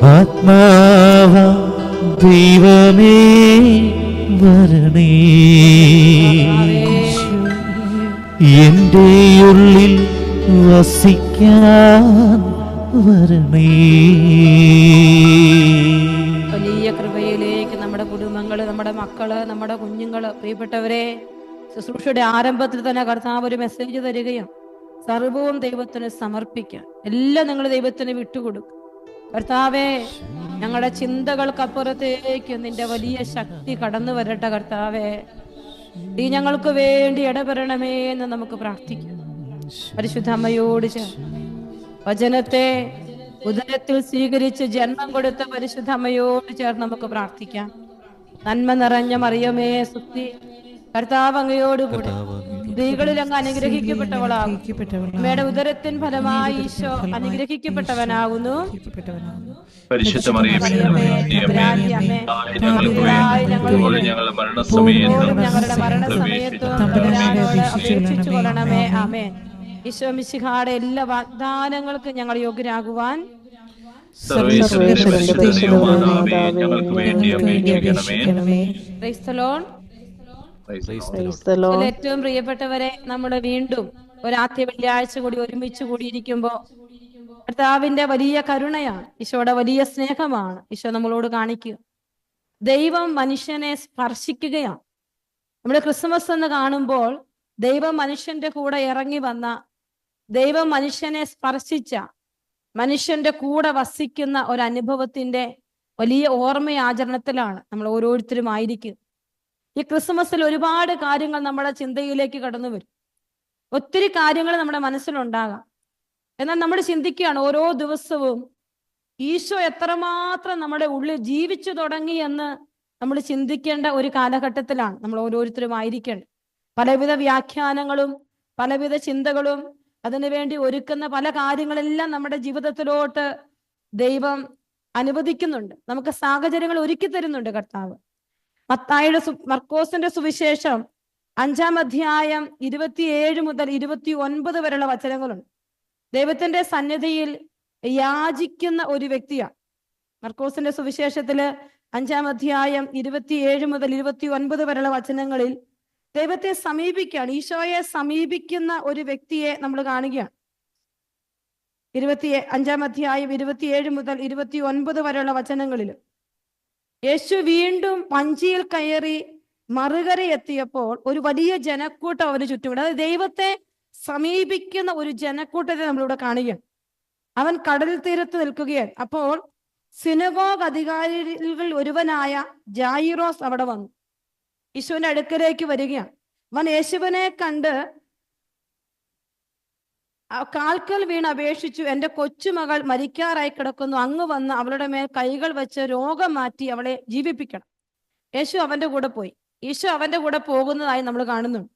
ആത്മാവ ദൈവമേ വരണേ, എൻ്റെ ഉള്ളിൽ വസിക്കാൻ വരണേ. വലിയ കൃപയിലേക്ക് നമ്മുടെ കുടുംബങ്ങള്, നമ്മുടെ മക്കള്, നമ്മുടെ കുഞ്ഞുങ്ങള്, പ്രിയപ്പെട്ടവരെ, ശുശ്രൂഷയുടെ ആരംഭത്തിൽ തന്നെ കർത്താവ് ഒരു മെസ്സേജ് തരികയും സർവവും ദൈവത്തിന് സമർപ്പിക്കുക, എല്ലാം നിങ്ങൾ ദൈവത്തിന് വിട്ടുകൊടുക്കുക. കർത്താവേ, ഞങ്ങളുടെ ചിന്തകൾക്കപ്പുറത്തേക്ക് നിന്റെ വലിയ ശക്തി കടന്നു വരട്ടെ. കർത്താവേ, നീ ഞങ്ങൾക്ക് വേണ്ടി ഇടപെടണമേ എന്ന് നമുക്ക് പ്രാർത്ഥിക്കാം. പരിശുദ്ധ അമ്മയോട് വചനത്തെ ഉദരത്തിൽ സ്വീകരിച്ച് ജന്മം കൊടുത്ത പരിശുദ്ധ അമ്മയോട് ചേർന്ന് നമുക്ക് പ്രാർത്ഥിക്കാം. നന്മ നിറഞ്ഞ മറിയമേ സ്തുതി, കർത്താവ് അങ്ങയോട് കൂടെ സ്ത്രീകളിൽ അങ്ങ് അനുഗ്രഹിക്കപ്പെട്ടവളാകും. അമ്മയുടെ ഉദരത്തിൻ ഫലമായി ഈശോ അനുഗ്രഹിക്കപ്പെട്ടവനാകുന്നു. പരിശുദ്ധ മറിയമേ, ഞങ്ങളുടെ മരണസമയത്തും അപേക്ഷിച്ചു കൊള്ളണമേ. ആമേൻ. ഈശോ മിശിഹായുടെ എല്ലാ വാഗ്ദാനങ്ങൾക്കും ഞങ്ങൾ യോഗ്യരാകുവാൻ ഞങ്ങൾക്ക് വേണ്ടി അപേക്ഷിക്കണമേ. ഏറ്റവും പ്രിയപ്പെട്ടവരെ, നമ്മുടെ വീണ്ടും ഒരാദ്യ വെള്ളിയാഴ്ച കൂടി ഒരുമിച്ച് കൂടിയിരിക്കുമ്പോ കർത്താവിന്റെ വലിയ കരുണയാണ്, ഈശോയുടെ വലിയ സ്നേഹമാണ് ഈശോ നമ്മളോട് കാണിക്കുക. ദൈവം മനുഷ്യനെ സ്പർശിക്കുകയാണ്. നമ്മുടെ ക്രിസ്മസ് എന്ന് കാണുമ്പോൾ ദൈവം മനുഷ്യന്റെ കൂടെ ഇറങ്ങി വന്ന, ദൈവം മനുഷ്യനെ സ്പർശിച്ച, മനുഷ്യന്റെ കൂടെ വസിക്കുന്ന ഒരു അനുഭവത്തിന്റെ വലിയ ഓർമ്മയാചരണത്തിലാണ് നമ്മൾ ഓരോരുത്തരും ആയിരിക്കുക. ഈ ക്രിസ്മസിൽ ഒരുപാട് കാര്യങ്ങൾ നമ്മുടെ ചിന്തയിലേക്ക് കടന്നു വരും. ഒത്തിരി കാര്യങ്ങൾ നമ്മുടെ മനസ്സിലുണ്ടാകാം. എന്നാൽ നമ്മൾ ചിന്തിക്കുകയാണ്, ഓരോ ദിവസവും ഈശോ എത്രമാത്രം നമ്മുടെ ഉള്ളിൽ ജീവിച്ചു തുടങ്ങി എന്ന് നമ്മൾ ചിന്തിക്കേണ്ട ഒരു കാലഘട്ടത്തിലാണ് നമ്മൾ ഓരോരുത്തരും ആയിരിക്കേണ്ടത്. പലവിധ വ്യാഖ്യാനങ്ങളും പലവിധ ചിന്തകളും അതിനുവേണ്ടി ഒരുക്കുന്ന പല കാര്യങ്ങളെല്ലാം നമ്മുടെ ജീവിതത്തിലോട്ട് ദൈവം അനുവദിക്കുന്നുണ്ട്. നമുക്ക് സാഹചര്യങ്ങൾ ഒരുക്കി തരുന്നുണ്ട് കർത്താവ്. മർക്കോസിന്റെ സുവിശേഷം 5-ാം അധ്യായം 27 മുതൽ 29 വരെയുള്ള വചനങ്ങളുണ്ട്. ദൈവത്തിന്റെ സന്നിധിയിൽ യാചിക്കുന്ന ഒരു വ്യക്തിയാണ്. മർക്കോസിന്റെ സുവിശേഷത്തില് 5-ാം അധ്യായം 27 മുതൽ 29 വരെയുള്ള വചനങ്ങളിൽ ദൈവത്തെ സമീപിക്കുകയാണ്, ഈശോയെ സമീപിക്കുന്ന ഒരു വ്യക്തിയെ നമ്മൾ കാണുകയാണ്. 5-ാം അധ്യായം 27 മുതൽ 29 വരെയുള്ള വചനങ്ങളിൽ യേശു വീണ്ടും വഞ്ചിയിൽ കയറി മറുകര എത്തിയപ്പോൾ ഒരു വലിയ ജനക്കൂട്ടം അവന് ചുറ്റുമുണ്ട്. അതായത് ദൈവത്തെ സമീപിക്കുന്ന ഒരു ജനക്കൂട്ടത്തെ നമ്മളിവിടെ കാണുകയാണ്. അവൻ കടൽ തീരത്ത് നിൽക്കുകയാണ്. അപ്പോൾ സിനഗോഗ് അധികാരികളിൽ ഒരുവനായ ജായിറോസ് അവിടെ വന്നു യേശുവിന്റെ അടുക്കലേക്ക് വരികയാണ്. അവൻ യേശുവിനെ കണ്ട് കാൽക്കൽ വീണ് അപേക്ഷിച്ചു, എൻ്റെ കൊച്ചുമകൾ മരിക്കാറായി കിടക്കുന്നു, അങ്ങ് വന്ന് അവളുടെ മേൽ കൈകൾ വെച്ച് രോഗം മാറ്റി അവളെ ജീവിപ്പിക്കണം. യേശു അവന്റെ കൂടെ പോയി. യേശു അവന്റെ കൂടെ പോകുന്നതായി നമ്മൾ കാണുന്നുണ്ട്.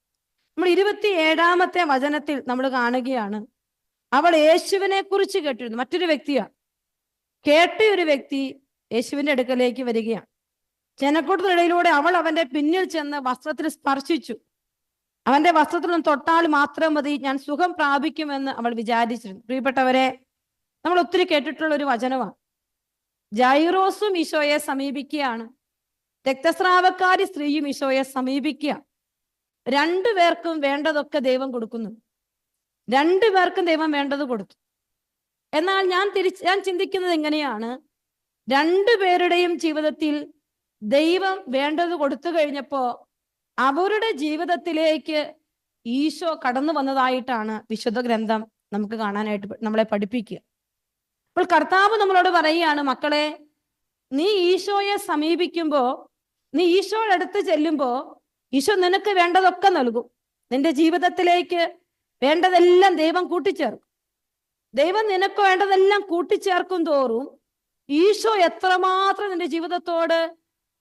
നമ്മൾ 27-ാമത്തെ വചനത്തിൽ നമ്മൾ കാണുകയാണ്, അവൾ യേശുവിനെ കുറിച്ച് കേട്ടിരുന്നു. മറ്റൊരു വ്യക്തിയാണ്. കേട്ട ഒരു വ്യക്തി യേശുവിന്റെ അടുക്കലേക്ക് വരികയാണ്. ജനക്കൂട്ടത്തിനിടയിലൂടെ അവൾ അവന്റെ പിന്നിൽ ചെന്ന് വസ്ത്രത്തിൽ സ്പർശിച്ചു. അവന്റെ വസ്ത്രത്തിൽ നിന്ന് തൊട്ടാൽ മാത്രം മതി, ഞാൻ സുഖം പ്രാപിക്കുമെന്ന് അവൾ വിചാരിച്ചിരുന്നു. പ്രിയപ്പെട്ടവരെ, നമ്മൾ ഒത്തിരി കേട്ടിട്ടുള്ള ഒരു വചനമാണ്. ജൈറോസും ഈശോയെ സമീപിക്കുകയാണ്, രക്തസ്രാവക്കാരി സ്ത്രീയും ഈശോയെ സമീപിക്കുക. രണ്ടുപേർക്കും വേണ്ടതൊക്കെ ദൈവം കൊടുക്കുന്നു. രണ്ടുപേർക്കും ദൈവം വേണ്ടത് കൊടുത്തു. എന്നാൽ ഞാൻ ചിന്തിക്കുന്നത് എങ്ങനെയാണ്, രണ്ടുപേരുടെയും ജീവിതത്തിൽ ദൈവം വേണ്ടത് കൊടുത്തു കഴിഞ്ഞപ്പോ അവരുടെ ജീവിതത്തിലേക്ക് ഈശോ കടന്നു വന്നതായിട്ടാണ് വിശുദ്ധ ഗ്രന്ഥം നമുക്ക് കാണാനായിട്ട് നമ്മളെ പഠിപ്പിക്കുക. അപ്പോൾ കർത്താവ് നമ്മളോട് പറയുകയാണ്, മക്കളെ, നീ ഈശോയെ സമീപിക്കുമ്പോ, നീ ഈശോയുടെ അടുത്ത് ചെല്ലുമ്പോ ഈശോ നിനക്ക് വേണ്ടതൊക്കെ നൽകും. നിന്റെ ജീവിതത്തിലേക്ക് വേണ്ടതെല്ലാം ദൈവം കൂട്ടിച്ചേർക്കും. ദൈവം നിനക്ക് വേണ്ടതെല്ലാം കൂട്ടിച്ചേർക്കും തോറും ഈശോ എത്രമാത്രം നിന്റെ ജീവിതത്തോട്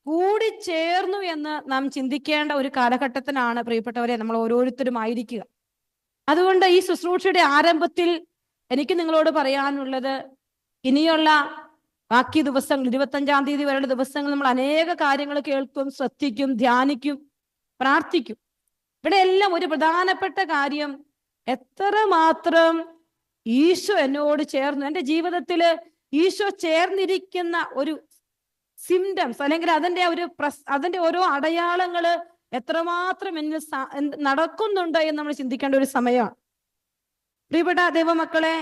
കൂടിച്ചേർന്നു എന്ന് നാം ചിന്തിക്കേണ്ട ഒരു കാലഘട്ടത്തിനാണ് പ്രിയപ്പെട്ടവരെ നമ്മൾ ഓരോരുത്തരും ആയിരിക്കുക. അതുകൊണ്ട് ഈ ശുശ്രൂഷയുടെ ആരംഭത്തിൽ എനിക്ക് നിങ്ങളോട് പറയാനുള്ളത്, ഇനിയുള്ള ബാക്കി ദിവസങ്ങൾ 25-ാം തീയതി വരെയുള്ള ദിവസങ്ങൾ നമ്മൾ അനേക കാര്യങ്ങൾ കേൾക്കും, ശ്രദ്ധിക്കും, ധ്യാനിക്കും, പ്രാർത്ഥിക്കും. ഇവിടെ എല്ലാം ഒരു പ്രധാനപ്പെട്ട കാര്യം, എത്രമാത്രം ഈശോ എന്നോട് ചേർന്നു. എൻ്റെ ജീവിതത്തിൽ ഈശോ ചേർന്നിരിക്കുന്ന ഒരു സിംറ്റംസ്, അല്ലെങ്കിൽ അതിന്റെ ഓരോ അടയാളങ്ങള് എത്രമാത്രം എന്നിൽ നടക്കുന്നുണ്ട് എന്ന് നമ്മൾ ചിന്തിക്കേണ്ട ഒരു സമയമാണ്. പ്രിയപ്പെട്ട ദൈവമക്കളെ,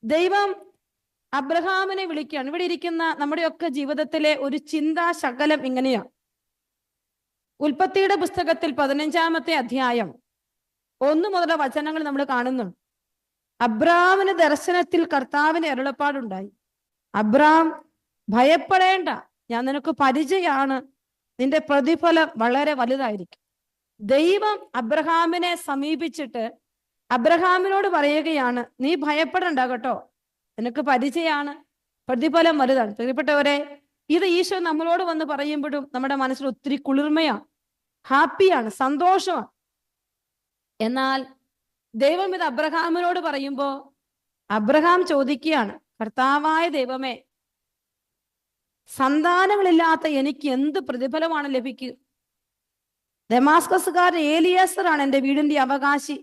ദൈവം അബ്രഹാമിനെ വിളിക്കുകയാണ്. ഇവിടെ ഇരിക്കുന്ന നമ്മുടെയൊക്കെ ജീവിതത്തിലെ ഒരു ചിന്താശകലം ഇങ്ങനെയാണ്. ഉൽപ്പത്തിയുടെ പുസ്തകത്തിൽ 15-ാമത്തെ അധ്യായം 1 മുതലുള്ള വചനങ്ങൾ നമ്മൾ കാണുന്നുണ്ട്. അബ്രാമിന് ദർശനത്തിൽ കർത്താവിന് അരുളപ്പാടുണ്ടായി. അബ്രാം, ഭയപ്പെടേണ്ട, ഞാൻ നിനക്ക് പരിചയമാണ്, നിന്റെ പ്രതിഫലം വളരെ വലുതായിരിക്കും. ദൈവം അബ്രഹാമിനെ സമീപിച്ചിട്ട് അബ്രഹാമിനോട് പറയുകയാണ്, നീ ഭയപ്പെടണ്ട കേട്ടോ, നിനക്ക് പരിചയമാണ്, പ്രതിഫലം വലുതാണ്. പ്രിയപ്പെട്ടവരെ, ഇത് ഈശോ നമ്മളോട് വന്ന് പറയുമ്പോഴും നമ്മുടെ മനസ്സിൽ ഒത്തിരി കുളിർമയാണ്, ഹാപ്പിയാണ്, സന്തോഷമാണ്. എന്നാൽ ദൈവം ഇത് അബ്രഹാമിനോട് പറയുമ്പോ അബ്രഹാം ചോദിക്കുകയാണ്, കർത്താവായ ദൈവമേ, സന്താനങ്ങളില്ലാത്ത എനിക്ക് എന്ത് പ്രതിഫലമാണ് ലഭിക്കുക? ദമാസ്കസുകാരൻ ഏലിയാസറാണ് എൻ്റെ വീടിന്റെ അവകാശി.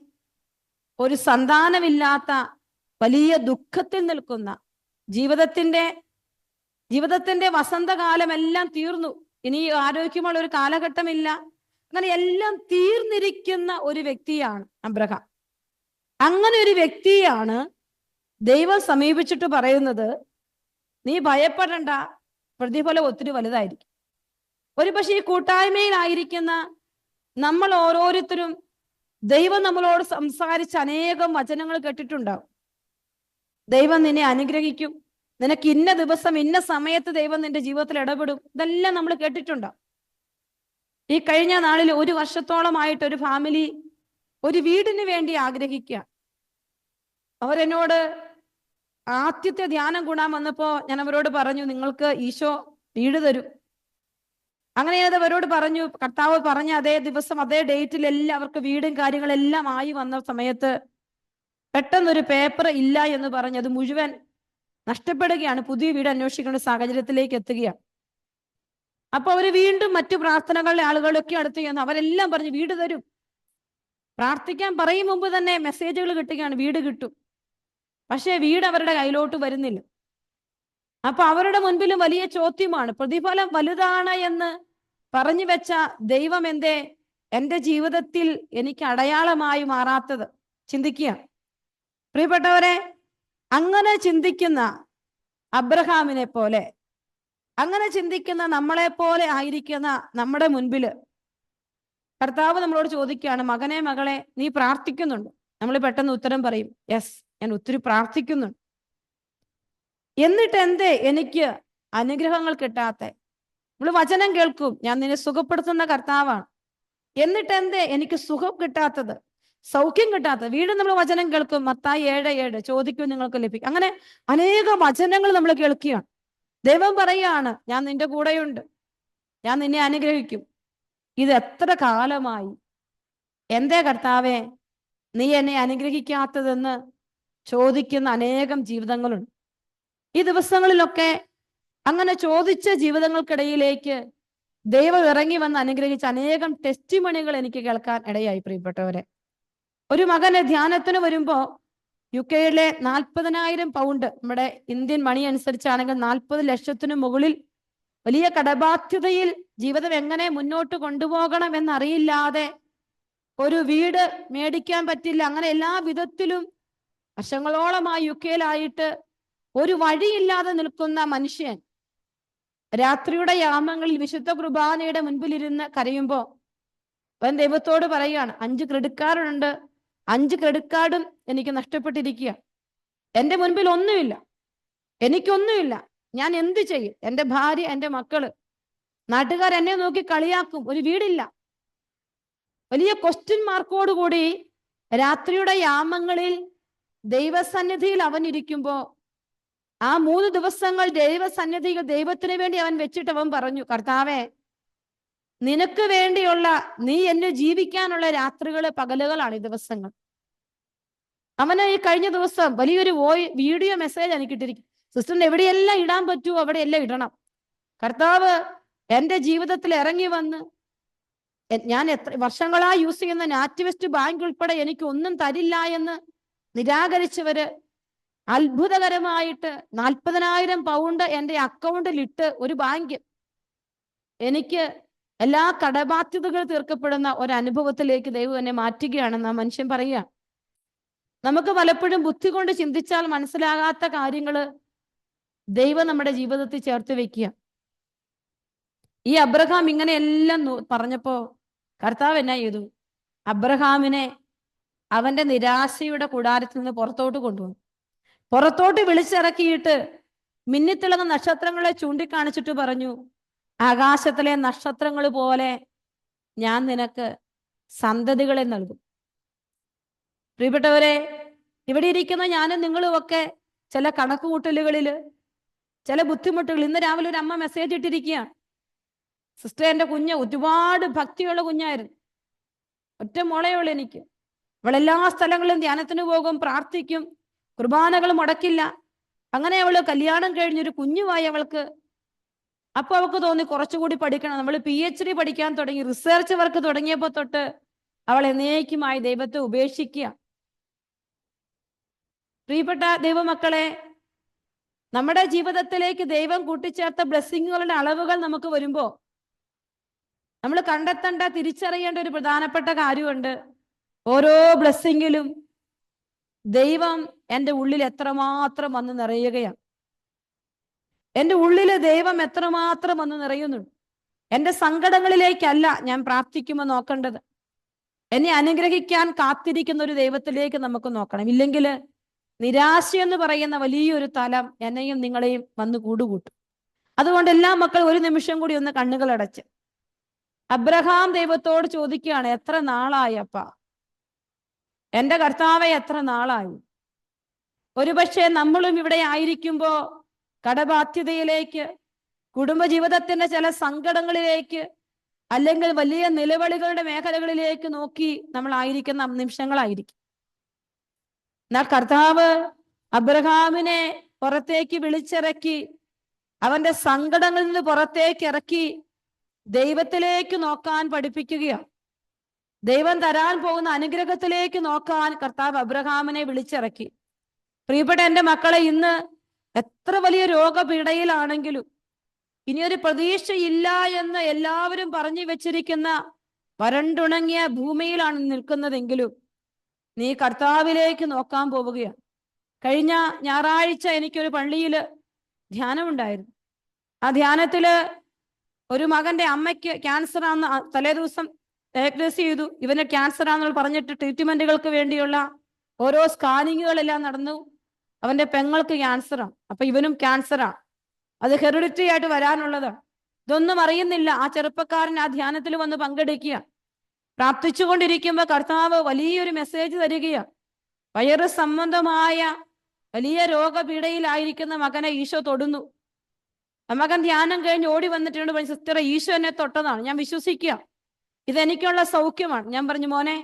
ഒരു സന്താനമില്ലാത്ത വലിയ ദുഃഖത്തിൽ നിൽക്കുന്ന, ജീവിതത്തിന്റെ വസന്തകാലമെല്ലാം തീർന്നു, ഇനി ആരോഗ്യമുള്ള ഒരു കാലഘട്ടമില്ല, അങ്ങനെ എല്ലാം തീർന്നിരിക്കുന്ന ഒരു വ്യക്തിയാണ് അബ്രഹാം. അങ്ങനെ ഒരു വ്യക്തിയാണ് ദൈവം സമീപിച്ചിട്ട് പറയുന്നത്, നീ ഭയപ്പെടണ്ട, പ്രതിഫലം ഒത്തിരി വലുതായിരിക്കും. ഒരുപക്ഷെ ഈ കൂട്ടായ്മയിലായിരിക്കുന്ന നമ്മൾ ഓരോരുത്തരും ദൈവം നമ്മളോട് സംസാരിച്ച് അനേകം വചനങ്ങൾ കേട്ടിട്ടുണ്ടാവും. ദൈവം നിന്നെ അനുഗ്രഹിക്കും, നിനക്ക് ഇന്ന ദിവസം ഇന്ന സമയത്ത് ദൈവം നിന്റെ ജീവിതത്തിൽ ഇടപെടും, ഇതെല്ലാം നമ്മൾ കേട്ടിട്ടുണ്ടാവും. ഈ കഴിഞ്ഞ നാളിൽ 1 വർഷത്തോളമായിട്ട് ഒരു ഫാമിലി ഒരു വീടിന് വേണ്ടി ആഗ്രഹിക്കുക. അവരെന്നോട് ആദ്യത്തെ ധ്യാനം കൂടാൻ വന്നപ്പോ ഞാൻ അവരോട് പറഞ്ഞു, നിങ്ങൾക്ക് ഈശോ വീട് തരും. അങ്ങനെ അത് അവരോട് പറഞ്ഞു. കർത്താവ് പറഞ്ഞ അതേ ദിവസം അതേ ഡേറ്റിൽ എല്ലാവർക്കും വീടും കാര്യങ്ങളെല്ലാം ആയി വന്ന സമയത്ത് പെട്ടെന്നൊരു പേപ്പർ ഇല്ല എന്ന് പറഞ്ഞ് അത് മുഴുവൻ നഷ്ടപ്പെടുകയാണ്. പുതിയ വീട് അന്വേഷിക്കേണ്ട സാഹചര്യത്തിലേക്ക് എത്തുകയാണ്. അപ്പൊ അവര് വീണ്ടും മറ്റു പ്രാർത്ഥനകളുടെ ആളുകളൊക്കെ അടുത്ത് ചെന്ന് അവരെല്ലാം പറഞ്ഞു വീട് തരും. പ്രാർത്ഥിക്കാൻ പറയും മുമ്പ് തന്നെ മെസ്സേജുകൾ കിട്ടുകയാണ്, വീട് കിട്ടും. പക്ഷേ വീട് അവരുടെ കയ്യിലോട്ട് വരുന്നില്ല. അപ്പൊ അവരുടെ മുൻപിലും വലിയ ചോദ്യമാണ്, പ്രതിഫലം വലുതാണ് എന്ന് പറഞ്ഞു വെച്ച ദൈവം എന്തേ എൻ്റെ ജീവിതത്തിൽ എനിക്ക് അടയാളമായി മാറാത്തത്? ചിന്തിക്കുക പ്രിയപ്പെട്ടവരെ. അങ്ങനെ ചിന്തിക്കുന്ന അബ്രഹാമിനെ പോലെ, അങ്ങനെ ചിന്തിക്കുന്ന നമ്മളെ പോലെ ആയിരിക്കുന്ന നമ്മുടെ മുൻപില് കർത്താവ് നമ്മളോട് ചോദിക്കുകയാണ്, മകനെ മകളെ നീ പ്രാർത്ഥിക്കുന്നുണ്ട്? നമ്മൾ പെട്ടെന്ന് ഉത്തരം പറയും, യെസ്, ഞാൻ ഒത്തിരി പ്രാർത്ഥിക്കുന്നുണ്ട്. എന്നിട്ട് എന്തേ എനിക്ക് അനുഗ്രഹങ്ങൾ കിട്ടാത്തെ? നമ്മൾ വചനം കേൾക്കും, ഞാൻ നിന്നെ സുഖപ്പെടുത്തുന്ന കർത്താവാണ്. എന്നിട്ട് എന്തേ എനിക്ക് സുഖം കിട്ടാത്തത്, സൗഖ്യം കിട്ടാത്തത്? വീണ്ടും നമ്മൾ വചനം കേൾക്കും, മത്തായി 7:7, ചോദിക്കും നിങ്ങൾക്ക് ലഭിക്കും. അങ്ങനെ അനേക വചനങ്ങൾ നമ്മൾ കേൾക്കുകയാണ്. ദൈവം പറയുകയാണ്, ഞാൻ നിന്റെ കൂടെയുണ്ട്, ഞാൻ നിന്നെ അനുഗ്രഹിക്കും. ഇത് എത്ര കാലമായി എന്തേ കർത്താവേ നീ എന്നെ അനുഗ്രഹിക്കാത്തതെന്ന് ചോദിക്കുന്ന അനേകം ജീവിതങ്ങളുണ്ട്. ഈ ദിവസങ്ങളിലൊക്കെ അങ്ങനെ ചോദിച്ച ജീവിതങ്ങൾക്കിടയിലേക്ക് ദൈവം ഇറങ്ങി വന്ന് അനുഗ്രഹിച്ച അനേകം ടെസ്റ്റിമണികൾ എനിക്ക് കേൾക്കാൻ ഇടയായി. പ്രിയപ്പെട്ടവരെ, ഒരു മകന് ധ്യാനത്തിന് വരുമ്പോ UK-യിലെ 40,000 പൗണ്ട്, നമ്മുടെ ഇന്ത്യൻ മണി അനുസരിച്ചാണെങ്കിൽ 40 ലക്ഷത്തിന് മുകളിൽ വലിയ കടബാധ്യതയിൽ ജീവിതം എങ്ങനെ മുന്നോട്ട് കൊണ്ടുപോകണം എന്നറിയില്ലാതെ ഒരു വീട് മേടിക്കാൻ പറ്റില്ല, അങ്ങനെ എല്ലാ വിധത്തിലും വർഷങ്ങളോളമായി UK-യിലായിട്ട് ഒരു വഴിയില്ലാതെ നിൽക്കുന്ന മനുഷ്യൻ രാത്രിയുടെ യാമങ്ങളിൽ വിശുദ്ധ കുർബാനയുടെ മുൻപിലിരുന്ന് കരയുമ്പോ അവൻ ദൈവത്തോട് പറയുകയാണ്, 5 ക്രെഡിറ്റ് കാർഡുണ്ട്, 5 ക്രെഡിറ്റ് കാർഡും എനിക്ക് നഷ്ടപ്പെട്ടിരിക്കുക, എൻ്റെ മുൻപിൽ ഒന്നുമില്ല, എനിക്കൊന്നുമില്ല, ഞാൻ എന്ത് ചെയ്യും? എൻ്റെ ഭാര്യ, എൻ്റെ മക്കള്, നാട്ടുകാർ എന്നെ നോക്കി കളിയാക്കും, ഒരു വീടില്ല. വലിയ ക്വസ്റ്റ്യൻ മാർക്കോടുകൂടി രാത്രിയുടെ യാമങ്ങളിൽ ദൈവസന്നിധിയിൽ അവൻ ഇരിക്കുമ്പോ ആ 3 ദിവസങ്ങൾ ദൈവസന്നിധിയിൽ ദൈവത്തിന് വേണ്ടി അവൻ വെച്ചിട്ട് അവൻ പറഞ്ഞു, കർത്താവേ, നിനക്ക് വേണ്ടിയുള്ള, നീ എന്നെ ജീവിക്കാനുള്ള രാത്രികള് പകലുകളാണ് ഈ ദിവസങ്ങൾ. അവന് ഈ കഴിഞ്ഞ ദിവസം വലിയൊരു വീഡിയോ മെസ്സേജ് എനിക്ക് ഇട്ടിരിക്കും, സിസ്റ്ററിന് എവിടെയെല്ലാം ഇടാൻ പറ്റുമോ അവിടെയെല്ലാം ഇടണം. കർത്താവ് എൻ്റെ ജീവിതത്തിൽ ഇറങ്ങി വന്ന് ഞാൻ എത്ര വർഷങ്ങളായി യൂസ് ചെയ്യുന്ന നാറ്റിവെസ്റ്റ് ബാങ്ക് ഉൾപ്പെടെ എനിക്ക് ഒന്നും തരില്ല എന്ന് നിരാകരിച്ചവര് അത്ഭുതകരമായിട്ട് 40,000 പൗണ്ട് എൻ്റെ അക്കൗണ്ടിലിട്ട് ഒരു ബാങ്ക് എനിക്ക് എല്ലാ കടബാധ്യതകൾ തീർക്കപ്പെടുന്ന ഒരു അനുഭവത്തിലേക്ക് ദൈവം എന്നെ മാറ്റുകയാണെന്ന് ആ മനുഷ്യൻ പറയുക. നമുക്ക് പലപ്പോഴും ബുദ്ധി കൊണ്ട് ചിന്തിച്ചാൽ മനസ്സിലാകാത്ത കാര്യങ്ങൾ ദൈവം നമ്മുടെ ജീവിതത്തിൽ ചേർത്ത് വെക്കുക. ഈ അബ്രഹാം ഇങ്ങനെയെല്ലാം പറഞ്ഞപ്പോ കർത്താവ് എന്നാ ചെയ്തു? അബ്രഹാമിനെ അവന്റെ നിരാശയുടെ കൂടാരത്തിൽ നിന്ന് പുറത്തോട്ട് കൊണ്ടുവന്നു. പുറത്തോട്ട് വിളിച്ചിറക്കിയിട്ട് മിന്നിത്തിളങ്ങുന്ന നക്ഷത്രങ്ങളെ ചൂണ്ടിക്കാണിച്ചിട്ട് പറഞ്ഞു, ആകാശത്തിലെ നക്ഷത്രങ്ങൾ പോലെ ഞാൻ നിനക്ക് സന്തതികളെ നൽകും. പ്രിയപ്പെട്ടവരെ, ഇവിടെ ഇരിക്കുന്ന ഞാനും നിങ്ങളും ഒക്കെ ചില കണക്കുകൂട്ടലുകളിൽ, ചില ബുദ്ധിമുട്ടുകൾ. ഇന്ന് രാവിലെ ഒരു അമ്മ മെസ്സേജ് ഇട്ടിരിക്കുകയാണ്, സിസ്റ്റർ എൻ്റെ കുഞ്ഞ് ഒരുപാട് ഭക്തിയുള്ള കുഞ്ഞായിരുന്നു, ഒറ്റ മോളെയുള്ളൂ എനിക്ക്. അവളെല്ലാ സ്ഥലങ്ങളിലും ധ്യാനത്തിന് പോകും, പ്രാർത്ഥിക്കും, കുർബാനകൾ മുടക്കില്ല. അങ്ങനെ അവള് കല്യാണം കഴിഞ്ഞൊരു കുഞ്ഞുമായി അവൾക്ക്. അപ്പൊ അവൾക്ക് തോന്നി കുറച്ചുകൂടി പഠിക്കണം. നമ്മൾ PhD പഠിക്കാൻ തുടങ്ങി, റിസർച്ച് വർക്ക് തുടങ്ങിയപ്പോ തൊട്ട് അവൾ എന്നേക്കുമായി ദൈവത്തെ ഉപേക്ഷിക്കുക. പ്രിയപ്പെട്ട ദൈവമക്കളെ, നമ്മുടെ ജീവിതത്തിലേക്ക് ദൈവം കൂട്ടിച്ചേർത്ത ബ്ലെസ്സിങ്ങുകളുടെ അളവുകൾ നമുക്ക് വരുമ്പോ നമ്മൾ കണ്ടെത്തേണ്ട, തിരിച്ചറിയേണ്ട ഒരു പ്രധാനപ്പെട്ട കാര്യമുണ്ട്. ഓരോ ബ്ലെസ്സിങ്ങിലും ദൈവം എൻ്റെ ഉള്ളിൽ എത്രമാത്രം വന്ന് നിറയുകയാണ്. എൻ്റെ ഉള്ളില് ദൈവം എത്രമാത്രം വന്ന് നിറയുന്നുണ്ട്. എൻ്റെ സങ്കടങ്ങളിലേക്കല്ല ഞാൻ പ്രാർത്ഥിക്കുമ്പോൾ നോക്കേണ്ടത്, എന്നെ അനുഗ്രഹിക്കാൻ കാത്തിരിക്കുന്ന ഒരു ദൈവത്തിലേക്ക് നമുക്ക് നോക്കണം. ഇല്ലെങ്കിൽ നിരാശ എന്ന് പറയുന്ന വലിയൊരു തലം എന്നെയും നിങ്ങളെയും വന്ന് കൂടുകൂട്ടും. അതുകൊണ്ട് എല്ലാ മക്കളും ഒരു നിമിഷം കൂടി ഒന്ന് കണ്ണുകൾ അടച്ച് അബ്രഹാം ദൈവത്തോട് ചോദിക്കുകയാണ്, എത്ര നാളായി അപ്പാ, എൻ്റെ കർത്താവെ എത്ര നാളായി? ഒരുപക്ഷെ നമ്മളും ഇവിടെ ആയിരിക്കുമ്പോ കടബാധ്യതയിലേക്ക്, കുടുംബജീവിതത്തിന്റെ ചില സങ്കടങ്ങളിലേക്ക്, അല്ലെങ്കിൽ വലിയ നിലവിളികളുടെ മേഖലകളിലേക്ക് നോക്കി നമ്മൾ ആയിരിക്കുന്ന നിമിഷങ്ങളായിരിക്കും. എന്നാൽ കർത്താവ് അബ്രഹാമിനെ പുറത്തേക്ക് വിളിച്ചിറക്കി, അവന്റെ സങ്കടങ്ങളിൽ നിന്ന് പുറത്തേക്ക് ഇറക്കി ദൈവത്തിലേക്ക് നോക്കാൻ പഠിപ്പിക്കുകയാണ്. ദൈവം തരാൻ പോകുന്ന അനുഗ്രഹത്തിലേക്ക് നോക്കാൻ കർത്താവ് അബ്രഹാമിനെ വിളിച്ചിറക്കി. പ്രിയപ്പെട്ട എൻ്റെ മക്കളെ, ഇന്ന് എത്ര വലിയ രോഗപീഠയിലാണെങ്കിലും, ഇനിയൊരു പ്രതീക്ഷയില്ല എന്ന് എല്ലാവരും പറഞ്ഞു വെച്ചിരിക്കുന്ന വരണ്ടുണങ്ങിയ ഭൂമിയിലാണ് നിൽക്കുന്നതെങ്കിലും നീ കർത്താവിലേക്ക് നോക്കാൻ പോവുകയാണ്. കഴിഞ്ഞ ഞായറാഴ്ച എനിക്കൊരു പള്ളിയിൽ ധ്യാനമുണ്ടായിരുന്നു. ആ ധ്യാനത്തില് ഒരു മകന്റെ അമ്മയ്ക്ക് ക്യാൻസർ ആണെന്ന് തലേ ദിവസം ഡയഗ്നോസ് ചെയ്തു. ഇവന് ക്യാൻസർ ആണെന്ന് പറഞ്ഞിട്ട് ട്രീറ്റ്മെന്റുകൾക്ക് വേണ്ടിയുള്ള ഓരോ സ്കാനിങ്ങുകളെല്ലാം നടന്നു. അവന്റെ പെങ്ങൾക്ക് ക്യാൻസറാണ്, അപ്പൊ ഇവനും ക്യാൻസറാണ്. അത് ഹെറിഡിറ്ററി ആയിട്ട് വരാനുള്ളതാണ്. ഇതൊന്നും അറിയുന്നില്ല. ആ ചെറുപ്പക്കാരൻ ആ ധ്യാനത്തിൽ വന്ന് പങ്കെടുക്കുക. പ്രാർത്ഥിച്ചുകൊണ്ടിരിക്കുമ്പോൾ കർത്താവ് വലിയൊരു മെസ്സേജ് തരികയാണ്. വൈറസ് സംബന്ധമായ വലിയ രോഗപീഠയിലായിരിക്കുന്ന മകനെ ഈശോ തൊടുന്നു. മകൻ ധ്യാനം കഴിഞ്ഞ് ഓടി വന്നിട്ടുണ്ട്, പറഞ്ഞു, സിസ്റ്ററെ ഈശോ എന്നെ തൊട്ടതാണ്, ഞാൻ വിശ്വസിക്കുക, ഇതെനിക്കുള്ള സൗഖ്യമാണ്. ഞാൻ പറഞ്ഞു, മോനെ,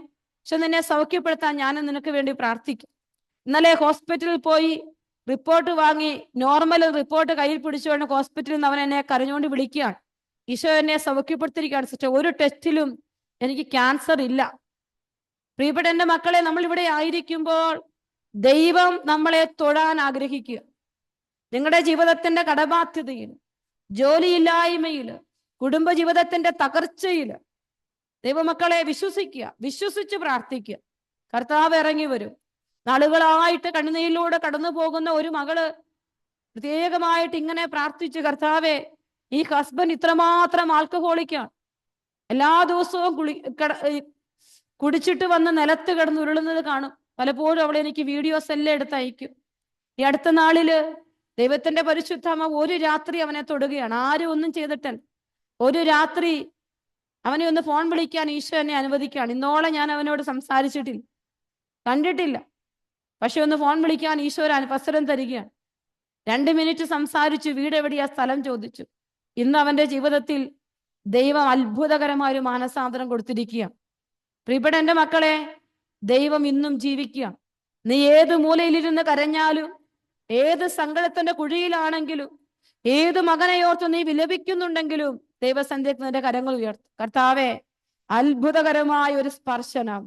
ഈശോ നിന്നെ സൗഖ്യപ്പെടുത്താൻ ഞാൻ നിനക്ക് വേണ്ടി പ്രാർത്ഥിക്കും. ഇന്നലെ ഹോസ്പിറ്റലിൽ പോയി റിപ്പോർട്ട് വാങ്ങി, നോർമൽ റിപ്പോർട്ട് കയ്യിൽ പിടിച്ചുകൊണ്ട് ഹോസ്പിറ്റലിൽ നിന്ന് അവൻ എന്നെ കരഞ്ഞുകൊണ്ട് വിളിക്കുകയാണ്, ഈശോ എന്നെ സൗഖ്യപ്പെടുത്തിയിരിക്കുകയാണ് സിസ്റ്റർ, ഒരു ടെസ്റ്റിലും എനിക്ക് ക്യാൻസർ ഇല്ല. പ്രിയപ്പെട്ട എൻ്റെ മക്കളെ, നമ്മൾ ഇവിടെ ആയിരിക്കുമ്പോൾ ദൈവം നമ്മളെ തൊഴാൻ ആഗ്രഹിക്കുക. നിങ്ങളുടെ ജീവിതത്തിന്റെ കടബാധ്യതയിൽ, ജോലിയില്ലായ്മയിൽ, കുടുംബജീവിതത്തിന്റെ തകർച്ചയിൽ ദൈവമക്കളെ വിശ്വസിക്കുക, വിശ്വസിച്ച് പ്രാർത്ഥിക്കുക. കർത്താവ് ഇറങ്ങി വരും. നാളുകളായിട്ട് കണ്ണുനീരിലൂടെ കടന്നു പോകുന്ന ഒരു മകള് പ്രത്യേകമായിട്ട് ഇങ്ങനെ പ്രാർത്ഥിച്ചു, കർത്താവെ, ഈ ഹസ്ബൻഡ് ഇത്രമാത്രം ആൽക്കഹോളിക്കാണ്, എല്ലാ ദിവസവും കുടിച്ചിട്ട് വന്ന് നിലത്ത് കിടന്ന് ഉരുളുന്നത് കാണും. പലപ്പോഴും അവളെ എനിക്ക് വീഡിയോസ് എല്ലാം എടുത്ത് അയക്കും. ഈ അടുത്ത നാളില് ദൈവത്തിന്റെ പരിശുദ്ധമ ഒരു രാത്രി അവനെ തൊടുകയാണ്. ആരും ഒന്നും ചെയ്തിട്ടല്ല. ഒരു രാത്രി അവനെ ഒന്ന് ഫോൺ വിളിക്കാൻ ഈശോ എന്നെ അനുവദിക്കുകയാണ്. ഇന്നോളം ഞാൻ അവനോട് സംസാരിച്ചിട്ടില്ല, കണ്ടിട്ടില്ല. പക്ഷെ ഒന്ന് ഫോൺ വിളിക്കാൻ ഈശോ ഒരു അവസരം തരികയാണ്. 2 മിനിറ്റ് സംസാരിച്ചു, വീട് എവിടെയാ, സ്ഥലം ചോദിച്ചു. ഇന്ന് അവന്റെ ജീവിതത്തിൽ ദൈവം അത്ഭുതകരമായ ഒരു മാനസാന്തരം കൊടുത്തിരിക്കുകയാണ്. പ്രിയപ്പെട്ട എൻ്റെ മക്കളെ, ദൈവം ഇന്നും ജീവിക്കുക. നീ ഏത് മൂലയിലിരുന്ന് കരഞ്ഞാലും, ഏത് സങ്കടത്തിന്റെ കുഴിയിലാണെങ്കിലും, ഏത് മകനെയോർത്ത് നീ വിലപിക്കുന്നുണ്ടെങ്കിലും ദൈവസന്നിധിയിൽ നിന്റെ കരങ്ങൾ ഉയർത്തും. കർത്താവെ, അത്ഭുതകരമായ ഒരു സ്പർശനം,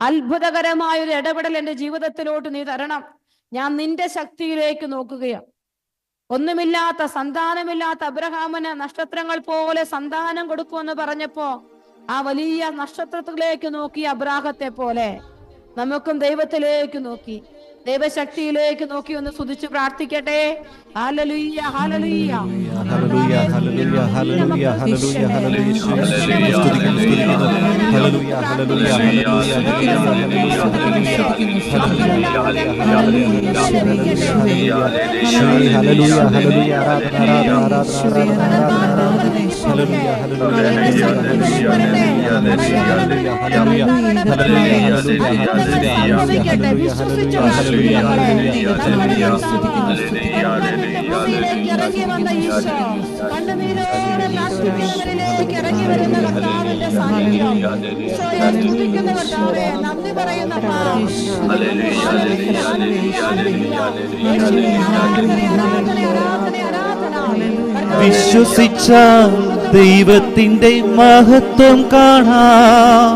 അത്ഭുതകരമായ ഒരു ഇടപെടൽ എൻ്റെ ജീവിതത്തിലോട്ട് നീ തരണം. ഞാൻ നിന്റെ ശക്തിയിലേക്ക് നോക്കുകയാണ്. ഒന്നുമില്ലാത്ത സന്താനമില്ലാത്ത അബ്രഹാമിന് നക്ഷത്രങ്ങൾ പോലെ സന്താനം കൊടുക്കുമെന്ന് പറഞ്ഞപ്പോ ആ വലിയ നക്ഷത്രത്തിലേക്ക് നോക്കി അബ്രാഹത്തെ പോലെ നമുക്കും ദൈവത്തിലേക്ക് നോക്കി, ദൈവശക്തിയിലേക്ക് നോക്കി ഒന്ന് സ്തുതിച്ച് പ്രാർത്ഥിക്കട്ടെ. ഹല്ലേലൂയ, ഹല്ലേലൂയ, ഹല്ലേലൂയ, ഹല്ലേലൂയ, ഹല്ലേലൂയ, ഹല്ലേലൂയ, ഹല്ലേലൂയ. സ്തുതിക്കുന്നു, സ്തുതിക്കുന്നു. ഹല്ലേലൂയ, ഹല്ലേലൂയ, ഹല്ലേലൂയ, ഹല്ലേലൂയ, ഹല്ലേലൂയ. ആരാധന, ആരാധന, ആരാധന, ആരാധന. ഹല്ലേലൂയ, ഹല്ലേലൂയ, ഇറങ്ങി വന്ന ഈശോ, കണ്ണുനീരോടെ പ്രാർത്ഥിക്കുന്നവരിലേക്ക് ഇറങ്ങി വരുന്ന കർത്താവിന്റെ സാന്നിധ്യം, ഈശോയെ സ്തുതിക്കുന്ന കർത്താവേ, നന്ദി പറയുന്നപ്പാ. വിശ്വസിച്ച ദൈവത്തിന്റെ മഹത്വം കാണാം.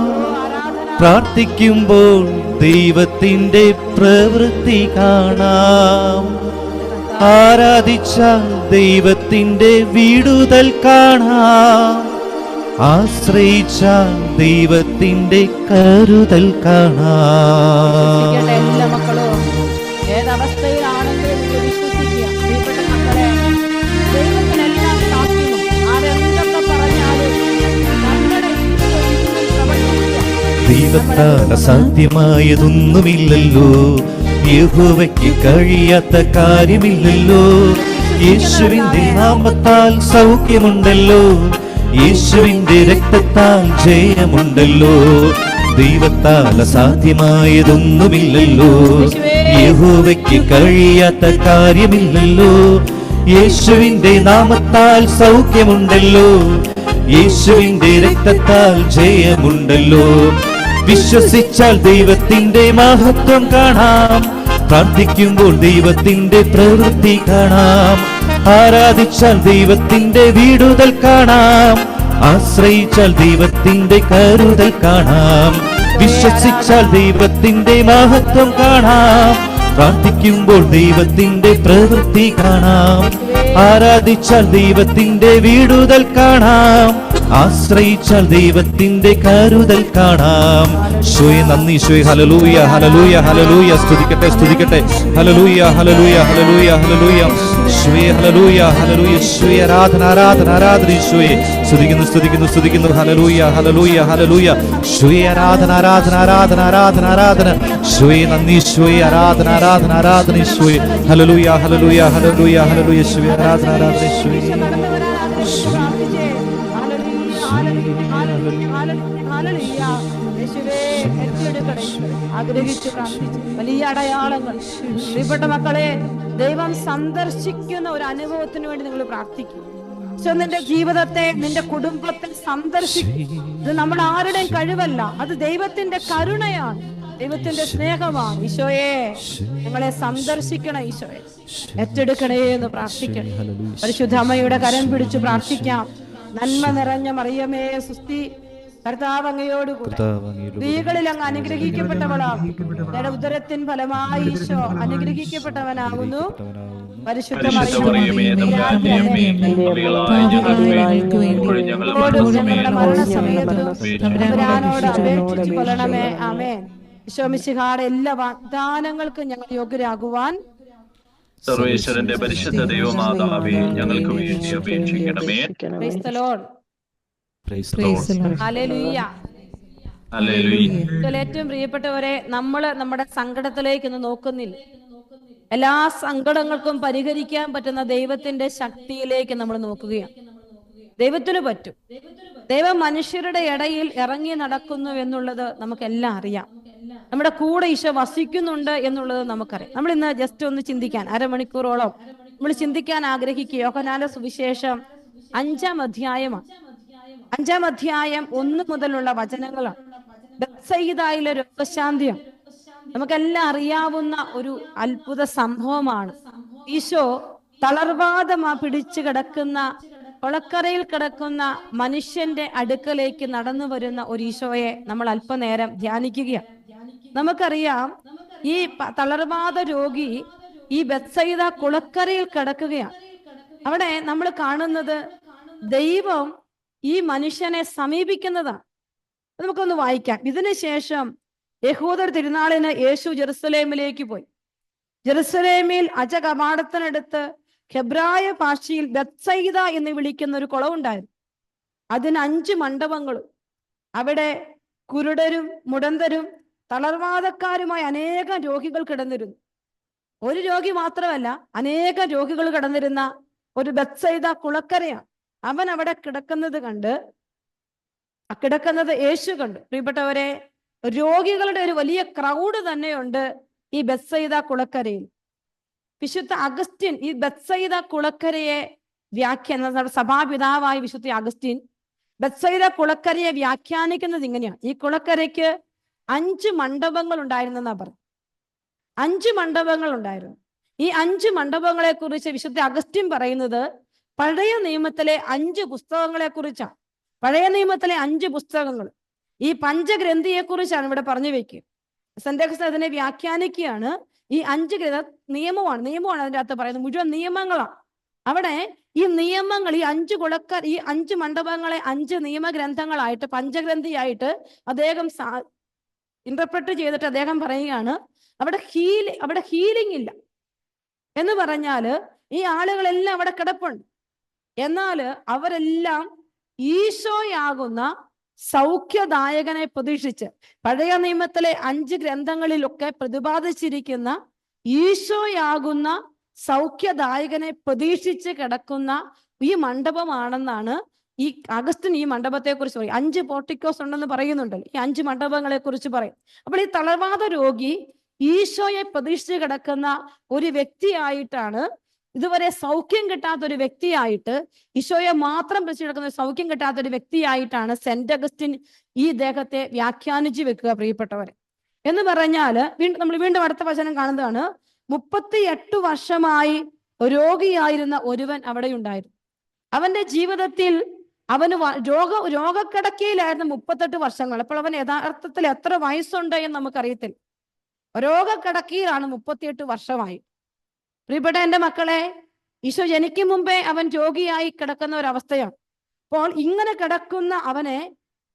പ്രാർത്ഥിക്കുമ്പോൾ ദൈവത്തിന്റെ പ്രവൃത്തി കാണാം. ആരാധിച്ച ദൈവത്തിന്റെ വിടുതൽ കാണാം. ആശ്രയിച്ച ദൈവത്തിന്റെ കരുതൽ കാണാം. എല്ലാ മക്കളും ഏതവസ്ഥയിലാണെങ്കിലും നിങ്ങൾ വിശ്വസിക്കുക. പ്രിയപ്പെട്ട മക്കളെ, ദൈവത്തിനെല്ലാം സാധ്യമാണ്. ആരെന്തൊക്കെ പറഞ്ഞാലും നമ്മുടെ ദൈവത്താൽ അസാധ്യമായതൊന്നുമില്ലല്ലോ, യഹോവയ്ക്ക് കഴിയാത്ത കാര്യമില്ലല്ലോ. യേശുവിന്റെ നാമത്താൽ സൗഖ്യമുണ്ടല്ലോ, യേശുവിന്റെ രക്തത്താൽ ജയമുണ്ടല്ലോ. ദൈവത്താൽ അസാധ്യമായതൊന്നുമില്ലല്ലോ, യഹോവയ്ക്ക് കഴിയാത്ത കാര്യമില്ലല്ലോ. യേശുവിന്റെ നാമത്താൽ സൗഖ്യമുണ്ടല്ലോ, യേശുവിന്റെ രക്തത്താൽ ജയമുണ്ടല്ലോ. വിശ്വസിച്ചാൽ ദൈവത്തിന്റെ മഹത്വം കാണാം. പ്രാർത്ഥിക്കുമ്പോൾ ദൈവത്തിന്റെ പ്രവൃത്തി കാണാം. ആരാധിച്ചാൽ ദൈവത്തിന്റെ വിടുതൽ കാണാം. ആശ്രയിച്ചാൽ ദൈവത്തിന്റെ കരുതൽ കാണാം. വിശ്വസിച്ചാൽ ദൈവത്തിന്റെ മഹത്വം കാണാം. പ്രാർത്ഥിക്കുമ്പോൾ ദൈവത്തിന്റെ പ്രവൃത്തി കാണാം. ആരാധിച്ചാൽ ദൈവത്തിന്റെ വിടുതൽ കാണാം. ആശ്രയിച്ചാൽ ദൈവത്തിന്റെ കരുതൽ കാണാം. ഈശോയെ നന്ദി, ഈശോയെ ഹല്ലേലൂയ, ഹല്ലേലൂയ, ഹല്ലേലൂയ. സ്തുതിക്കട്ടെ, സ്തുതിക്കട്ടെ. ഹല്ലേലൂയ, ഹല്ലേലൂയ, ഹല്ലേലൂയ, ഹല്ലേലൂയ. ഈശോയെ ഹല്ലേലൂയ, ഹല്ലേലൂയ. ഈശോയെ ആരാധന, ആരാധന, ആരാധന. ഈശോയെ സ്തുതിക്കുന്നു, സ്തുതിക്കുന്നു, സ്തുതിക്കുന്നു. ഹല്ലേലൂയ, ഹല്ലേലൂയ, ഹല്ലേലൂയ. ഈശോയെ ആരാധന, ആരാധന, ആരാധന, ആരാധന, ആരാധന. ഈശോയെ നന്ദി, ഈശോയെ ആരാധന, ആരാധന, ആരാധന. ഈശോയെ ഹല്ലേലൂയ, ഹല്ലേലൂയ, ഹല്ലേലൂയ, ഹല്ലേലൂയ. ഈശോയെ ആരാധന, ആരാധന. ഈശോയെ ആഗ്രഹിച്ചു പ്രാർത്ഥിച്ചു. വലിയ അടയാളങ്ങൾ. പ്രിയപ്പെട്ട മക്കളെ, ദൈവം സന്ദർശിക്കുന്ന ഒരു അനുഭവത്തിന് വേണ്ടി നിങ്ങൾ പ്രാർത്ഥിക്കും. നിന്റെ ജീവിതത്തെ, നിന്റെ കുടുംബത്തെ സന്ദർശിക്കും. ഇത് നമ്മൾ ആരുടെയും കഴിവല്ല, അത് ദൈവത്തിന്റെ കരുണയാണ്, ദൈവത്തിന്റെ സ്നേഹമാണ്. ഈശോയെ ഞങ്ങളെ സന്ദർശിക്കണം, ഈശോയെ ഏറ്റെടുക്കണേ എന്ന് പ്രാർത്ഥിക്കണം. പരിശുദ്ധ അമ്മയുടെ കരം പിടിച്ചു പ്രാർത്ഥിക്കാം. നന്മ നിറഞ്ഞ മറിയമേ സുസ്തി, കർത്താവ് അങ്ങയോടുകൂടെ സ്ത്രീകളിൽ അങ്ങ് അനുഗ്രഹിക്കപ്പെട്ടവളാകും. ഞങ്ങളുടെ ഉദരത്തിൻ ഫലമായി ഈശോ അനുഗ്രഹിക്കപ്പെട്ടവനാകുന്നു. പരിശുദ്ധ മറിയമേ തമ്പുരാന്റെ അമ്മേ, ഞങ്ങളുടെ മരണസമയത്തും തമ്പുരാനോട് അപേക്ഷിച്ചു കൊള്ളണമേ. ആമേൻ. ഈശോ മിശിഹായുടെ എല്ലാ വാഗ്ദാനങ്ങൾക്കും ഞങ്ങൾ യോഗ്യരാകുവാൻ സർവേശ്വരന്റെ പരിശുദ്ധ ദൈവമാതാവേ, ഞങ്ങൾക്ക് വേണ്ടി അപേക്ഷിക്കണമേ. Praise the Lord. ഹല്ലേലൂയ. ഏറ്റവും പ്രിയപ്പെട്ടവരെ, നമ്മുടെ സങ്കടത്തിലേക്ക് ഒന്ന് നോക്കുന്നില്ല. എല്ലാ സങ്കടങ്ങൾക്കും പരിഹരിക്കാൻ പറ്റുന്ന ദൈവത്തിന്റെ ശക്തിയിലേക്ക് നമ്മൾ നോക്കുകയാണ്. ദൈവത്തിന് പറ്റും. ദൈവം മനുഷ്യരുടെ ഇടയിൽ ഇറങ്ങി നടക്കുന്നു എന്നുള്ളത് നമുക്കെല്ലാം അറിയാം. നമ്മുടെ കൂടെ ഈശോ വസിക്കുന്നുണ്ട് എന്നുള്ളത് നമുക്കറിയാം. നമ്മൾ ഇന്ന് ജസ്റ്റ് ഒന്ന് ചിന്തിക്കാൻ, അരമണിക്കൂറോളം നമ്മൾ ചിന്തിക്കാൻ ആഗ്രഹിക്കുക. യോഹന്നാന്റെ സുവിശേഷം 5-ാം അധ്യായമാണ്. 5-ാം അധ്യായം 1 മുതലുള്ള വചനങ്ങളാണ്. ബെത്സയിദയിലെ രോഗശാന്തിയാണ്. നമുക്കെല്ലാം അറിയാവുന്ന ഒരു അത്ഭുത സംഭവമാണ്. ഈശോ തളർവാദം പിടിച്ചു കിടക്കുന്ന, കൊളക്കരയിൽ കിടക്കുന്ന മനുഷ്യന്റെ അടുക്കലേക്ക് നടന്നു വരുന്ന ഒരു ഈശോയെ നമ്മൾ അല്പനേരം ധ്യാനിക്കുകയാണ്. നമുക്കറിയാം, ഈ തളർവാദ രോഗി ഈ ബെത്സയിദ കുളക്കരയിൽ കിടക്കുകയാണ്. അവിടെ നമ്മൾ കാണുന്നത് ദൈവം ഈ മനുഷ്യനെ സമീപിക്കുന്നതാണ്. നമുക്കൊന്ന് വായിക്കാം. ഇതിനുശേഷം യഹൂദർ തിരുനാളിന് യേശു ജെറുസലേമിലേക്ക് പോയി. ജെറുസലേമിൽ അജകവാടത്തിനടുത്ത് ഹെബ്രായ ഭാഷയിൽ ബെത്സയിദ എന്ന് വിളിക്കുന്ന ഒരു കുളമുണ്ടായിരുന്നു. അതിന് 5 മണ്ഡപങ്ങളും. അവിടെ കുരുടരും മുടന്തരും തളർവാദക്കാരുമായ അനേകം രോഗികൾ കിടന്നിരുന്നു. ഒരു രോഗി മാത്രമല്ല, അനേകം രോഗികൾ കിടന്നിരുന്ന ഒരു ബെത്സയിദ കുളക്കരയാണ്. അവൻ അവിടെ കിടക്കുന്നത് യേശു കണ്ടു. പ്രിയപ്പെട്ടവരെ, രോഗികളുടെ ഒരു വലിയ ക്രൗഡ് തന്നെയുണ്ട് ഈ ബെത്സയിദ കുളക്കരയിൽ. വിശുദ്ധ അഗസ്റ്റിൻ ഈ ബെത്സയിദ കുളക്കരയെ സഭാപിതാവായ വിശുദ്ധ അഗസ്റ്റിൻ ബെത്സയിദ കുളക്കരയെ വ്യാഖ്യാനിക്കുന്നത് ഇങ്ങനെയാണ്. ഈ കുളക്കരയ്ക്ക് 5 മണ്ഡപങ്ങൾ ഉണ്ടായിരുന്നെന്നാ പറഞ്ഞു. 5 മണ്ഡപങ്ങൾ ഉണ്ടായിരുന്നു. ഈ 5 മണ്ഡപങ്ങളെ കുറിച്ച് വിശുദ്ധ അഗസ്റ്റിൻ പറയുന്നത് പഴയ നിയമത്തിലെ 5 പുസ്തകങ്ങളെ കുറിച്ചാണ്. പഴയ നിയമത്തിലെ 5 പുസ്തകങ്ങൾ, ഈ പഞ്ചഗ്രന്ഥിയെ കുറിച്ചാണ് ഇവിടെ പറഞ്ഞു വെക്കുക. സെന്റ് അഗസ്റ്റിൻ അതിനെ വ്യാഖ്യാനിക്കുകയാണ്. ഈ 5 നിയമമാണ് അതിൻ്റെ അകത്ത് പറയുന്നത്. മുഴുവൻ നിയമങ്ങളാണ്. അവിടെ ഈ നിയമങ്ങൾ, ഈ 5 മണ്ഡപങ്ങളെ 5 നിയമഗ്രന്ഥങ്ങളായിട്ട്, പഞ്ചഗ്രന്ഥിയായിട്ട് അദ്ദേഹം ഇന്റർപ്രറ്റ് ചെയ്തിട്ട് അദ്ദേഹം പറയുകയാണ്, അവിടെ ഹീലിംഗ് ഇല്ല എന്ന് പറഞ്ഞാല് ഈ ആളുകളെല്ലാം അവിടെ കിടപ്പുണ്ട്. എന്നാൽ അവരെല്ലാം ഈശോയാകുന്ന സൗഖ്യദായകനെ പ്രതീക്ഷിച്ച്, പഴയ നിയമത്തിലെ 5 ഗ്രന്ഥങ്ങളിലൊക്കെ പ്രതിപാദിച്ചിരിക്കുന്ന ഈശോയാകുന്ന സൗഖ്യദായകനെ പ്രതീക്ഷിച്ച് കിടക്കുന്ന ഈ മണ്ഡപമാണെന്നാണ് ഈ അഗസ്റ്റിൻ ഈ മണ്ഡപത്തെ കുറിച്ച് പറയും. 5 പോർട്ടിക്കോസ് ഉണ്ടെന്ന് പറയുന്നുണ്ടല്ലോ. ഈ 5 മണ്ഡപങ്ങളെ കുറിച്ച് പറയും. അപ്പോൾ ഈ തളർവാദ രോഗി ഈശോയെ പ്രതീക്ഷിച്ച് കിടക്കുന്ന ഒരു വ്യക്തിയായിട്ടാണ്, ഇതുവരെ സൗഖ്യം കിട്ടാത്ത ഒരു വ്യക്തിയായിട്ട്, ഈശോയെ മാത്രം പ്രതീക്ഷിച്ച് കിടക്കുന്ന സൗഖ്യം കിട്ടാത്ത ഒരു വ്യക്തിയായിട്ടാണ് സെന്റ് അഗസ്റ്റിൻ ഈ ദേഹത്തെ വ്യാഖ്യാനിച്ചു വെക്കുക. പ്രിയപ്പെട്ടവരെ, എന്ന് പറഞ്ഞാല് നമ്മൾ വീണ്ടും അടുത്ത വചനം കാണുന്നതാണ്. 38 വർഷമായി രോഗിയായിരുന്ന ഒരുവൻ അവിടെ ഉണ്ടായിരുന്നു. അവന്റെ ജീവിതത്തിൽ അവന് രോഗക്കിടക്കയിലായിരുന്നു 38 വർഷങ്ങൾ. അപ്പോൾ അവൻ യഥാർത്ഥത്തിൽ എത്ര വയസ്സുണ്ട് എന്ന് നമുക്കറിയത്തില്ല. രോഗക്കിടക്കയിലാണ് 38 വർഷമായി. പ്രിയപ്പെട്ട എൻ്റെ മക്കളെ, ഈശോ ജനിക്കും മുമ്പേ അവൻ രോഗിയായി കിടക്കുന്ന ഒരവസ്ഥയാണ്. അപ്പോൾ ഇങ്ങനെ കിടക്കുന്ന അവനെ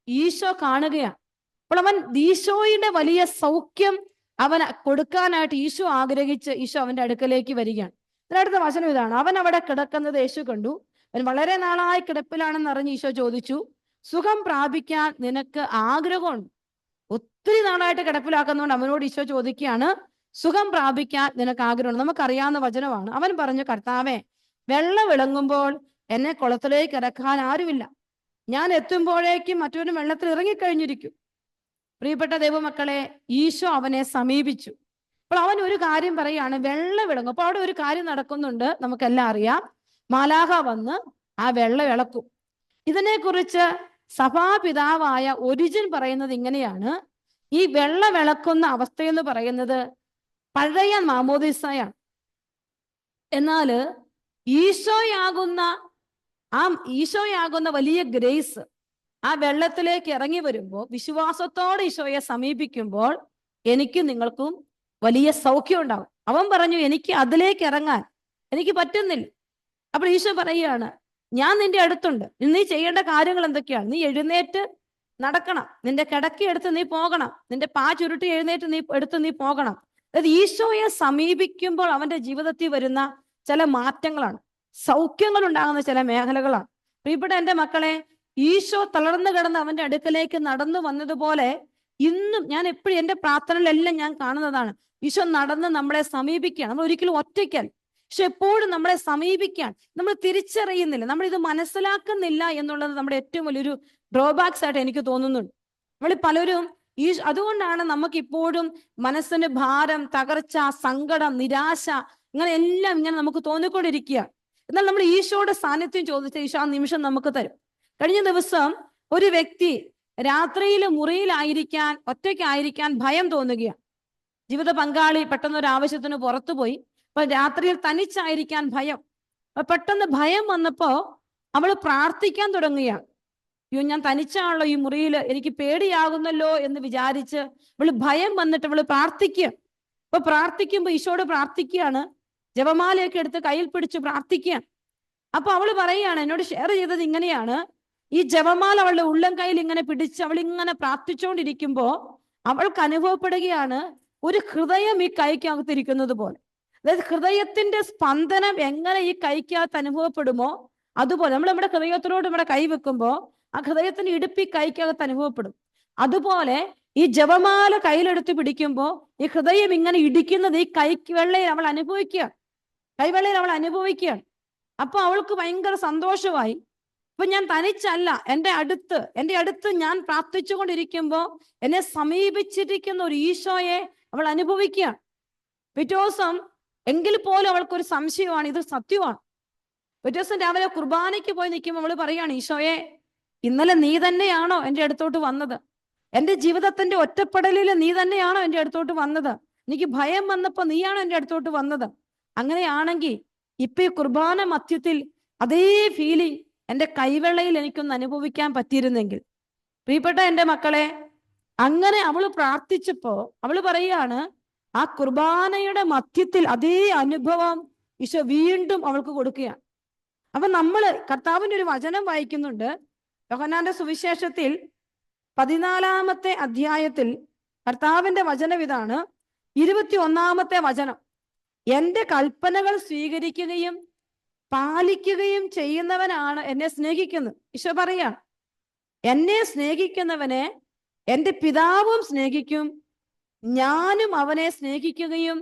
ഈശോ കാണുകയാണ്. അപ്പോൾ അവൻ ഈശോയുടെ വലിയ സൗഖ്യം അവൻ കൊടുക്കാനായിട്ട് ഈശോ ആഗ്രഹിച്ച് ഈശോ അവന്റെ അടുക്കലേക്ക് വരികയാണ്. ഇതിനടുത്ത വചനം ഇതാണ്. അവൻ അവിടെ കിടക്കുന്നത് യേശു കണ്ടു. അവൻ വളരെ നാളായി കിടപ്പിലാണെന്ന് അറിഞ്ഞ് ഈശോ ചോദിച്ചു, സുഖം പ്രാപിക്കാൻ നിനക്ക് ആഗ്രഹമുണ്ട്? ഒത്തിരി നാളായിട്ട് കിടപ്പിലാക്കുന്നതുകൊണ്ട് അവനോട് ഈശോ ചോദിക്കുകയാണ്, സുഖം പ്രാപിക്കാൻ നിനക്ക് ആഗ്രഹമുണ്ട്? നമുക്കറിയാവുന്ന വചനമാണ്. അവൻ പറഞ്ഞു, കർത്താവേ, വെള്ളം വിളങ്ങുമ്പോൾ എന്നെ കുളത്തിലേക്ക് ഇറക്കാൻ ആരുമില്ല. ഞാൻ എത്തുമ്പോഴേക്കും മറ്റൊരു വെള്ളത്തിൽ ഇറങ്ങിക്കഴിഞ്ഞിരിക്കും. പ്രിയപ്പെട്ട ദൈവമക്കളെ, ഈശോ അവനെ സമീപിച്ചു. അപ്പോൾ അവൻ ഒരു കാര്യം പറയാണ്, വെള്ളം വിളങ്ങും. അപ്പൊ അവിടെ ഒരു കാര്യം നടക്കുന്നുണ്ട്, നമുക്കെല്ലാം അറിയാം. മാലാഖ വന്ന് ആ വെള്ളം ഇളക്കും. ഇതിനെക്കുറിച്ച് സഭാപിതാവായ ഒരിജിൻ പറയുന്നത് ഇങ്ങനെയാണ്. ഈ വെള്ളം ഇളക്കുന്ന അവസ്ഥയെന്ന് പറയുന്നത് പഴയ മാമോദിസയാണ്. എന്നാല് ഈശോയാകുന്ന വലിയ ഗ്രേസ് ആ വെള്ളത്തിലേക്ക് ഇറങ്ങി വരുമ്പോൾ, വിശ്വാസത്തോടെ ഈശോയെ സമീപിക്കുമ്പോൾ എനിക്കും നിങ്ങൾക്കും വലിയ സൗഖ്യം ഉണ്ടാവും. അവൻ പറഞ്ഞു, എനിക്ക് അതിലേക്ക് ഇറങ്ങാൻ എനിക്ക് പറ്റുന്നില്ല. അപ്പോൾ ഈശോ പറയുകയാണ്, ഞാൻ നിന്റെ അടുത്തുണ്ട്. നീ ചെയ്യേണ്ട കാര്യങ്ങൾ എന്തൊക്കെയാണ്? നീ എഴുന്നേറ്റ് നടക്കണം, നിന്റെ കിടക്കയെടുത്ത് നീ പോകണം, നിന്റെ പാ ചുരുട്ടി എഴുന്നേറ്റ് നീ പോകണം. അതായത് ഈശോയെ സമീപിക്കുമ്പോൾ അവന്റെ ജീവിതത്തിൽ വരുന്ന ചില മാറ്റങ്ങളാണ്, സൗഖ്യങ്ങൾ ഉണ്ടാകുന്ന ചില മേഖലകളാണ്. പ്രിയപ്പെട്ട എൻ്റെ മക്കളെ, ഈശോ തളർന്നു കിടന്ന് അവന്റെ അടുക്കലേക്ക് നടന്നു വന്നതുപോലെ ഇന്നും ഞാൻ എപ്പോഴും എൻ്റെ പ്രാർത്ഥനയിലെല്ലാം ഞാൻ കാണുന്നതാണ്, ഈശോ നടന്ന് നമ്മളെ സമീപിക്കുകയാണ്. നമ്മൾ ഒരിക്കലും ഒറ്റയ്ക്കല്ല, പക്ഷെ എപ്പോഴും നമ്മളെ സമീപിക്കാൻ നമ്മൾ തിരിച്ചറിയുന്നില്ല, നമ്മൾ ഇത് മനസ്സിലാക്കുന്നില്ല എന്നുള്ളത് നമ്മുടെ ഏറ്റവും വലിയൊരു ഡ്രോബാക്സ് ആയിട്ട് എനിക്ക് തോന്നുന്നുണ്ട്. നമ്മൾ പലരും അതുകൊണ്ടാണ് നമുക്കിപ്പോഴും മനസ്സിന് ഭാരം, തകർച്ച, സങ്കടം, നിരാശ ഇങ്ങനെ നമുക്ക് തോന്നിക്കൊണ്ടിരിക്കുക. എന്നാൽ നമ്മൾ ഈശോയുടെ സാന്നിധ്യം ചോദിച്ച ഈശോ ആ നിമിഷം നമുക്ക് തരും. കഴിഞ്ഞ ദിവസം ഒരു വ്യക്തി രാത്രിയിൽ മുറിയിലായിരിക്കാൻ, ഒറ്റയ്ക്കായിരിക്കാൻ ഭയം തോന്നുകയാണ്. ജീവിത പങ്കാളി പെട്ടെന്ന് ഒരു ആവശ്യത്തിന് പുറത്തുപോയി. അപ്പൊ രാത്രിയിൽ തനിച്ചായിരിക്കാൻ ഭയം. പെട്ടെന്ന് ഭയം വന്നപ്പോ അവള് പ്രാർത്ഥിക്കാൻ തുടങ്ങുകയാണ്. അയ്യോ, ഞാൻ തനിച്ചാണല്ലോ ഈ മുറിയിൽ, എനിക്ക് പേടിയാകുന്നല്ലോ എന്ന് വിചാരിച്ച് അവള് ഭയം വന്നിട്ട് അവള് പ്രാർത്ഥിക്കുക. അപ്പൊ പ്രാർത്ഥിക്കുമ്പോ ഈശോയോട് പ്രാർത്ഥിക്കുകയാണ്, ജപമാലയൊക്കെ എടുത്ത് കയ്യിൽ പിടിച്ച് പ്രാർത്ഥിക്കുകയാണ്. അപ്പൊ അവള് പറയുകയാണ്, എന്നോട് ഷെയർ ചെയ്തത് ഇങ്ങനെയാണ്, ഈ ജപമാല അവളുടെ ഉള്ളം കയ്യിൽ ഇങ്ങനെ പിടിച്ച് അവൾ ഇങ്ങനെ പ്രാർത്ഥിച്ചുകൊണ്ടിരിക്കുമ്പോ അവൾക്ക് അനുഭവപ്പെടുകയാണ് ഒരു ഹൃദയം ഈ കൈക്കകത്തിരിക്കുന്നത് പോലെ. അതായത് ഹൃദയത്തിന്റെ സ്പന്ദനം എങ്ങനെ ഈ കൈക്കകത്ത് അനുഭവപ്പെടുമോ അതുപോലെ നമ്മൾ നമ്മുടെ ഹൃദയത്തിനോട് നമ്മുടെ കൈ വെക്കുമ്പോ ആ ഹൃദയത്തിന്റെ ഇടുപ്പി കൈക്കകത്ത് അനുഭവപ്പെടും. അതുപോലെ ഈ ജപമാല കയ്യിലെടുത്ത് പിടിക്കുമ്പോ ഈ ഹൃദയം ഇങ്ങനെ ഇടിക്കുന്നത് ഈ കൈവെള്ളയിൽ അവൾ അനുഭവിക്കുകയാണ്, കൈവെള്ളയിൽ അവൾ അനുഭവിക്കുകയാണ്. അപ്പൊ അവൾക്ക് ഭയങ്കര സന്തോഷമായി. ഇപ്പൊ ഞാൻ തനിച്ചല്ല, എൻ്റെ അടുത്ത് ഞാൻ പ്രാർത്ഥിച്ചുകൊണ്ടിരിക്കുമ്പോ എന്നെ സമീപിച്ചിരിക്കുന്ന ഒരു ഈശോയെ അവൾ അനുഭവിക്കുകയാണ്. പിറ്റേ ദിവസം എങ്കിൽ പോലും അവൾക്കൊരു സംശയമാണ്, ഇത് സത്യമാണ്. പിറ്റേ ദിവസം രാവിലെ കുർബാനയ്ക്ക് പോയി നിൽക്കുമ്പോൾ അവള് പറയാണ്, ഈശോയെ ഇന്നലെ നീ തന്നെയാണോ എൻ്റെ അടുത്തോട്ട് വന്നത്? എൻ്റെ ജീവിതത്തിന്റെ ഒറ്റപ്പെടലിൽ നീ തന്നെയാണോ എൻ്റെ അടുത്തോട്ട് വന്നത്? എനിക്ക് ഭയം വന്നപ്പോ നീയാണോ എൻ്റെ അടുത്തോട്ട് വന്നത്? അങ്ങനെയാണെങ്കിൽ ഇപ്പൊ ഈ കുർബാന മധ്യത്തിൽ അതേ ഫീലിംഗ് എൻ്റെ കൈവെള്ളയിൽ എനിക്കൊന്ന് അനുഭവിക്കാൻ പറ്റിയിരുന്നെങ്കിൽ. പ്രിയപ്പെട്ട എൻ്റെ മക്കളെ, അങ്ങനെ അവള് പ്രാർത്ഥിച്ചപ്പോ അവള് പറയാണ്, ആ കുർബാനയുടെ മധ്യത്തിൽ അതേ അനുഭവം ഈശോ വീണ്ടും അവൾക്ക് കൊടുക്കുകയാണ്. അപ്പൊ നമ്മള് കർത്താവിന്റെ ഒരു വചനം വായിക്കുന്നുണ്ട്, യോഹന്നാന്റെ സുവിശേഷത്തിൽ 14-ാമത്തെ അധ്യായത്തിൽ കർത്താവിന്റെ വചനം ഇതാണ്, 21-ാമത്തെ വചനം. എൻ്റെ കൽപ്പനകൾ സ്വീകരിക്കുകയും പാലിക്കുകയും ചെയ്യുന്നവനാണ് എന്നെ സ്നേഹിക്കുന്നത്. ഈശോ പറയാണ്, എന്നെ സ്നേഹിക്കുന്നവനെ എൻ്റെ പിതാവും സ്നേഹിക്കും, ഞാനും അവനെ സ്നേഹിക്കുകയും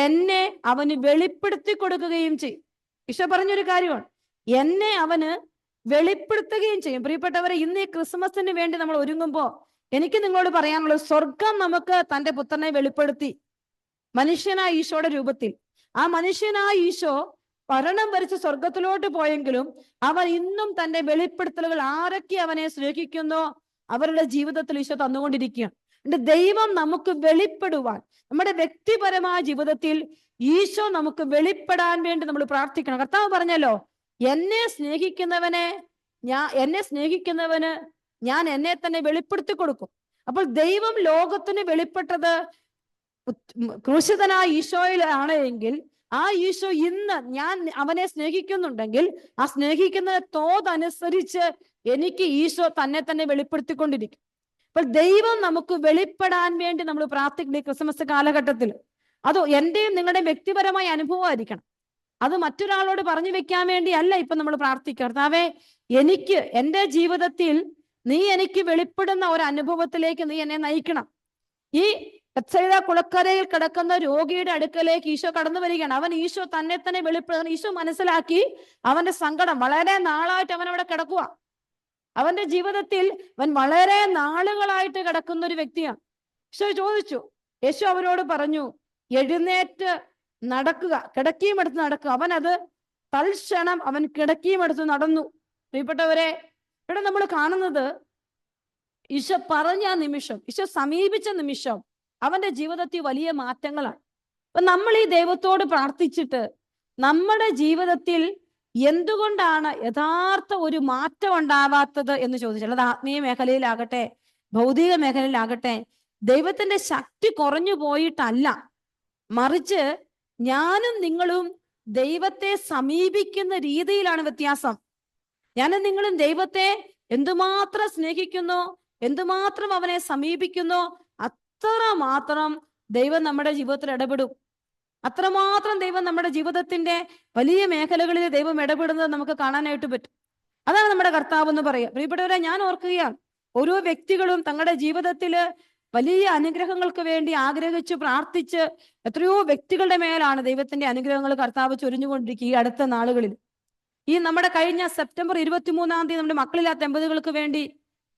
എന്നെ അവന് വെളിപ്പെടുത്തി കൊടുക്കുകയും ചെയ്യും. ഈശോ പറഞ്ഞൊരു കാര്യമാണ്, എന്നെ അവന് വെളിപ്പെടുത്തുകയും ചെയ്യും. പ്രിയപ്പെട്ടവരെ, ഇന്ന് ഈ ക്രിസ്മസിന് വേണ്ടി നമ്മൾ ഒരുങ്ങുമ്പോ എനിക്ക് നിങ്ങളോട് പറയാനുള്ളത്, സ്വർഗം നമുക്ക് തന്റെ പുത്രനെ വെളിപ്പെടുത്തി മനുഷ്യനായ ഈശോയുടെ രൂപത്തിൽ. ആ മനുഷ്യനായ ഈശോ മരണം വരിച്ച് സ്വർഗത്തിലോട്ട് പോയെങ്കിലും അവൻ ഇന്നും തന്റെ വെളിപ്പെടുത്തലുകൾ ആരൊക്കെ അവനെ സ്നേഹിക്കുന്നോ അവരുടെ ജീവിതത്തിൽ ഈശോ തന്നുകൊണ്ടിരിക്കുകയാണ്. ദൈവം നമുക്ക് വെളിപ്പെടുവാൻ, നമ്മുടെ വ്യക്തിപരമായ ജീവിതത്തിൽ ഈശോ നമുക്ക് വെളിപ്പെടാൻ വേണ്ടി നമ്മൾ പ്രാർത്ഥിക്കണം. കർത്താവ് പറഞ്ഞല്ലോ, എന്നെ സ്നേഹിക്കുന്നവന് ഞാൻ എന്നെ തന്നെ വെളിപ്പെടുത്തി കൊടുക്കും. അപ്പോൾ ദൈവം ലോകത്തിന് വെളിപ്പെട്ടത് ക്രൂശിതനായ ഈശോയിലാണ് എങ്കിൽ, ആ ഈശോ ഇന്ന് ഞാൻ അവനെ സ്നേഹിക്കുന്നുണ്ടെങ്കിൽ ആ സ്നേഹിക്കുന്ന തോതനുസരിച്ച് എനിക്ക് ഈശോ തന്നെ വെളിപ്പെടുത്തിക്കൊണ്ടിരിക്കും. അപ്പോൾ ദൈവം നമുക്ക് വെളിപ്പെടാൻ വേണ്ടി നമ്മൾ പ്രാർത്ഥിക്കുന്ന ഈ ക്രിസ്മസ് കാലഘട്ടത്തിൽ അത് എന്റെയും നിങ്ങളുടെയും വ്യക്തിപരമായ അനുഭവമായിരിക്കണം. അത് മറ്റൊരാളോട് പറഞ്ഞു വെക്കാൻ വേണ്ടി അല്ല ഇപ്പൊ നമ്മൾ പ്രാർത്ഥിക്കുക. കർത്താവേ, എനിക്ക് എൻ്റെ ജീവിതത്തിൽ നീ എനിക്ക് വെളിപ്പെടുന്ന ഒരു അനുഭവത്തിലേക്ക് നീ എന്നെ നയിക്കണം. ഈ ബെത്സയിദ കുളക്കരയിൽ കിടക്കുന്ന രോഗിയുടെ അടുക്കലേക്ക് ഈശോ കടന്നു വരികയാണ്. അവൻ ഈശോ തന്നെ വെളിപ്പെടുന്ന ഈശോ മനസ്സിലാക്കി. അവന്റെ സങ്കടം വളരെ നാളായിട്ട് അവൻ അവിടെ കിടക്കുക. അവന്റെ ജീവിതത്തിൽ അവൻ വളരെ നാളുകളായിട്ട് കിടക്കുന്ന ഒരു വ്യക്തിയാണ്. ഈശോ ചോദിച്ചു, യേശു അവരോട് പറഞ്ഞു, എഴുന്നേറ്റ് നടക്കുക, കിടക്കിയും എടുത്ത് നടക്കുക. അവൻ അത് തൽക്ഷണം അവൻ കിടക്കിയും എടുത്ത് നടന്നു. പ്രിയപ്പെട്ടവരെ, ഇവിടെ നമ്മൾ കാണുന്നത് ഈശോ പറഞ്ഞ നിമിഷം, ഈശോ സമീപിച്ച നിമിഷം അവന്റെ ജീവിതത്തിൽ വലിയ മാറ്റങ്ങളാണ്. അപ്പൊ നമ്മൾ ഈ ദൈവത്തോട് പ്രാർത്ഥിച്ചിട്ട് നമ്മുടെ ജീവിതത്തിൽ എന്തുകൊണ്ടാണ് യഥാർത്ഥ ഒരു മാറ്റം ഉണ്ടാവാത്തത് എന്ന് ചോദിച്ചാൽ, അത് ആത്മീയ മേഖലയിലാകട്ടെ ഭൗതിക മേഖലയിലാകട്ടെ, ദൈവത്തിന്റെ ശക്തി കുറഞ്ഞു പോയിട്ടല്ല, മറിച്ച് ഞാനും നിങ്ങളും ദൈവത്തെ സമീപിക്കുന്ന രീതിയിലാണ് വ്യത്യാസം. ഞാനും നിങ്ങളും ദൈവത്തെ എന്തുമാത്രം സ്നേഹിക്കുന്നു, എന്തുമാത്രം അവനെ സമീപിക്കുന്നു, അത്രമാത്രം ദൈവം നമ്മുടെ ജീവിതത്തിൽ ഇടപെടും. അത്രമാത്രം ദൈവം നമ്മുടെ ജീവിതത്തിന്റെ വലിയ മേഖലകളിൽ ദൈവം ഇടപെടുന്നത് നമുക്ക് കാണാനായിട്ട് പറ്റും. അതാണ് നമ്മുടെ കർത്താവ് എന്ന് പറയുക. പ്രിയപ്പെട്ടവരെ, ഞാൻ ഓർക്കുകയാണ്, ഓരോ വ്യക്തികളും തങ്ങളുടെ ജീവിതത്തില് വലിയ അനുഗ്രഹങ്ങൾക്ക് വേണ്ടി ആഗ്രഹിച്ച് പ്രാർത്ഥിച്ച് എത്രയോ വ്യക്തികളുടെ മേലാണ് ദൈവത്തിന്റെ അനുഗ്രഹങ്ങൾ കർത്താവ് ചൊരിഞ്ഞുകൊണ്ടിരിക്കുക. ഈ അടുത്ത നാളുകളിൽ ഈ നമ്മുടെ കഴിഞ്ഞ സെപ്റ്റംബർ 23-ാം തീയതി നമ്മുടെ മക്കളില്ലാത്ത ദമ്പതികൾക്ക് വേണ്ടി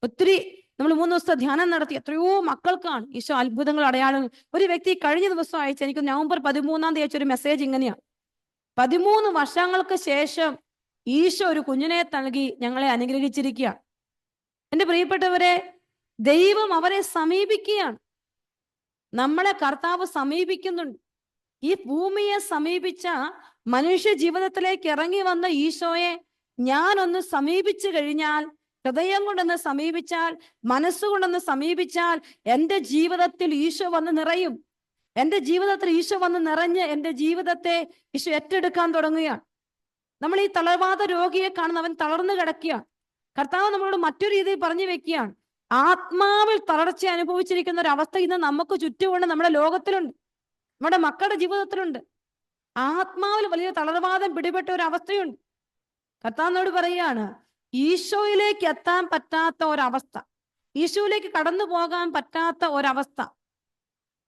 ഒത്തിരി നമ്മൾ 3 ദിവസത്തെ ധ്യാനം നടത്തി. എത്രയോ മക്കൾക്കാണ് ഈശോ അത്ഭുതങ്ങൾ അടയാളങ്ങൾ. ഒരു വ്യക്തി കഴിഞ്ഞ ദിവസം അയച്ച, എനിക്ക് നവംബർ 13-ാം തീയതി അയച്ചൊരു മെസ്സേജ് ഇങ്ങനെയാണ്, 13 വർഷങ്ങൾക്ക് ശേഷം ഈശോ ഒരു കുഞ്ഞിനെ നൽകി ഞങ്ങളെ അനുഗ്രഹിച്ചിരിക്കുക. എൻ്റെ പ്രിയപ്പെട്ടവരെ, ദൈവം അവരെ സമീപിക്കുകയാണ്. നമ്മളെ കർത്താവ് സമീപിക്കുന്നുണ്ട്. ഈ ഭൂമിയെ സമീപിച്ച മനുഷ്യ ജീവിതത്തിലേക്ക് ഇറങ്ങി വന്ന ഈശോയെ ഞാനൊന്ന് സമീപിച്ചു കഴിഞ്ഞാൽ, ഹൃദയം കൊണ്ടൊന്ന് സമീപിച്ചാൽ, മനസ്സുകൊണ്ടൊന്ന് സമീപിച്ചാൽ എൻ്റെ ജീവിതത്തിൽ ഈശോ വന്ന് നിറയും. എൻ്റെ ജീവിതത്തിൽ ഈശോ വന്ന് നിറഞ്ഞ് എൻ്റെ ജീവിതത്തെ ഈശോ ഏറ്റെടുക്കാൻ തുടങ്ങുകയാണ്. നമ്മൾ ഈ തളർവാദ രോഗിയെ കാണുന്ന അവൻ തളർന്നു കിടക്കുകയാണ്. കർത്താവ് നമ്മളോട് മറ്റൊരു രീതിയിൽ പറഞ്ഞു വെക്കുകയാണ്, ആത്മാവിൽ തളർച്ച അനുഭവിച്ചിരിക്കുന്ന ഒരു അവസ്ഥ ഇന്ന് നമുക്ക് ചുറ്റുമുണ്ട്, നമ്മുടെ ലോകത്തിലുണ്ട്, നമ്മുടെ മക്കളുടെ ജീവിതത്തിലുണ്ട്. ആത്മാവിൽ വലിയ തളർവാദം പിടിപെട്ട ഒരു അവസ്ഥയുണ്ട്. കർത്താവിനോട് പറയുകയാണ്, ഈശോയിലേക്ക് എത്താൻ പറ്റാത്ത ഒരവസ്ഥ, ഈശോയിലേക്ക് കടന്നു പോകാൻ പറ്റാത്ത ഒരവസ്ഥ,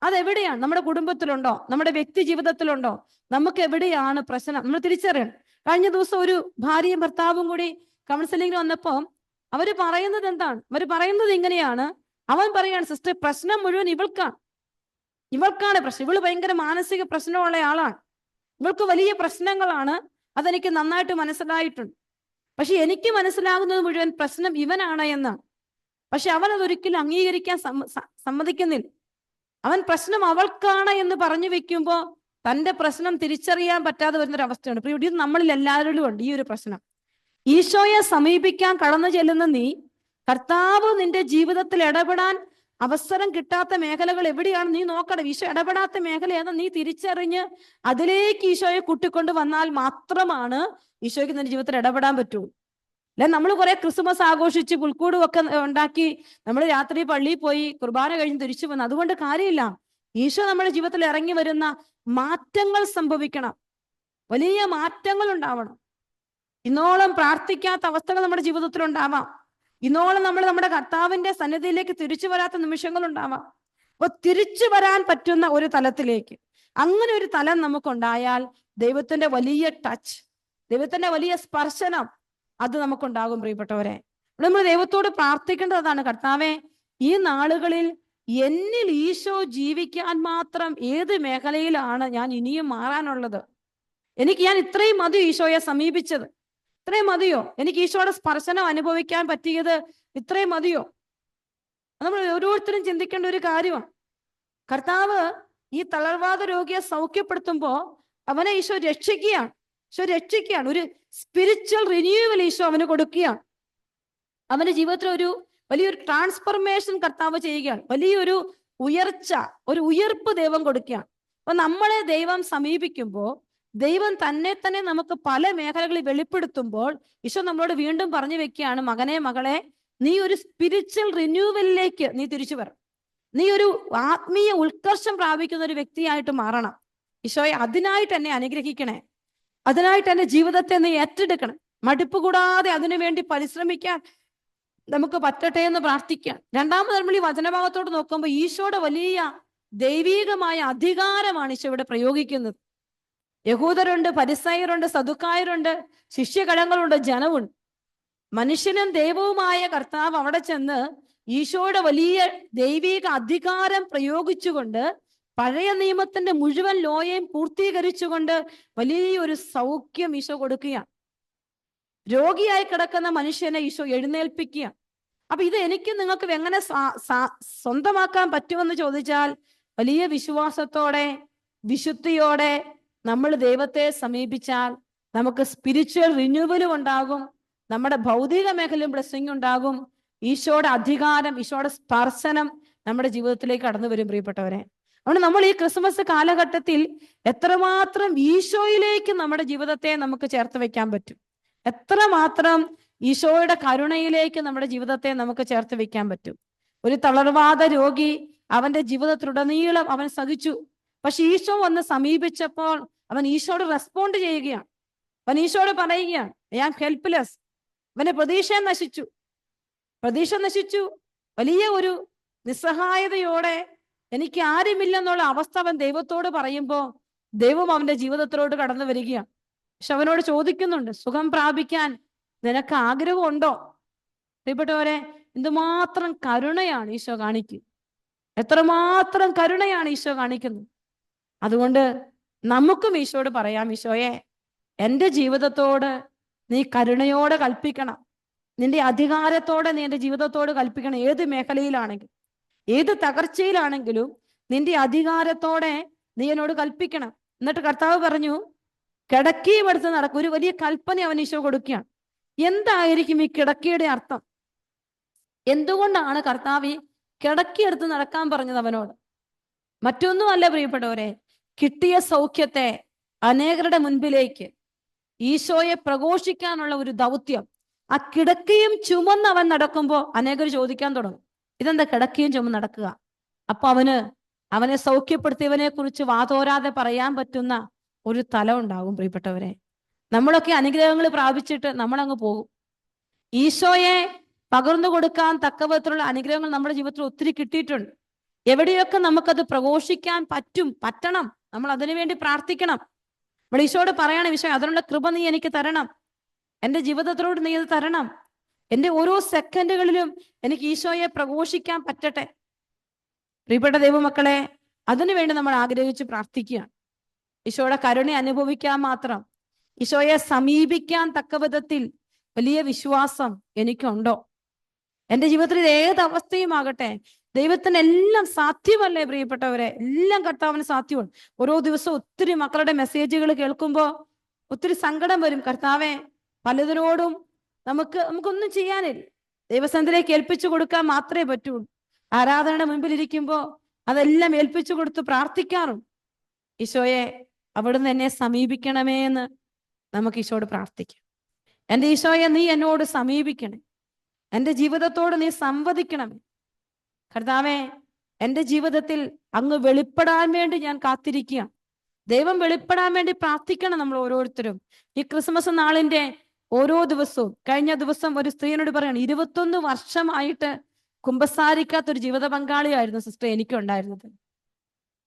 അതെവിടെയാണ്? നമ്മുടെ കുടുംബത്തിലുണ്ടോ? നമ്മുടെ വ്യക്തി ജീവിതത്തിലുണ്ടോ? നമുക്ക് എവിടെയാണ് പ്രശ്നം? നമ്മൾ തിരിച്ചറിയണം. കഴിഞ്ഞ ദിവസം ഒരു ഭാര്യയും ഭർത്താവും കൂടി കൗൺസിലിംഗിൽ വന്നപ്പോൾ അവര് പറയുന്നത് എന്താണ്? അവർ പറയുന്നത് ഇങ്ങനെയാണ്. അവൻ പറയാണ്, സിസ്റ്റർ, പ്രശ്നം മുഴുവൻ ഇവൾക്കാണ് പ്രശ്നം. ഇവള് ഭയങ്കര മാനസിക പ്രശ്നമുള്ള ആളാണ്, ഇവൾക്ക് വലിയ പ്രശ്നങ്ങളാണ്, അതെനിക്ക് നന്നായിട്ട് മനസ്സിലായിട്ടുണ്ട്. പക്ഷെ എനിക്ക് മനസ്സിലാകുന്നത് മുഴുവൻ പ്രശ്നം ഇവനാണ് എന്നാണ്. പക്ഷെ അവൻ അതൊരിക്കലും അംഗീകരിക്കാൻ സമ്മതിക്കുന്നില്ല. അവൻ പ്രശ്നം അവൾക്കാണ് എന്ന് പറഞ്ഞു വെക്കുമ്പോൾ തന്റെ പ്രശ്നം തിരിച്ചറിയാൻ പറ്റാതെ വരുന്നൊരവസ്ഥയുണ്ട്. ഇത് നമ്മളിൽ എല്ലാവരിലും ഉണ്ട് ഈ ഒരു പ്രശ്നം. ഈശോയെ സമീപിക്കാൻ കടന്നു ചെല്ലുന്ന നീ, കർത്താവ് നിന്റെ ജീവിതത്തിൽ ഇടപെടാൻ അവസരം കിട്ടാത്ത മേഖലകൾ എവിടെയാണ് നീ നോക്കണം. ഈശോ ഇടപെടാത്ത മേഖല ഏതാ നീ തിരിച്ചറിഞ്ഞ് അതിലേക്ക് ഈശോയെ കൂട്ടിക്കൊണ്ട് വന്നാൽ മാത്രമാണ് ഈശോയ്ക്ക് നിന്റെ ജീവിതത്തിൽ ഇടപെടാൻ പറ്റൂ. അല്ലെ, നമ്മൾ കുറെ ക്രിസ്മസ് ആഘോഷിച്ച് പുൽക്കൂടും ഒക്കെ ഉണ്ടാക്കി നമ്മൾ രാത്രി പള്ളിയിൽ പോയി കുർബാന കഴിഞ്ഞ് തിരിച്ചു വന്നു, അതുകൊണ്ട് കാര്യമില്ല. ഈശോ നമ്മുടെ ജീവിതത്തിൽ ഇറങ്ങി വരുന്ന മാറ്റങ്ങൾ സംഭവിക്കണം, വലിയ മാറ്റങ്ങൾ ഉണ്ടാവണം. ഇന്നോളം പ്രാർത്ഥിക്കാത്ത അവസ്ഥകൾ നമ്മുടെ ജീവിതത്തിൽ ഉണ്ടാവാം. ഇന്നോളം നമ്മൾ നമ്മുടെ കർത്താവിന്റെ സന്നിധിയിലേക്ക് തിരിച്ചു വരാത്ത നിമിഷങ്ങൾ ഉണ്ടാവാം. അപ്പൊ തിരിച്ചു വരാൻ പറ്റുന്ന ഒരു തലത്തിലേക്ക്, അങ്ങനെ ഒരു തലം നമുക്കുണ്ടായാൽ ദൈവത്തിന്റെ വലിയ ടച്ച്, ദൈവത്തിന്റെ വലിയ സ്പർശനം അത് നമുക്കുണ്ടാകും. പ്രിയപ്പെട്ടവരെ, നമ്മൾ ദൈവത്തോട് പ്രാർത്ഥിക്കേണ്ടതാണ്, കർത്താവെ, ഈ നാളുകളിൽ എന്നിൽ ഈശോ ജീവിക്കാൻ മാത്രം ഏത് മേഖലയിലാണ് ഞാൻ ഇനിയും മാറാനുള്ളത്? ഞാൻ ഇത്രയും മതിയോ ഈശോയെ സമീപിച്ചത്? ഇത്രയും മതിയോ? എനിക്ക് ഈശോയുടെ സ്പർശനം അനുഭവിക്കാൻ പറ്റിയത് ഇത്രയും മതിയോ? നമ്മൾ ഓരോരുത്തരും ചിന്തിക്കേണ്ട ഒരു കാര്യമാണ്. കർത്താവ് ഈ തളർവാദ രോഗിയെ സൗഖ്യപ്പെടുത്തുമ്പോൾ അവനെ ഈശോ രക്ഷിക്കുകയാണ്. ഒരു സ്പിരിച്വൽ റിന്യൂവൽ ഈശോ അവന് കൊടുക്കുകയാണ്. അവന്റെ ജീവിതത്തിൽ ഒരു വലിയൊരു ട്രാൻസ്ഫർമേഷൻ കർത്താവ് ചെയ്യുകയാണ്. വലിയൊരു ഉയർച്ച, ഒരു ഉയർപ്പ് ദൈവം കൊടുക്കുകയാണ്. അപ്പൊ നമ്മളെ ദൈവം സമീപിക്കുമ്പോൾ, ദൈവം തന്നെ നമുക്ക് പല മേഖലകളിൽ വെളിപ്പെടുത്തുമ്പോൾ ഈശോ നമ്മളോട് വീണ്ടും പറഞ്ഞു വെക്കുകയാണ്, മകനെ, മകളെ, നീ ഒരു സ്പിരിച്വൽ റിന്യൂവലിലേക്ക് നീ തിരിച്ചു വരണം. നീ ഒരു ആത്മീയ ഉത്കർഷം പ്രാപിക്കുന്ന ഒരു വ്യക്തിയായിട്ട് മാറണം. ഈശോയെ, അതിനായിട്ട് എന്നെ അനുഗ്രഹിക്കണേ, അതിനായിട്ട് എന്റെ ജീവിതത്തെ നീ ഏറ്റെടുക്കണം. മടുപ്പ് കൂടാതെ അതിനുവേണ്ടി പരിശ്രമിക്കാൻ നമുക്ക് പറ്റട്ടെ എന്ന് പ്രാർത്ഥിക്കാം. രണ്ടാമത് നമ്മൾ ഈ വചനഭാഗത്തോട് നോക്കുമ്പോൾ ഈശോയുടെ വലിയ ദൈവീകമായ അധികാരമാണ് ഈശോ ഇവിടെ പ്രയോഗിക്കുന്നത്. യഹൂദരുണ്ട്, ഫരിസയരുണ്ട്, സദുക്കായരുണ്ട്, ശിഷ്യഗണങ്ങളുണ്ട്, ജനവുണ്ട്. മനുഷ്യനും ദൈവവുമായ കർത്താവ് അവിടെ ചെന്ന് ഈശോയുടെ വലിയ ദൈവിക അധികാരം പ്രയോഗിച്ചുകൊണ്ട് പഴയ നിയമത്തിന്റെ മുഴുവൻ ലോയെയും പൂർത്തീകരിച്ചുകൊണ്ട് വലിയൊരു സൗഖ്യം ഈശോ കൊടുക്കുകയാണ്. രോഗിയായി കിടക്കുന്ന മനുഷ്യനെ ഈശോ എഴുന്നേൽപ്പിക്കുകയാണ്. അപ്പൊ ഇത് എനിക്ക് നിങ്ങൾക്ക് എങ്ങനെ സ്വന്തമാക്കാൻ പറ്റുമെന്ന് ചോദിച്ചാൽ, വലിയ വിശ്വാസത്തോടെ, വിശുദ്ധിയോടെ നമ്മൾ ദൈവത്തെ സമീപിച്ചാൽ നമുക്ക് സ്പിരിച്വൽ റിന്യൂവലും ഉണ്ടാകും, നമ്മുടെ ഭൗതിക മേഖലയും ബ്ലെസ്സിങ് ഉണ്ടാകും. ഈശോയുടെ അധികാരം, ഈശോയുടെ സ്പർശനം നമ്മുടെ ജീവിതത്തിലേക്ക് കടന്നു വരും. പ്രിയപ്പെട്ടവരെ, അതുകൊണ്ട് നമ്മൾ ഈ ക്രിസ്മസ് കാലഘട്ടത്തിൽ എത്രമാത്രം ഈശോയിലേക്ക് നമ്മുടെ ജീവിതത്തെ നമുക്ക് ചേർത്ത് വെക്കാൻ പറ്റും, എത്രമാത്രം ഈശോയുടെ കരുണയിലേക്ക് നമ്മുടെ ജീവിതത്തെ നമുക്ക് ചേർത്ത് വെക്കാൻ പറ്റും. ഒരു തളർവാദ രോഗി അവന്റെ ജീവിതത്തിലുടനീളം അവൻ സഹിച്ചു. പക്ഷെ ഈശോ വന്ന് സമീപിച്ചപ്പോൾ അവൻ ഈശോയോട് റെസ്പോണ്ട് ചെയ്യുകയാണ്. അവൻ ഈശോയോട് പറയുകയാണ്, ഐ ആം ഹെൽപ്ലെസ്. അവന്റെ പ്രതീക്ഷ നശിച്ചു. വലിയ ഒരു നിസ്സഹായതയോടെ എനിക്ക് ആരുമില്ലെന്നുള്ള അവസ്ഥ അവൻ ദൈവത്തോട് പറയുമ്പോൾ ദൈവം അവന്റെ ജീവിതത്തിലോട്ട് കടന്നു വരികയാണ്. പക്ഷെ അവനോട് ചോദിക്കുന്നുണ്ട്, സുഖം പ്രാപിക്കാൻ നിനക്ക് ആഗ്രഹമുണ്ടോ? പ്രിയപ്പെട്ടവരെ, എന്തുമാത്രം കരുണയാണ് ഈശോ കാണിക്കുന്നത്, എത്രമാത്രം കരുണയാണ് ഈശോ കാണിക്കുന്നത്. അതുകൊണ്ട് നമുക്കും ഈശോയോട് പറയാം, ഈശോയെ, എൻ്റെ ജീവിതത്തോട് നീ കരുണയോടെ കൽപ്പിക്കണം, നിന്റെ അധികാരത്തോടെ നീ എൻ്റെ ജീവിതത്തോട് കൽപ്പിക്കണം. ഏത് മേഖലയിലാണെങ്കിലും, ഏത് തകർച്ചയിലാണെങ്കിലും നിന്റെ അധികാരത്തോടെ നീ എന്നോട് കൽപ്പിക്കണം. എന്നിട്ട് കർത്താവ് പറഞ്ഞു, കിടക്കയും എടുത്ത് നടക്കും. ഒരു വലിയ കൽപ്പന അവൻ ഈശോ കൊടുക്കുകയാണ്. എന്തായിരിക്കും ഈ കിടക്കയുടെ അർത്ഥം? എന്തുകൊണ്ടാണ് കർത്താവ് ഈ കിടക്കിയെടുത്ത് നടക്കാൻ പറഞ്ഞത് അവനോട്? മറ്റൊന്നുമല്ല പ്രിയപ്പെട്ടവരെ, കിട്ടിയ സൗഖ്യത്തെ അനേകരുടെ മുൻപിലേക്ക് ഈശോയെ പ്രഘോഷിക്കാനുള്ള ഒരു ദൗത്യം. ആ കിടക്കയും ചുമന്ന് അവൻ നടക്കുമ്പോ അനേകർ ചോദിക്കാൻ തുടങ്ങും, ഇതെന്താ കിടക്കയും ചുമന്ന് നടക്കുക? അപ്പൊ അവനെ സൗഖ്യപ്പെടുത്തിയവനെ കുറിച്ച് വാതോരാതെ പറയാൻ പറ്റുന്ന ഒരു തലം ഉണ്ടാകും പ്രിയപ്പെട്ടവരെ. നമ്മളൊക്കെ അനുഗ്രഹങ്ങൾ പ്രാപിച്ചിട്ട് നമ്മളങ്ങ് പോകും. ഈശോയെ പകർന്നു കൊടുക്കാൻ തക്കവിധത്തിലുള്ള അനുഗ്രഹങ്ങൾ നമ്മുടെ ജീവിതത്തിൽ ഒത്തിരി കിട്ടിയിട്ടുണ്ട്. എവിടെയൊക്കെ നമുക്കത് പ്രഘോഷിക്കാൻ പറ്റണം, നമ്മൾ അതിനുവേണ്ടി പ്രാർത്ഥിക്കണം. നമ്മൾ ഈശോയോട് പറയണം, ഈശോ അതിനുള്ള കൃപ നീ എനിക്ക് തരണം, എൻ്റെ ജീവിതത്തിലോട് നീ അത് തരണം, എൻ്റെ ഓരോ സെക്കൻഡുകളിലും എനിക്ക് ഈശോയെ പ്രഘോഷിക്കാൻ പറ്റട്ടെ. പ്രിയപ്പെട്ട ദൈവമക്കളെ, അതിനുവേണ്ടി നമ്മൾ ആഗ്രഹിച്ച് പ്രാർത്ഥിക്കുക. ഈശോയുടെ കരുണ അനുഭവിക്കാൻ മാത്രം, ഈശോയെ സമീപിക്കാൻ തക്ക വിധത്തിൽ വലിയ വിശ്വാസം എനിക്കുണ്ടോ? എൻ്റെ ജീവിതത്തിൽ ഇത് ഏത് അവസ്ഥയും ആകട്ടെ, ദൈവത്തിന് എല്ലാം സാധ്യമല്ലേ പ്രിയപ്പെട്ടവരെ? എല്ലാം കർത്താവിന് സാധ്യമാണ്. ഓരോ ദിവസവും ഒത്തിരി മക്കളുടെ മെസ്സേജുകൾ കേൾക്കുമ്പോൾ ഒത്തിരി സങ്കടം വരും. കർത്താവെ, പലതിനോടും നമുക്കൊന്നും ചെയ്യാനില്ല, ദൈവസന്നിധിയിലേക്ക് ഏൽപ്പിച്ചു കൊടുക്കാൻ മാത്രമേ പറ്റുള്ളൂ. ആരാധനയുടെ മുൻപിൽ ഇരിക്കുമ്പോൾ അതെല്ലാം ഏൽപ്പിച്ചു കൊടുത്ത് പ്രാർത്ഥിക്കാറുണ്ട്. ഈശോയെ, അവിടുന്ന് എന്നെ സമീപിക്കണമേ എന്ന് നമുക്ക് ഈശോയോട് പ്രാർത്ഥിക്കാം. എൻ്റെ ഈശോയെ, നീ എന്നോട് സമീപിക്കണേ, എൻ്റെ ജീവിതത്തോട് നീ സംവദിക്കണമേ. കർത്താവേ, എൻ്റെ ജീവിതത്തിൽ അങ്ങ് വെളിപ്പെടാൻ വേണ്ടി ഞാൻ കാത്തിരിക്കുക. ദൈവം വെളിപ്പെടാൻ വേണ്ടി പ്രാർത്ഥിക്കണം നമ്മൾ ഓരോരുത്തരും. ഈ ക്രിസ്മസ് നാളിന്റെ ഓരോ ദിവസവും, കഴിഞ്ഞ ദിവസം ഒരു സ്ത്രീയോട് പറയാണ്, 21 വർഷമായിട്ട് കുമ്പസാരിക്കാത്തൊരു ജീവിത പങ്കാളിയായിരുന്നു സിസ്റ്റർ എനിക്കുണ്ടായിരുന്നത്.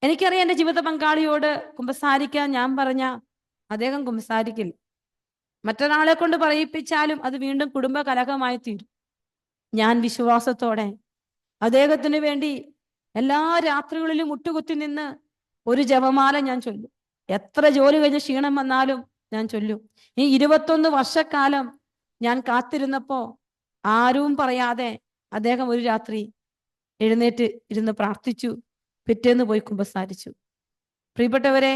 എനിക്കറിയാം എൻ്റെ ജീവിത പങ്കാളിയോട് കുമ്പസാരിക്കാൻ ഞാൻ പറഞ്ഞ അദ്ദേഹം കുമ്പസാരിക്കില്ല. മറ്റൊരാളെ കൊണ്ട് പറയിപ്പിച്ചാലും അത് വീണ്ടും കുടുംബ കലഹമായി തീരും. ഞാൻ വിശ്വാസത്തോടെ അദ്ദേഹത്തിന് വേണ്ടി എല്ലാ രാത്രികളിലും മുട്ടുകുത്തി നിന്ന് ഒരു ജപമാല ഞാൻ ചൊല്ലും. എത്ര ജോലി കഴിഞ്ഞ് ക്ഷീണം വന്നാലും ഞാൻ ചൊല്ലും. ഈ 21 വർഷക്കാലം ഞാൻ കാത്തിരുന്നപ്പോ ആരും പറയാതെ അദ്ദേഹം ഒരു രാത്രി എഴുന്നേറ്റ് ഇരുന്ന് പ്രാർത്ഥിച്ചു, പിറ്റേന്ന് പോയി കുമ്പസാരിച്ചു. പ്രിയപ്പെട്ടവരെ,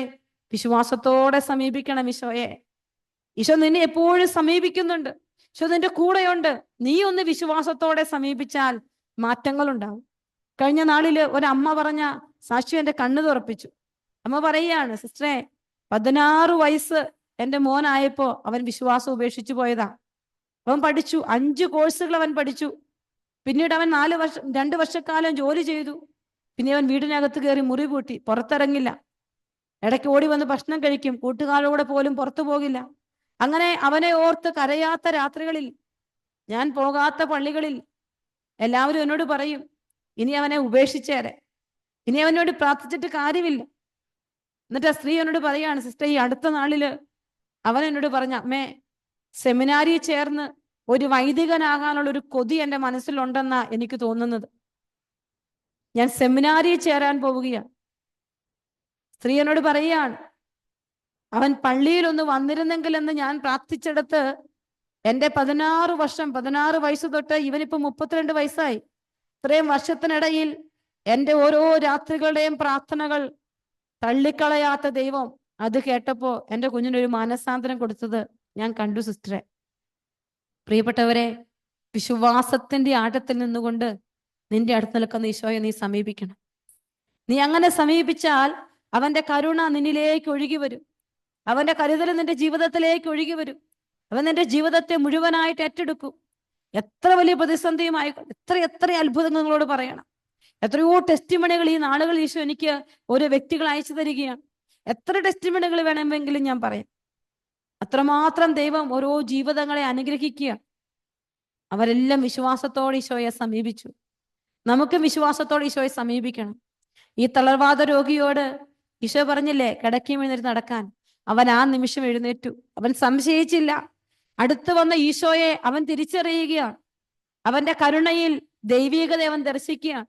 വിശ്വാസത്തോടെ സമീപിക്കണം ഈശോയെ. ഈശോ നിന്നെ എപ്പോഴും സമീപിക്കുന്നുണ്ട്. ഈശോ നിന്റെ കൂടെയുണ്ട്. നീ ഒന്ന് വിശ്വാസത്തോടെ സമീപിച്ചാൽ മാറ്റങ്ങൾ ഉണ്ടാവും. കഴിഞ്ഞ നാളില് ഒരമ്മ പറഞ്ഞ സാക്ഷ്യം എൻ്റെ കണ്ണ് തുറപ്പിച്ചു. അമ്മ പറയുകയാണ്, സിസ്റ്ററെ, 16 വയസ്സ് എൻ്റെ മോനായപ്പോ അവൻ വിശ്വാസം ഉപേക്ഷിച്ചു പോയതാ. അവൻ പഠിച്ചു, 5 കോഴ്സുകൾ അവൻ പഠിച്ചു. പിന്നീട് അവൻ 2 വർഷക്കാലം ജോലി ചെയ്തു. പിന്നെ അവൻ വീടിനകത്ത് കയറി മുറി പൂട്ടി, പുറത്തിറങ്ങില്ല. ഇടയ്ക്ക് ഓടി വന്ന് ഭക്ഷണം കഴിക്കും, കൂട്ടുകാരോടെ പോലും പുറത്തു പോകില്ല. അങ്ങനെ അവനെ ഓർത്ത് കരയാത്ത രാത്രികളിൽ, ഞാൻ പോകാത്ത പള്ളികളിൽ എല്ലാവരും എന്നോട് പറയും, ഇനി അവനെ ഉപേക്ഷിച്ചേരെ, ഇനി അവനോട് പ്രാർത്ഥിച്ചിട്ട് കാര്യമില്ല. എന്നിട്ട് ആ സ്ത്രീ എന്നോട് പറയാണ്, സിസ്റ്റർ, ഈ അടുത്ത നാളില് അവൻ എന്നോട് പറഞ്ഞ, അമ്മേ, സെമിനാരിയിൽ ചേർന്ന് ഒരു വൈദികനാകാനുള്ള ഒരു കൊതി എൻ്റെ മനസ്സിലുണ്ടെന്നാ എനിക്ക് തോന്നുന്നത്. ഞാൻ സെമിനാരിയിൽ ചേരാൻ പോവുകയാണ്. സ്ത്രീ എന്നോട് പറയുകയാണ്, അവൻ പള്ളിയിൽ ഒന്ന് വന്നിരുന്നെങ്കിൽ എന്ന് ഞാൻ പ്രാർത്ഥിച്ചെടുത്ത് എൻ്റെ 16 വയസ്സ് തൊട്ട് ഇവനിപ്പോ 32 വയസ്സായി. ഇത്രയും വർഷത്തിനിടയിൽ എൻ്റെ ഓരോ രാത്രികളുടെയും പ്രാർത്ഥനകൾ തള്ളിക്കളയാത്ത ദൈവം അത് കേട്ടപ്പോ എൻ്റെ കുഞ്ഞിനൊരു മാനസാന്തരം കൊടുത്തത് ഞാൻ കണ്ടു സിസ്റ്ററെ. പ്രിയപ്പെട്ടവരെ, വിശ്വാസത്തിന്റെ ആഴത്തിൽ നിന്നുകൊണ്ട് നിന്റെ അടുത്ത് നിൽക്കുന്ന ഈശോയെ നീ സമീപിക്കണം. നീ അങ്ങനെ സമീപിച്ചാൽ അവന്റെ കരുണ നിന്നിലേക്ക് ഒഴുകി വരും. അവന്റെ കരുതൽ നിന്റെ ജീവിതത്തിലേക്ക് ഒഴുകി വരും. അവൻ നിന്റെ ജീവിതത്തെ മുഴുവനായിട്ട് ഏറ്റെടുക്കും. എത്ര വലിയ പ്രതിസന്ധിയുമായി, എത്ര അത്ഭുതങ്ങൾ നിങ്ങളോട് പറയണം. എത്രയോ ടെസ്റ്റിമണികൾ ഈ നാളുകൾ ഈശോ എനിക്ക് ഓരോ വ്യക്തികൾ അയച്ചു തരികയാണ്. എത്ര ടെസ്റ്റിമണികൾ വേണമെങ്കിലും ഞാൻ പറയാം. അത്രമാത്രം ദൈവം ഓരോ ജീവിതങ്ങളെ അനുഗ്രഹിക്കുക. അവരെല്ലാം വിശ്വാസത്തോടെ ഈശോയെ സമീപിച്ചു. നമുക്കും വിശ്വാസത്തോടെ ഈശോയെ സമീപിക്കണം. ഈ തളർവാദ രോഗിയോട് ഈശോ പറഞ്ഞില്ലേ, കിടക്കയും എഴുന്നേറ്റ് നടക്കാൻ. അവൻ ആ നിമിഷം എഴുന്നേറ്റു. അവൻ സംശയിച്ചില്ല. അടുത്ത് വന്ന ഈശോയെ അവൻ തിരിച്ചറിയുകയാണ്. അവന്റെ കരുണയിൽ ദൈവീകത അവൻ ദർശിക്കുകയാണ്.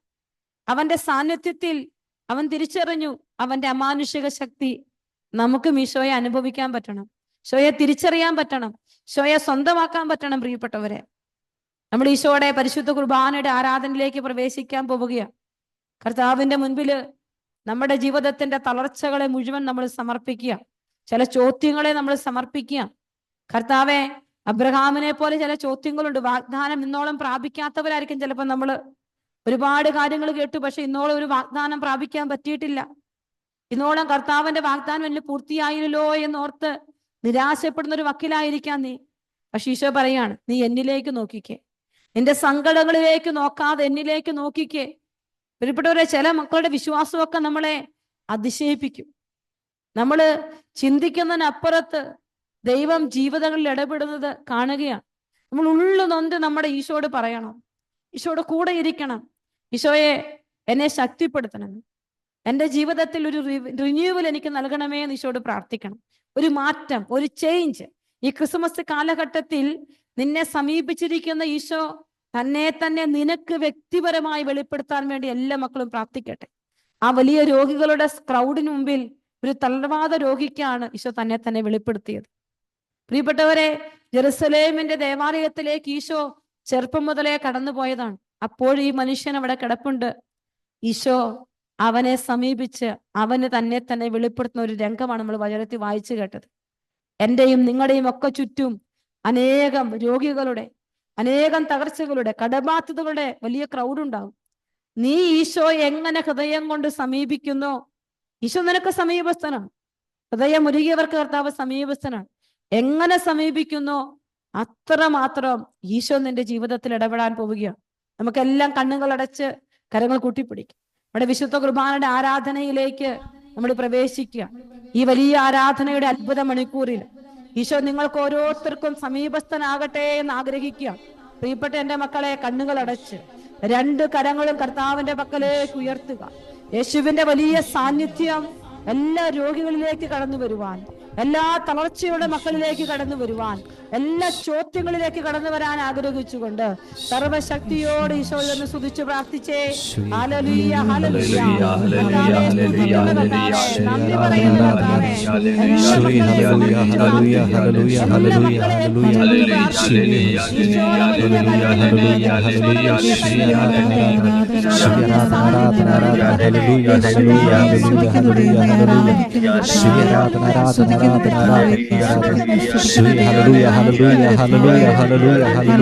അവന്റെ സാന്നിധ്യത്തിൽ അവൻ തിരിച്ചറിഞ്ഞു അവന്റെ അമാനുഷിക ശക്തി. നമുക്കും ഈശോയെ അനുഭവിക്കാൻ പറ്റണം, ഈശോയെ തിരിച്ചറിയാൻ പറ്റണം, ഈശോയെ സ്വന്തമാക്കാൻ പറ്റണം. പ്രിയപ്പെട്ടവരെ, നമ്മൾ ഈശോയുടെ പരിശുദ്ധ കുർബാനയുടെ ആരാധനയിലേക്ക് പ്രവേശിക്കാൻ പോവുകയാണ്. കർത്താവിന്റെ മുൻപിൽ നമ്മുടെ ജീവിതത്തിന്റെ തളർച്ചകളെ മുഴുവൻ നമ്മൾ സമർപ്പിക്കുക. ചില ചോദ്യങ്ങളെ നമ്മൾ സമർപ്പിക്കുക. കർത്താവെ, അബ്രഹാമിനെ പോലെ ചില ചോദ്യങ്ങളുണ്ട്. വാഗ്ദാനം ഇന്നോളം പ്രാപിക്കാത്തവരായിരിക്കും ചിലപ്പോൾ നമ്മൾ ഒരുപാട് കാര്യങ്ങൾ കേട്ടു, പക്ഷെ ഇന്നോളം ഒരു വാഗ്ദാനം പ്രാപിക്കാൻ പറ്റിയിട്ടില്ല. ഇന്നോളം കർത്താവിന്റെ വാഗ്ദാനം എന്നെ പൂർത്തിയായില്ലല്ലോ എന്നോർത്ത് നിരാശപ്പെടുന്ന ഒരു വക്കീലായിരിക്കാം നീ. പക്ഷെ ഈശോ പറയാണ്, നീ എന്നിലേക്ക് നോക്കിക്കേ, നിന്റെ സങ്കടങ്ങളിലേക്ക് നോക്കാതെ എന്നിലേക്ക് നോക്കിക്കേ. പ്രിയപ്പെട്ടവരെ, ചില മക്കളുടെ വിശ്വാസമൊക്കെ നമ്മളെ അതിശയിപ്പിക്കും. നമ്മൾ ചിന്തിക്കുന്നതിനപ്പുറത്ത് ദൈവം ജീവിതങ്ങളിൽ ഇടപെടുന്നത് കാണുകയാണ്. നമ്മൾ ഉള്ളു നൊന്ത് നമ്മുടെ ഈശോയോട് പറയണം, ഈശോയുടെ കൂടെ ഇരിക്കണം. ഈശോയെ, എന്നെ ശക്തിപ്പെടുത്തണം, എൻ്റെ ജീവിതത്തിൽ ഒരു റിന്യൂവൽ എനിക്ക് നൽകണമേ എന്ന് ഈശോയോട് പ്രാർത്ഥിക്കണം. ഒരു മാറ്റം, ഒരു ചേഞ്ച്. ഈ ക്രിസ്മസ് കാലഘട്ടത്തിൽ നിന്നെ സമീപിച്ചിരിക്കുന്ന ഈശോ തന്നെ നിനക്ക് വ്യക്തിപരമായി വെളിപ്പെടുത്താൻ വേണ്ടി എല്ലാ മക്കളും പ്രാർത്ഥിക്കട്ടെ. ആ വലിയ രോഗികളുടെ ക്രൗഡിന് മുമ്പിൽ ഒരു തളർവാദ രോഗിക്കാണ് ഈശോ തന്നെ വെളിപ്പെടുത്തിയത്. പ്രിയപ്പെട്ടവരെ, ജെറുസലേമിന്റെ ദേവാലയത്തിലേക്ക് ഈശോ ചെറുപ്പം മുതലേ കടന്നുപോയതാണ്. അപ്പോൾ ഈ മനുഷ്യൻ അവിടെ കിടപ്പുണ്ട്. ഈശോ അവനെ സമീപിച്ച് അവന് തന്നെ വെളിപ്പെടുത്തുന്ന ഒരു രംഗമാണ് നമ്മൾ വചനത്തിൽ വായിച്ചു കേട്ടത്. എന്റെയും നിങ്ങളുടെയും ഒക്കെ ചുറ്റും അനേകം രോഗികളുടെ, അനേകം തകർച്ചകളുടെ, കടബാധ്യതകളുടെ വലിയ ക്രൗഡ് ഉണ്ടാവും. നീ ഈശോയെ എങ്ങനെ ഹൃദയം കൊണ്ട് സമീപിക്കുന്നോ, ഈശോ നിനക്ക് സമീപസ്ഥനാണ്. ഹൃദയം ഉരുകിയവർക്ക് കർത്താവ് സമീപസ്ഥനാണ്. എങ്ങനെ സമീപിക്കുന്നോ അത്രമാത്രം ഈശോ നിന്റെ ജീവിതത്തിൽ ഇടപെടാൻ പോവുകയാണ്. നമുക്കെല്ലാം കണ്ണുകളടച്ച് കരങ്ങൾ കൂട്ടിപ്പിടിക്കും. നമ്മുടെ വിശുദ്ധ കുർബാനയുടെ ആരാധനയിലേക്ക് നമ്മൾ പ്രവേശിക്കുക. ഈ വലിയ ആരാധനയുടെ അത്ഭുത മണിക്കൂറിൽ ഈശോ നിങ്ങൾക്ക് ഓരോരുത്തർക്കും സമീപസ്ഥനാകട്ടെ എന്ന് ആഗ്രഹിക്കുക. പ്രിയപ്പെട്ട എൻ്റെ മക്കളെ, കണ്ണുകൾ അടച്ച് 2 കരങ്ങളും കർത്താവിന്റെ പക്കലേക്ക് ഉയർത്തുക. യേശുവിന്റെ വലിയ സാന്നിധ്യം എല്ലാ രോഗികളിലേക്ക് കടന്നു വരുവാൻ, എല്ലാ തളർച്ചയുടെ മക്കളിലേക്ക് കടന്നു വരുവാൻ, എല്ലാ ചോദ്യങ്ങളിലേക്ക് കടന്നു വരാൻ ആഗ്രഹിച്ചുകൊണ്ട് സർവശക്തിയോട് ഈശോയെ സ്തുതിച്ച് പ്രാർത്ഥിച്ചേ. ഹല്ലേലൂയ, ഹല്ലേലൂയ, നന്ദി പറയുന്നു കർത്താവേ. Hallelujah, hallelujah, hallelujah, hallelujah. Shriya Radha Radha Radha Radha Radha Shriya hallelujah. Shriya Radha Radha Radha Radha hallelujah, hallelujah, hallelujah, hallelujah, hallelujah, hallelujah,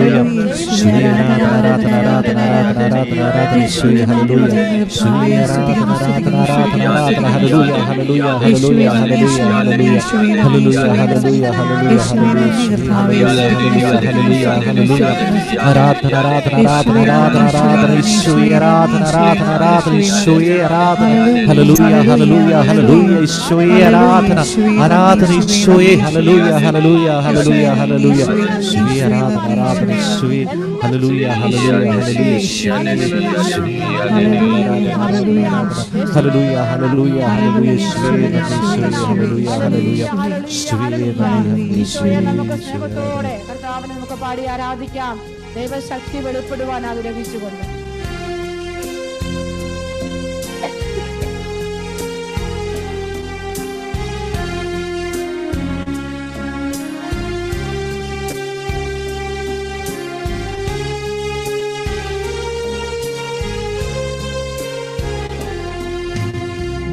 hallelujah, hallelujah, hallelujah, hallelujah. Radha Radha Radha Radha Radha Shriya Radha Radha Radha Shriya Radha. Hallelujah, hallelujah, hallelujah, Shriya Radha Radha Shriya hallelujah, hallelujah, hallelujah, hallelujah. Shri Radha Radha Shri hallelujah, hallelujah, hallelujah, hallelujah, hallelujah, hallelujah, Shri hallelujah, hallelujah, Shri നമുക്ക് സ്നേഹത്തോടെ കർത്താവിനെ നമുക്ക് പാടി ആരാധിക്കാം. ദൈവശക്തി വെളിപ്പെടുവാൻ ആഗ്രഹിച്ചുകൊണ്ട്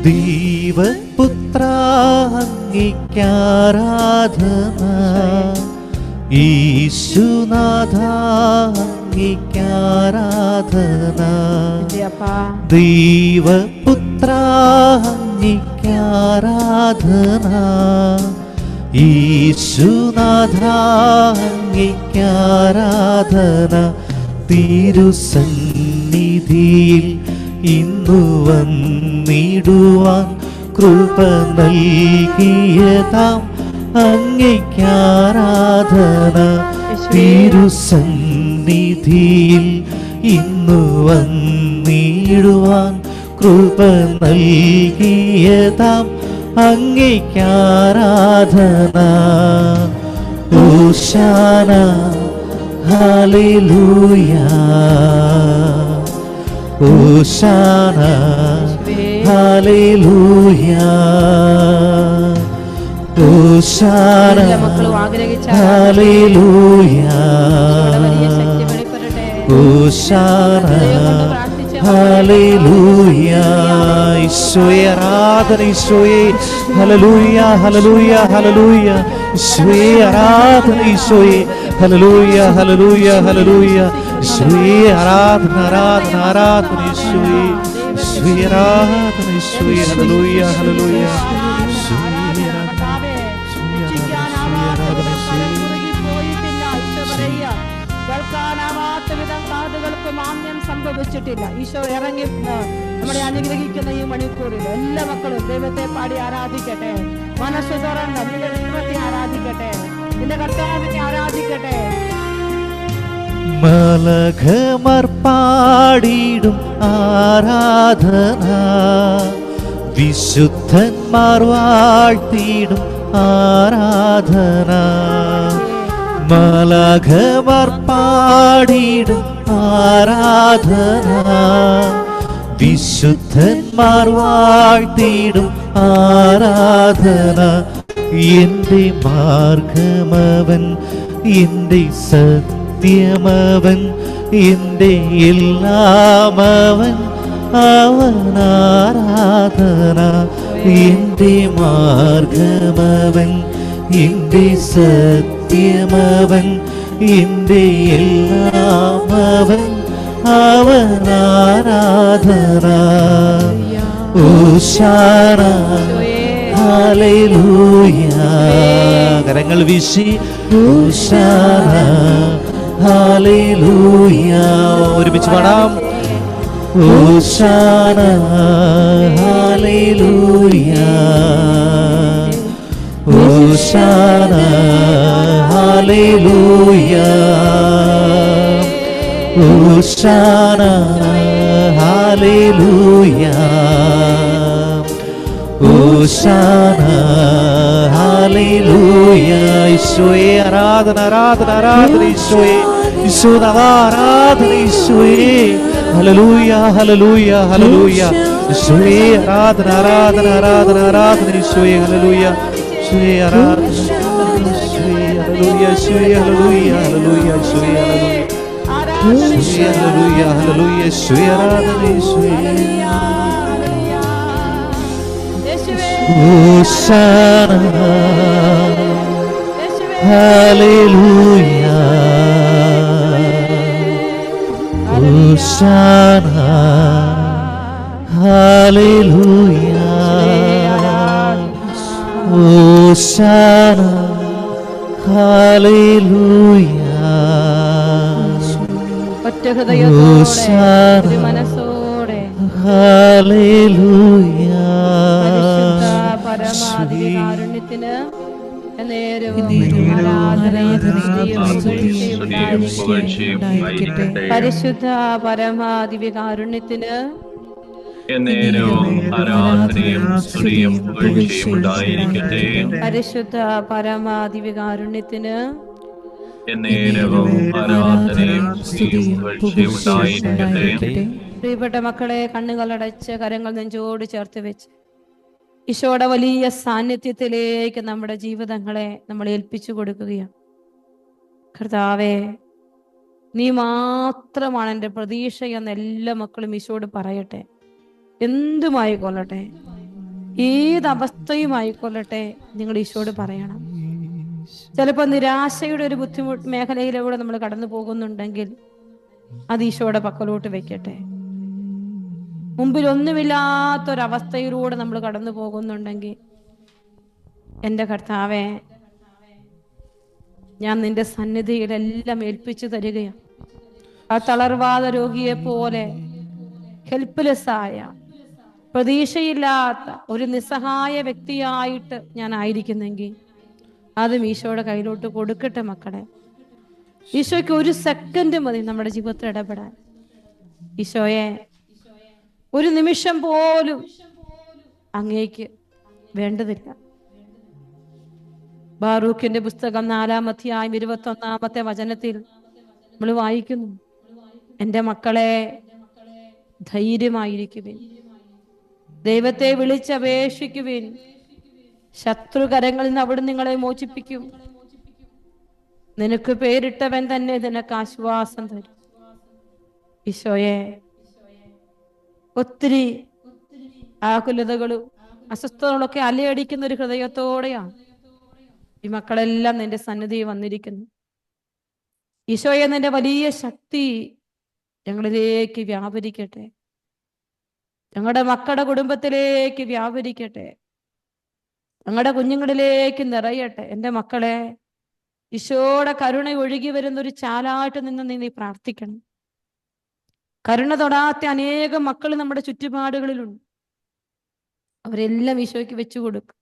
ദൈവപുത്ര അങ്ങേക്കാരാധന, ഈശുനാഥ അങ്ങേക്കാരാധന. ദൈവപുത്ര അങ്ങേക്കാരാധന, ഈശുനാഥ അങ്ങേക്കാരാധന. തിരുസന്നിധിയിൽ ഇന്നു വന്നിടുവാൻ കൃപ നൽകിയതാം അങ്ങേക്കാരാധന. തിരുസന്നിധിയിൽ ഇന്നു വന്നിടുവാൻ കൃപ നൽകിയതാം അങ്ങേക്കാരാധന. ഓശാന hallelujah, Hosanna, hallelujah, Hosanna, hallelujah, Hosanna, hallelujah. ഈശോയെ ആരാധന, ഈശോയെ ഹല്ലേലൂയ, ഹല്ലേലൂയ, ഹല്ലേലൂയ, ഈശോയെ ആരാധന ഈശോയെ. ഹല്ലേലൂയ ഹല്ലേലൂയ ഹല്ലേലൂയ. ഈശോയെ ആരാധന ആരാധന ആരാധന ഈശോയെ. ഈശോയെ ആരാധന ഈശോയെ. ഹല്ലേലൂയ ഹല്ലേലൂയ. കേൾക്കാനാവാത്ത വിധം കാതുകൾക്ക് മാന്യം സംഭവിച്ചിട്ടില്ല. ഈശോ ഇറങ്ങി നമ്മളെ അനുഗ്രഹിക്കുന്ന ഈ മണിക്കൂറിൽ എല്ലാ മക്കളും ദൈവത്തെ പാടി ആരാധിക്കട്ടെ. മനസ്സ് തുറന്ന് നിന്റെ ദൈവത്തെ ആരാധിക്കട്ടെ, നിന്റെ കർത്താവിനെ ആരാധിക്കട്ടെ. മലഘമർ പാടിടും ആരാധന, വിശുദ്ധന്മാർ വാഴ്ത്തിടും ആരാധന. മലഘമർ പാടിടും ആരാധന, വിശുദ്ധന്മാർ വാഴ്ത്തിടും ആരാധന. എന്റെ മാർഗമവൻ, എന്റെ സത്യമവൻ, എന്റെ എല്ലാമവൻ, അവനാരാധന. എന്റെ മാർഗമവൻ, എന്റെ സത്യമവൻ, എന്റെ എല്ലാമവൻ, അവനാരാധന. ഓശാന ഹല്ലേലൂയ. കരങ്ങൾ വീശി ഓശാന ഹല്ലേലൂയ. ഒരുമിച്ച് പാടാം. ഓശാന ഹല്ലേലൂയ. ഓശാന ഹല്ലേലൂയ. ഓശാന ഹല്ലേലൂയ. ഓശാന ഹല്ലേലൂയ. ഈശോയെ ആരാധന ആരാധന ആരാധന ഈശോയെ. ഈശോയെ ആരാധന ഈശോയെ. ഹല്ലേലൂയ ഹല്ലേലൂയ ഹല്ലേലൂയ. ഈശോയെ ആരാധന ആരാധന ആരാധന ആരാധന ഈശോയെ. ഹല്ലേലൂയ ഈശോയെ ആരാധന ഈശോയെ. ഹല്ലേലൂയ ഈശോയെ. ഹല്ലേലൂയ ഹല്ലേലൂയ ഈശോയെ. ഹല്ലേലൂയ ഈശോയെ. ഹല്ലേലൂയ ഹല്ലേലൂയ ഈശോയെ. ആരാധന ഈശോയെ. ഓശാന ഹല്ലേലൂയ. ഓശാന ഹല്ലേലൂയ. ഓശാന ഹല്ലേലൂയ. ഒറ്റ ഹൃദയത്തോടെ മനസ്സോടെ ഹല്ലേലൂയ. പരമാധികാരുണ്യത്തിന് നേരവും ആരാധനയും പരിശുദ്ധ പരമാധികാരുണ്യത്തിന് എന്നേരവും ആരാധനയും സ്തുതിയും പുകഴ്ചയും ഉണ്ടായിരിക്കട്ടെ. പരിശുദ്ധ പരമാധികാരുണ്യത്തിന് എന്നേരവും ആരാധനയും സ്തുതിയും പുകഴ്ചയും ഉണ്ടായിരിക്കട്ടെ. പ്രിയപ്പെട്ട മക്കളെ, കണ്ണുകളടച്ച് കരങ്ങൾ നെഞ്ചോട് ചേർത്ത് വെച്ച് ഈശോയുടെ വലിയ സാന്നിധ്യത്തിലേക്ക് നമ്മുടെ ജീവിതങ്ങളെ നമ്മൾ ഏൽപ്പിച്ചു കൊടുക്കുകയാണ്. കർത്താവേ, നീ മാത്രമാണ് എൻ്റെ പ്രതീക്ഷ എന്ന് എല്ലാ മക്കളും ഈശോയോട് പറയട്ടെ. എന്തുമായിക്കൊള്ളട്ടെ, ഏതവസ്ഥയുമായിക്കൊള്ളട്ടെ, നിങ്ങൾ ഈശോയോട് പറയണം. ചിലപ്പോൾ നിരാശയുടെ ഒരു ബുദ്ധിമുട്ട് മേഖലയിലൂടെ നമ്മൾ കടന്നു പോകുന്നുണ്ടെങ്കിൽ അത് ഈശോയുടെ പക്കലോട്ട് വെക്കട്ടെ. മുമ്പിൽ ഒന്നുമില്ലാത്തൊരവസ്ഥയിലൂടെ നമ്മൾ കടന്നു പോകുന്നുണ്ടെങ്കിൽ, എൻ്റെ കർത്താവേ, ഞാൻ നിന്റെ സന്നിധിയിലെല്ലാം ഏൽപ്പിച്ചു തരികയാണ്. ആ തളർവാദ രോഗിയെ പോലെ ഹെൽപ്ലെസ് ആയ, പ്രതീക്ഷയില്ലാത്ത ഒരു നിസ്സഹായ വ്യക്തിയായിട്ട് ഞാൻ ആയിരിക്കുന്നെങ്കിൽ അതും ഈശോയുടെ കയ്യിലോട്ട് കൊടുക്കട്ടെ മക്കളെ. ഈശോയ്ക്ക് ഒരു സെക്കൻഡ് മതി നമ്മുടെ ജീവിതത്തിൽ ഇടപെടാൻ. ഈശോയെ, ഒരു നിമിഷം പോലും അങ്ങേക്ക് വേണ്ടതില്ല. ബാറൂഖിന്റെ പുസ്തകം 4-ാം അധ്യായം 21-ാമത്തെ വചനത്തിൽ നമ്മൾ വായിക്കുന്നു, എൻ്റെ മക്കളെ, ധൈര്യമായിരിക്കുവിൻ, ദൈവത്തെ വിളിച്ചപേക്ഷിക്കുവിൻ, ശത്രുകരങ്ങളിൽ നിന്ന് അവിടുന്ന് നിങ്ങളെ മോചിപ്പിക്കും. നിനക്ക് പേരിട്ടവൻ തന്നെ നിനക്ക് ആശ്വാസം തരും. ഈശോയെ, ഒത്തിരി ആകുലതകളും അസ്വസ്ഥതകളൊക്കെ അലയടിക്കുന്ന ഒരു ഹൃദയത്തോടെയാണ് ഈ മക്കളെല്ലാം നിന്റെ സന്നിധിയിൽ വന്നിരിക്കുന്നു. ഈശോയെ, നിന്റെ വലിയ ശക്തി ഞങ്ങളിലേക്ക് വ്യാപരിക്കട്ടെ, ഞങ്ങളുടെ മക്കളുടെ കുടുംബത്തിലേക്ക് വ്യാപരിക്കട്ടെ, ഞങ്ങളുടെ കുഞ്ഞുങ്ങളിലേക്ക് നിറയട്ടെ. എൻ്റെ മക്കളെ, ഈശോയുടെ കരുണ ഒഴുകി വരുന്നൊരു ചാലായിട്ട് നിന്ന് നീ പ്രാർത്ഥിക്കണം. കരുണ തൊടാത്ത അനേകം മക്കൾ നമ്മുടെ ചുറ്റുപാടുകളിലുണ്ട്. അവരെല്ലാം ഈശോയ്ക്ക് വെച്ചു കൊടുക്കും.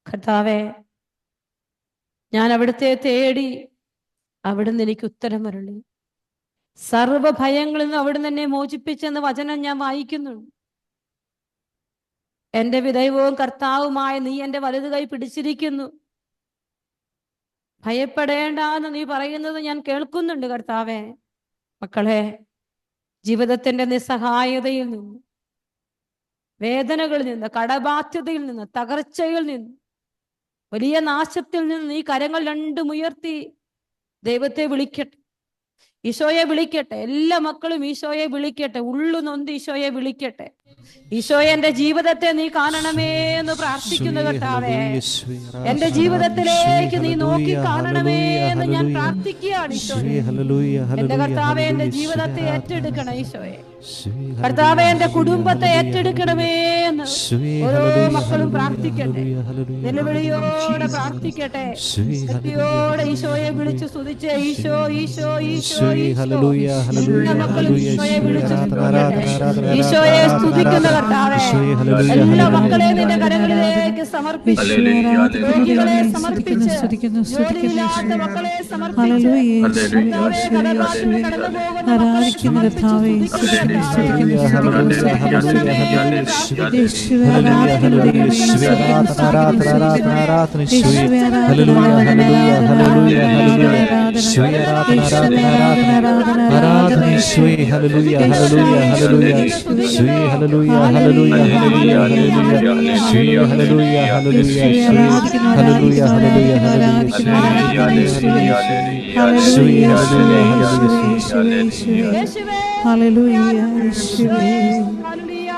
കർത്താവേ, ഞാൻ അവിടുത്തെ തേടി, അവിടുന്ന് എനിക്ക് ഉത്തരം അരുളി. സർവ്വ ഭയങ്ങളിൽ നിന്ന് അവിടുന്ന് എന്നെ മോചിപ്പിച്ചെന്ന വചനം ഞാൻ വായിക്കുന്നുണ്ട്. എൻ്റെ വിദൈവവും കർത്താവുമായ നീ എൻ്റെ വലതു കൈ പിടിച്ചിരിക്കുന്നു, ഭയപ്പെടേണ്ടെന്ന് നീ പറയുന്നത് ഞാൻ കേൾക്കുന്നുണ്ട്. കർത്താവേ, മക്കളെ, ജീവിതത്തിന്റെ നിസ്സഹായതയിൽ നിന്ന്, വേദനകളിൽ നിന്ന്, കടബാധ്യതയിൽ നിന്ന്, തകർച്ചയിൽ നിന്ന്, വലിയ നാശത്തിൽ നിന്ന് നീ കരങ്ങൾ രണ്ടും ഉയർത്തി ദൈവത്തെ വിളിക്കട്ടെ, ഈശോയെ വിളിക്കട്ടെ. എല്ലാ മക്കളും ഈശോയെ വിളിക്കട്ടെ, ഉള്ളു നൊന്ത് ഈശോയെ വിളിക്കട്ടെ. ഈശോയെ, എന്റെ ജീവിതത്തെ നീ കാണണമേ എന്ന് പ്രാർത്ഥിക്കുന്നു. കർത്താവേ, എന്റെ ജീവിതത്തിലേക്ക് നീ നോക്കി കാണണമേ എന്ന് ഞാൻ പ്രാർത്ഥിക്കുകയാണ്. ഈശോയെ, എന്റെ കർത്താവെ, എന്റെ ജീവിതത്തെ ഏറ്റെടുക്കണം. ഈശോയെ, കർത്താവെ, എന്റെ കുടുംബത്തെ ഏറ്റെടുക്കണമേ എന്ന് ഓരോ മക്കളും പ്രാർത്ഥിക്കട്ടെ, നിലവിളിയോടെ പ്രാർത്ഥിക്കട്ടെ, ശക്തിയോടെ ഈശോയെ വിളിച്ചു സ്തുതിച്ച് ഈശോ ഈശോ ഈശോ എല്ലാ മക്കളും ഈശോയെ വിളിച്ചു ഈശോയെ സ്തുതിക്കുന്ന കർത്താവേ, എല്ലാ മക്കളെയും നിന്റെ കരങ്ങളിലേക്ക് സമർപ്പിച്ച്, രോഗികളെ സമർപ്പിച്ച്, ജോലിയില്ലാത്ത മക്കളെ സമർപ്പിച്ച്, ആരാധിക്കുന്ന കർത്താവേ,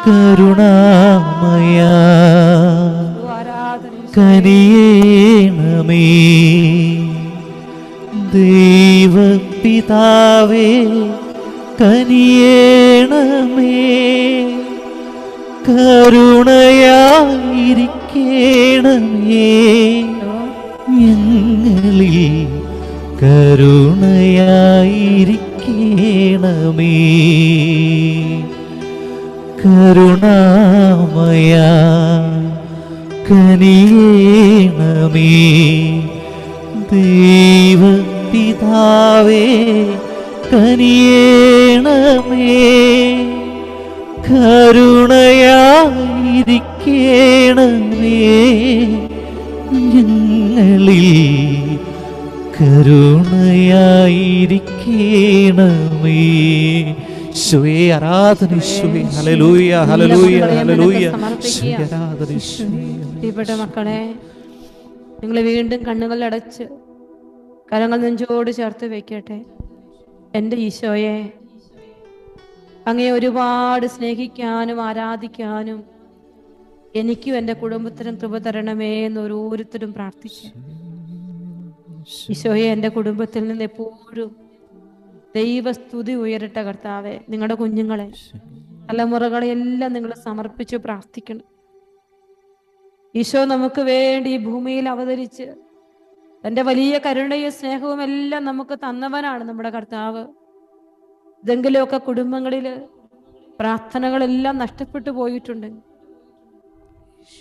കരുണാമയ കനിയേണമേ, ദൈവപിതാവേ കനിയേണമേ, കരുണയായിരിക്കേണമേ, ഞങ്ങളിൽ കരുണയായിരിക്കേണമേ, കരുണാമയ കനിയേണമേ, ദൈവപിതാവേ കനിയേണമേ, കരുണയായിരിക്കേണമേ, ഞങ്ങളിൽ കരുണയായിരിക്കേണമേ. ഈശോയെ ആരാധന, ഈശോയെ ഹല്ലേലൂയ ഹല്ലേലൂയ ഹല്ലേലൂയ, ആരാധന ഈശോയെ. പ്രിയപ്പെട്ട മക്കളെ, നിങ്ങൾ വീണ്ടും കണ്ണുകൾ അടച്ച് കരങ്ങൾ നെഞ്ചോട് ചേർത്ത് വെക്കട്ടെ. എൻ്റെ ഈശോയെ, അങ്ങയെ ഒരുപാട് സ്നേഹിക്കാനും ആരാധിക്കാനും എനിക്കും എൻ്റെ കുടുംബത്തിനും കൃപ തരണമേ എന്ന് ഓരോരുത്തരും പ്രാർത്ഥിക്കുക. ഈശോയെ, എൻ്റെ കുടുംബത്തിൽ നിന്ന് എപ്പോഴും ദൈവസ്തുതി ഉയരട്ടെ. കർത്താവെ, നിങ്ങളുടെ കുഞ്ഞുങ്ങളെ, തലമുറകളെ എല്ലാം നിങ്ങൾ സമർപ്പിച്ച് പ്രാർത്ഥിക്കണം. ഈശോ നമുക്ക് വേണ്ടി ഈ ഭൂമിയിൽ അവതരിച്ച് തൻ്റെ വലിയ കരുണയും സ്നേഹവും എല്ലാം നമുക്ക് തന്നവനാണ് നമ്മുടെ കർത്താവ്. ഇതെങ്കിലുമൊക്കെ കുടുംബങ്ങളിൽ പ്രാർത്ഥനകളെല്ലാം നഷ്ടപ്പെട്ടു പോയിട്ടുണ്ടെങ്കിൽ,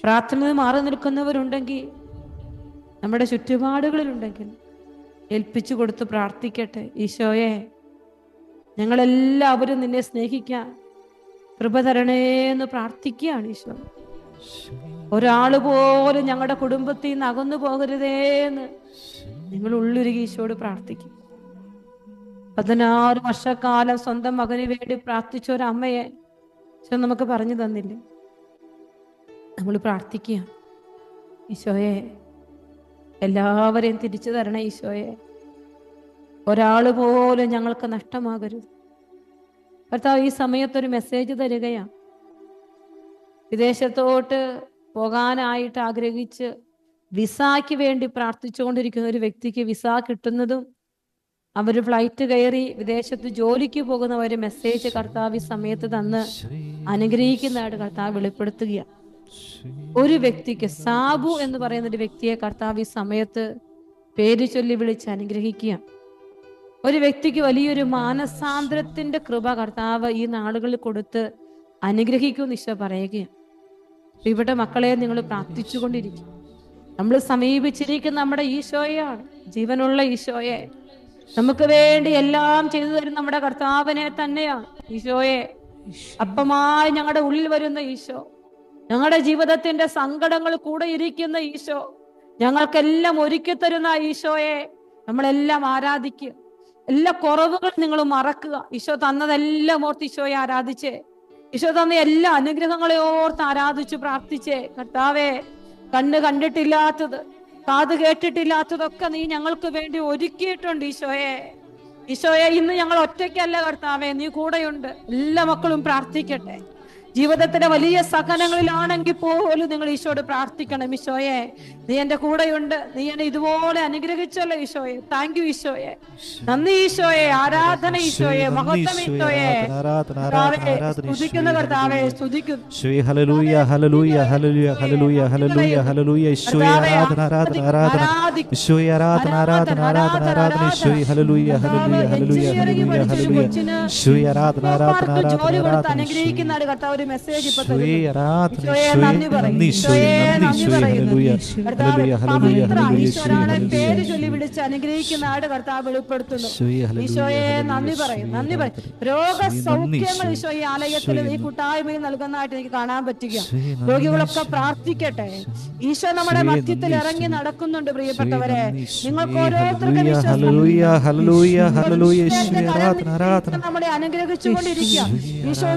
പ്രാർത്ഥനയിൽ മാറി നിൽക്കുന്നവരുണ്ടെങ്കിൽ, നമ്മുടെ ചുറ്റുപാടുകളിലുണ്ടെങ്കിൽ ഏൽപ്പിച്ചു കൊടുത്ത് പ്രാർത്ഥിക്കട്ടെ. ഈശോയെ, ഞങ്ങളെല്ലാവരും നിന്നെ സ്നേഹിക്കാൻ കൃപ തരണേന്ന് പ്രാർത്ഥിക്കുകയാണ്. ഈശോ, ഒരാള് പോലും ഞങ്ങളുടെ കുടുംബത്തിൽ നിന്ന് അകന്നു പോകരുതേന്ന് നിങ്ങൾ ഉള്ളുരുകി ഈശോട് പ്രാർത്ഥിക്കും. 16 വർഷക്കാലം സ്വന്തം മകന് വേണ്ടി പ്രാർത്ഥിച്ച ഒരു അമ്മയെ ഈശോ നമുക്ക് പറഞ്ഞു തന്നില്ലേ? നമ്മൾ പ്രാർത്ഥിക്കുക, ഈശോയെ എല്ലാവരെയും തിരിച്ചു തരണേ. ഈശോയെ, ഒരാൾ പോലും ഞങ്ങൾക്ക് നഷ്ടമാകരുത്. കർത്താവ്, ഈ സമയത്തൊരു മെസ്സേജ് തരികയാണ്. വിദേശത്തോട്ട് പോകാനായിട്ട് ആഗ്രഹിച്ച് വിസയ്ക്ക് വേണ്ടി പ്രാർത്ഥിച്ചുകൊണ്ടിരിക്കുന്ന ഒരു വ്യക്തിക്ക് വിസ കിട്ടുന്നതും, അവർ ഫ്ലൈറ്റ് കയറി വിദേശത്ത് ജോലിക്ക് പോകുന്ന ഒരു മെസ്സേജ് കർത്താവ് ഈ സമയത്ത് തന്ന് അനുഗ്രഹിക്കുന്നതായിട്ട് കർത്താവ് വെളിപ്പെടുത്തുകയാണ്. ഒരു വ്യക്തിക്ക് സാബു എന്ന് പറയുന്ന ഒരു വ്യക്തിയെ കർത്താവ് ഈ സമയത്ത് പേര് ചൊല്ലി വിളിച്ച് അനുഗ്രഹിക്കുക. ഒരു വ്യക്തിക്ക് വലിയൊരു മാനസാന്തരത്തിന്റെ കൃപ കർത്താവ് ഈ നാളുകളിൽ കൊടുത്ത് അനുഗ്രഹിക്കുമെന്ന് ഈശോ പറയുകയാണ്. പ്രിയപ്പെട്ട മക്കളെ, നിങ്ങൾ പ്രാർത്ഥിച്ചുകൊണ്ടിരിക്കും. നമ്മൾ സമീപിച്ചിരിക്കുന്ന നമ്മുടെ ഈശോയാണ്, ജീവനുള്ള ഈശോയെ. നമുക്ക് വേണ്ടി എല്ലാം ചെയ്തു തരുന്ന നമ്മുടെ കർത്താവിനെ തന്നെയാണ്. ഈശോയെ, അപ്പമായി ഞങ്ങളുടെ ഉള്ളിൽ വരുന്ന ഈശോ, ഞങ്ങളുടെ ജീവിതത്തിന്റെ സങ്കടങ്ങൾ കൂടെ ഇരിക്കുന്ന ഈശോ, ഞങ്ങൾക്കെല്ലാം ഒരുക്കി തരുന്ന ഈശോയെ നമ്മളെല്ലാം ആരാധിക്കുക. എല്ലാ കുറവുകൾ നിങ്ങൾ മറക്കുക. ഈശോ തന്നതെല്ലാം ഓർത്ത് ഈശോയെ ആരാധിച്ചേ. ഈശോ തന്ന എല്ലാ അനുഗ്രഹങ്ങളെ ഓർത്ത് ആരാധിച്ചു പ്രാർത്ഥിച്ചേ. കർത്താവേ, കണ്ണ് കണ്ടിട്ടില്ലാത്തത്, കാത് കേട്ടിട്ടില്ലാത്തതൊക്കെ നീ ഞങ്ങൾക്ക് വേണ്ടി ഒരുക്കിയിട്ടുണ്ട് ഈശോയെ. ഈശോയെ, ഇന്ന് ഞങ്ങൾ ഒറ്റയ്ക്കല്ല കർത്താവേ, നീ കൂടെയുണ്ട്. എല്ലാ മക്കളും പ്രാർത്ഥിക്കട്ടെ. ജീവിതത്തിന്റെ വലിയ സഹനങ്ങളിലാണെങ്കിൽ പോലും നിങ്ങൾ ഈശോയോട് പ്രാർത്ഥിക്കണം. ഈശോയെ, നീ എന്റെ കൂടെയുണ്ട്, നീ എന്നെ ഇതുപോലെ അനുഗ്രഹിച്ചല്ലോ ഈശോയെ. താങ്ക് യു ഈശോയെ, നന്ദി ഈശോയെ, ആരാധന ഈശോയെ, മഹത്വം ഈശോയെ. സ്തുതിക്കുന്ന കർത്താവേ, സ്തുതിക്കുന്നു. ഹല്ലേലൂയ ഹല്ലേലൂയ ഹല്ലേലൂയ ഹല്ലേലൂയ ഹല്ലേലൂയ ഹല്ലേലൂയ. ഈശോയെ ആരാധന ആരാധന ആരാധന. ഈശോയെ ആരാധന ആരാധന ആരാധന ആരാധന. ഈശോയെ ഹല്ലേലൂയ ഹല്ലേലൂയ ഹല്ലേലൂയ ഹല്ലേലൂയ ഹല്ലേലൂയ. ഈശോയെ ആരാധന ആരാധന ആരാധന ആരാധന. അനുഗ്രഹിക്കുന്നതാണ് കർത്താവ് ഒരു മെസ്സേജ് ഇപ്പൊ ഈശോയെ ആരാധന. നന്ദി ഈശോയെ, നന്ദി ഈശോയെ. ഹല്ലേലൂയ ഹല്ലേലൂയ ഹല്ലേലൂയ ഹല്ലേലൂയ. ഈശോയെ പേര് ചൊല്ലി വിളിച്ച് അനുഗ്രഹിക്കുന്ന ആട് കർത്താവ് വെളിപ്പെടുത്തുന്നു. ഈശോയെ നന്ദി പറയും, നന്ദി പറയും. രോഗസൗഖ്യങ്ങൾ ഈശോ ഈ ആലയത്തിൽ ഈ കൂട്ടായ്മയിൽ നൽകുന്നതായിട്ട് എനിക്ക് കാണാൻ പറ്റുക. രോഗികളൊക്കെ പ്രാർത്ഥിക്കട്ടെ. ഈശോ നമ്മുടെ മധ്യത്തിൽ ഇറങ്ങി നടക്കുന്നുണ്ട്. പ്രിയപ്പെട്ടവരെ, നിങ്ങൾക്ക് ഓരോരുത്തർക്കും നമ്മളെ അനുഗ്രഹിച്ചുകൊണ്ടിരിക്കുക. ഈശോ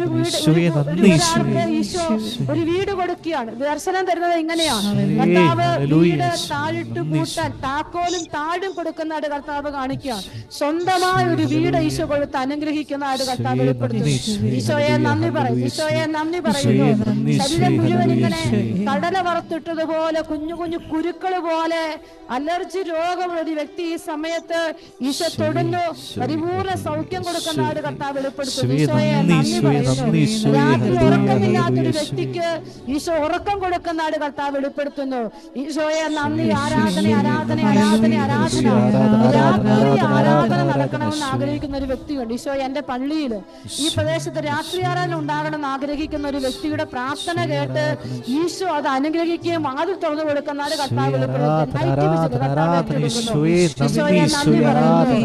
ഒരു വീട് കൊടുക്കുകയാണ്. ദർശനം തരുന്നത് ഇങ്ങനെയാണ്. കർത്താവ് വീട് താഴിട്ട് പൂട്ടാൻ താക്കോലും താഴും കൊടുക്കുന്നതായിട്ട് കർത്താവ് കാണിക്കുകയാണ്. സ്വന്തമായ ഒരു വീട് ഈശോ കൊടുത്ത് അനുഗ്രഹിക്കുന്നതായിട്ട് കർത്താവ് വെളിപ്പെടുത്തുന്നു. ഈശോയെ നന്ദി പറയും, ഈശോയെ നന്ദി പറയുന്നു. ശരീരം മുഴുവൻ ഇങ്ങനെ കടല വറുത്തിട്ടതുപോലെ കുഞ്ഞു കുഞ്ഞു കുരുക്കള് പോലെ അലർജി രോഗമുള്ള ഒരു വ്യക്തി ഈ സമയത്ത് ഈശോ തൊടുന്നു. പരിപൂർണ്ണ സൗഖ്യം കൊടുക്കുന്നതായിട്ട് കർത്താവ് വെളിപ്പെടുത്തുന്നു. ഈശോയെ നന്ദി പറയുന്നു. രാത്രി ഉറക്കമില്ലാത്തൊരു വ്യക്തിക്ക് ഈശോ ഉറക്കം കൊടുക്കുന്നതായിട്ട് കർത്താവ് വെളിപ്പെടുത്തുന്നു. ഈശോയെ നന്ദി, ആരാധന ആരാധന ആരാധന ആരാധന. രാത്രി ആരാധന നടക്കണമെന്ന് ആഗ്രഹിക്കുന്ന ഒരു വ്യക്തിയുണ്ട്. ഈശോ, എന്റെ പള്ളിയിൽ ഈ പ്രദേശത്ത് രാത്രി ആരാധന ഉണ്ടാകണമെന്ന് ആഗ്രഹിക്കുന്ന ഒരു വ്യക്തിയുടെ പ്രാർത്ഥന കേട്ട് ഈശോ അത് അനുഗ്രഹിക്കുകയും വാതിൽ തുറന്നു കൊടുക്കുന്നതായിട്ട് കർത്താവ് വെളിപ്പെടുത്തുന്നു. ഈശോയെ നന്ദി പറയുന്നു.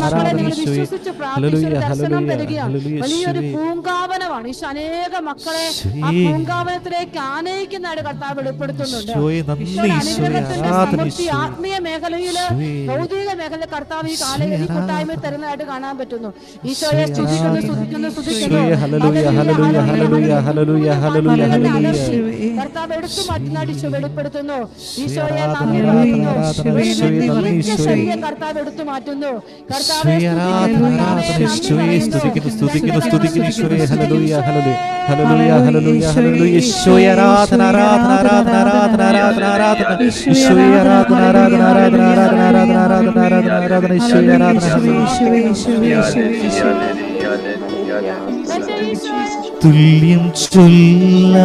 മക്കളെ, നിങ്ങൾ വിശ്വസിച്ച് പ്രാർത്ഥിച്ച് ദർശനം തരികയാണ്. വലിയൊരു പൂങ്കാവനമാണ്. ഈശോ അനേക മക്കളെ ആ പൂങ്കാവനത്തിലേക്ക് ആനയിക്കുന്നതായിട്ട് കർത്താവ് വെളിപ്പെടുത്തുന്നുണ്ട്. അനുഗ്രഹത്തിന്റെ ആത്മീയ മേഖലയില് ഭൗതിക മേഖല കർത്താവ് ഈ കാലയിൽ കൂട്ടായ്മ തരുന്നതായിട്ട് കാണാൻ പറ്റുന്നു. ഈശോയെ സ്തുതിക്കുന്നു, സ്തുതിക്കുന്നു, സ്തുതിക്കുന്നു. കർത്താവ് എടുത്തു മാറ്റുന്നതായിട്ട് ഈശോ വെളിപ്പെടുത്തുന്നു. ഈശോയെ നന്ദി പറയുന്നു. കർത്താവ് എടുത്തു മാറ്റുന്നു. കർത്താവെ തുല്യം ചൊല്ല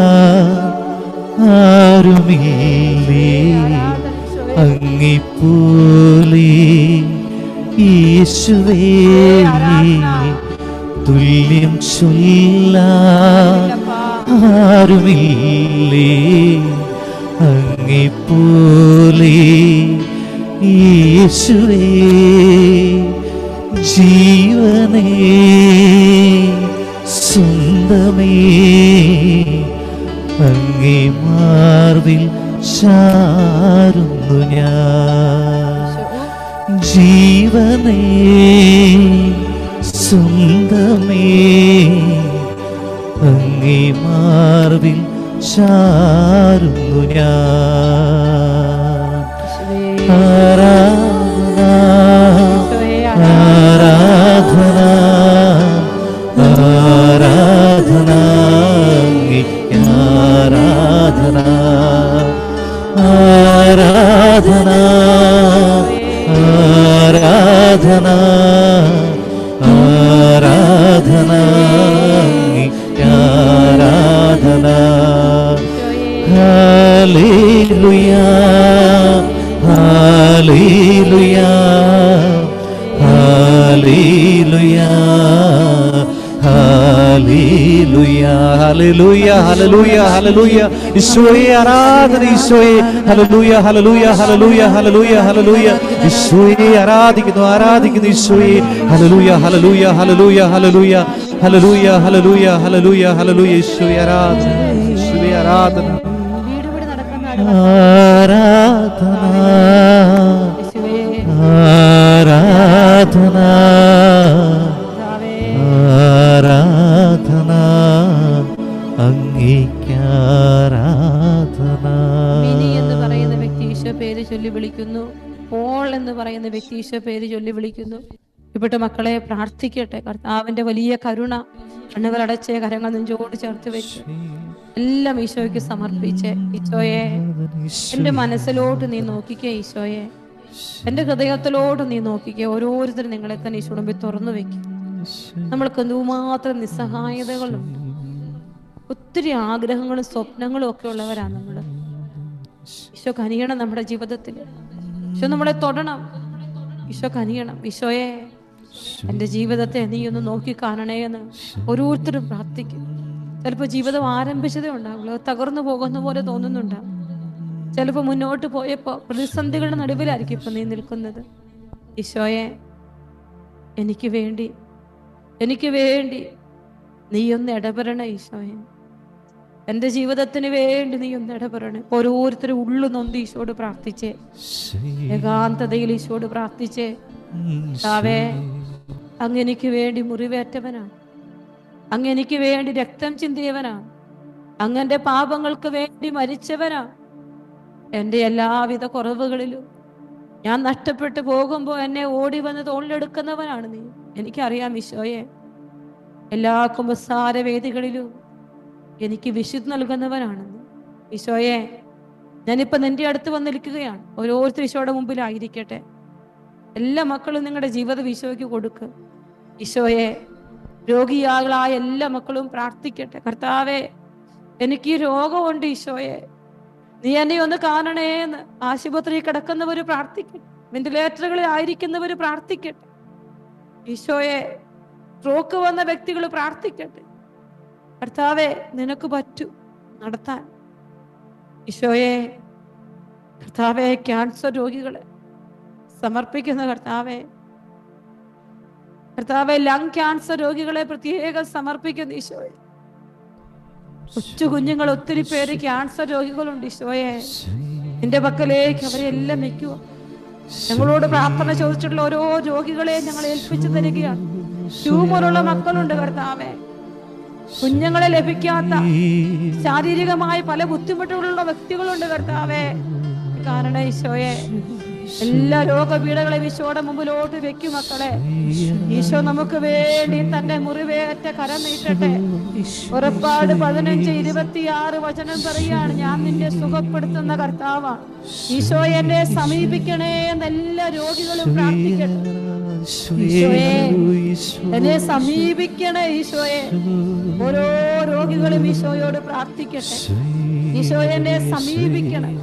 ആരുമില്ലേ അങ്ങിപ്പോലെ യേശുവേ. തുല്യം ചൊല്ല ആരുമില്ലേ അങ്ങിപ്പോലെ യേശുവേ. ജീവനേ സ്വന്തമേ അങ്ങേ മാർവിൽ ചാരുന്നു ഞാൻ. ജീവനേ സ്വന്തമേ അങ്ങേ മാർവിൽ ചാരുന്നു ഞാൻ. ആരാധന ആരാധന ആരാധന ആരാധന ആരാധന Hallelujah, hallelujah, hallelujah, hallelujah, hallelujah, hallelujah. ഈശോയെ ആരാധന, ഈശോയെ hallelujah, hallelujah, hallelujah, hallelujah, hallelujah. ഈശോയെ ആരാധിക്കുന്നു, ആരാധിക്കുന്നു ഈശോയെ. hallelujah, hallelujah, hallelujah, hallelujah, hallelujah, hallelujah, hallelujah, hallelujah. ഈശോയെ ആരാധന, ഈശോയെ ആരാധന, ആരാധന, ആരാധന, ആരാധന, അങ്ങേക്കാരാധന. മിനി എന്ന് പറയുന്ന വ്യക്തി ഈശോ പേര് ചൊല്ലി വിളിക്കുന്നു. പോൾ എന്ന് പറയുന്ന വ്യക്തി ഈശോ പേര് ചൊല്ലി വിളിക്കുന്നു. ഇവിടെ മക്കളെ പ്രാർത്ഥിക്കട്ടെ. കർത്താവിന്റെ വലിയ കരുണ, കണ്ണുകൾ അടച്ച് കരങ്ങൾ നെഞ്ചോട് ചേർത്ത് വെച്ച് എല്ലാം ഈശോയ്ക്ക് സമർപ്പിച്ച്, ഈശോയെ എന്റെ മനസ്സിലോട്ട് നീ നോക്കിക്കേ, ഈശോയെ എന്റെ ഹൃദയത്തിലോട്ട് നീ നോക്കിക്കേ. ഓരോരുത്തരും നിങ്ങളെ തന്നെ ഈശോയുടെ മുമ്പിൽ തുറന്നു വെക്കും. നമ്മൾക്ക് എന്തുമാത്രം നിസ്സഹായതകളുണ്ട്, ഒത്തിരി ആഗ്രഹങ്ങളും സ്വപ്നങ്ങളും ഒക്കെ ഉള്ളവരാണ് നമ്മള്. ഈശോ കനിയണം നമ്മുടെ ജീവിതത്തിൽ, ഈശോ നമ്മളെ തൊടണം, ഈശോ കനിയണം. ഈശോയെ എൻ്റെ ജീവിതത്തെ നീ ഒന്ന് നോക്കി കാണണേ എന്ന് ഓരോരുത്തരും പ്രാർത്ഥിക്കും. ചിലപ്പോൾ ജീവിതം ആരംഭിച്ചതേ ഉണ്ടാവുള്ളൂ, തകർന്നു പോകുന്ന പോലെ തോന്നുന്നുണ്ടാവും. ചിലപ്പോൾ മുന്നോട്ട് പോയപ്പോൾ പ്രതിസന്ധികളുടെ നടുവിലായിരിക്കും ഇപ്പൊ നീ നിൽക്കുന്നത്. ഈശോയെ എനിക്ക് വേണ്ടി നീ ഒന്ന് ഇടപെടണേ ഈശോയെ. എൻ്റെ ജീവിതത്തിന് വേണ്ടി നീ ഒന്ന് ഇടപെടണേ. ഓരോരുത്തരും ഉള്ളു നൊന്ത് ഈശോട് പ്രാർത്ഥിച്ചേ, ഏകാന്തതയിൽ ഈശോട് പ്രാർത്ഥിച്ചേ. കർത്താവേ, അങ്ങ് എനിക്ക് വേണ്ടി മുറിവേറ്റവനാണ്, അങ്ങ് എനിക്ക് വേണ്ടി രക്തം ചിന്തിയവനാണ്, അങ്ങന്റെ പാപങ്ങൾക്ക് വേണ്ടി മരിച്ചവനാണ്. എൻ്റെ എല്ലാവിധ കുറവുകളിലും ഞാൻ നഷ്ടപ്പെട്ടു പോകുമ്പോൾ എന്നെ ഓടി വന്ന് തോളിലെടുക്കുന്നവനാണ് നീ. എനിക്കറിയാം ഈശോയെ, എല്ലാ കുമ്പസാര വേദികളിലും എനിക്ക് വിശുദ്ധി നൽകുന്നവനാണ് നീ. ഈശോയെ, ഞാനിപ്പോ നിന്റെ അടുത്ത് വന്നിരിക്കുകയാണ്. ഓരോരുത്തർ ഈശോയുടെ മുമ്പിലായിരിക്കട്ടെ. എല്ലാ മക്കളും നിങ്ങളുടെ ജീവിതം ഈശോയ്ക്ക് കൊടുക്കുക. ഈശോയെ, രോഗിയാളായ എല്ലാ മക്കളും പ്രാർത്ഥിക്കട്ടെ. കർത്താവേ, എനിക്ക് രോഗമുണ്ട് ഈശോയെ, നീ എന്നെ ഒന്ന് കാണണേ എന്ന് ആശുപത്രിയിൽ കിടക്കുന്നവര് പ്രാർത്ഥിക്കട്ടെ, വെന്റിലേറ്ററുകളിൽ ആയിരിക്കുന്നവര് പ്രാർത്ഥിക്കട്ടെ. ഈശോയെ, സ്ട്രോക്ക് വന്ന വ്യക്തികൾ പ്രാർത്ഥിക്കട്ടെ. കർത്താവേ, നിനക്ക് പറ്റും നടത്താൻ. ഈശോയെ, കർത്താവേ, ക്യാൻസർ രോഗികളെ സമർപ്പിക്കുന്ന കർത്താവേ, ലങ് ക്യാൻസർ രോഗികളെ പ്രത്യേകം സമർപ്പിക്കുന്നു ഈശോയെ. കൊച്ചു കുഞ്ഞുങ്ങൾ ഒത്തിരി പേര് ക്യാൻസർ രോഗികളുണ്ട് ഈശോയെ. നിന്റെ പക്കലേക്ക് അവരെല്ലാം വെക്കുക. ഞങ്ങളോട് പ്രാർത്ഥന ചോദിച്ചിട്ടുള്ള ഓരോ രോഗികളെ ഞങ്ങൾ ഏൽപ്പിച്ചു തരികയാണ്. ട്യൂമറുള്ള മക്കളുണ്ട് കർത്താവേ, കുഞ്ഞുങ്ങളെ ലഭിക്കാത്ത ശാരീരികമായ പല ബുദ്ധിമുട്ടുകളുള്ള വ്യക്തികളുണ്ട് കർത്താവേ. കാരണം ഈശോയെ, എല്ലാ രോഗപീഠകളെയും ഈശോയുടെ മുമ്പിലോട്ട് വെക്കും മക്കളെ. ഈശോ നമുക്ക് വേണ്ടി തന്റെ മുറിവേറ്റ കരം നീട്ടട്ടെ. പുറപ്പാട് 15:26 വചനം പറയാണ്, ഞാൻ നിന്നെ സുഖപ്പെടുത്തുന്ന കർത്താവാണ്. ഈശോ എന്നെ സമീപിക്കണേ എന്ന് എല്ലാ രോഗികളും പ്രാർത്ഥിക്കട്ടെ. ഈശോയെ, എന്നെ സമീപിക്കണേ ഈശോയെ. ഓരോ രോഗികളും ഈശോയോട് പ്രാർത്ഥിക്കട്ടെ. ഈശോ എന്നെ സമീപിക്കണം.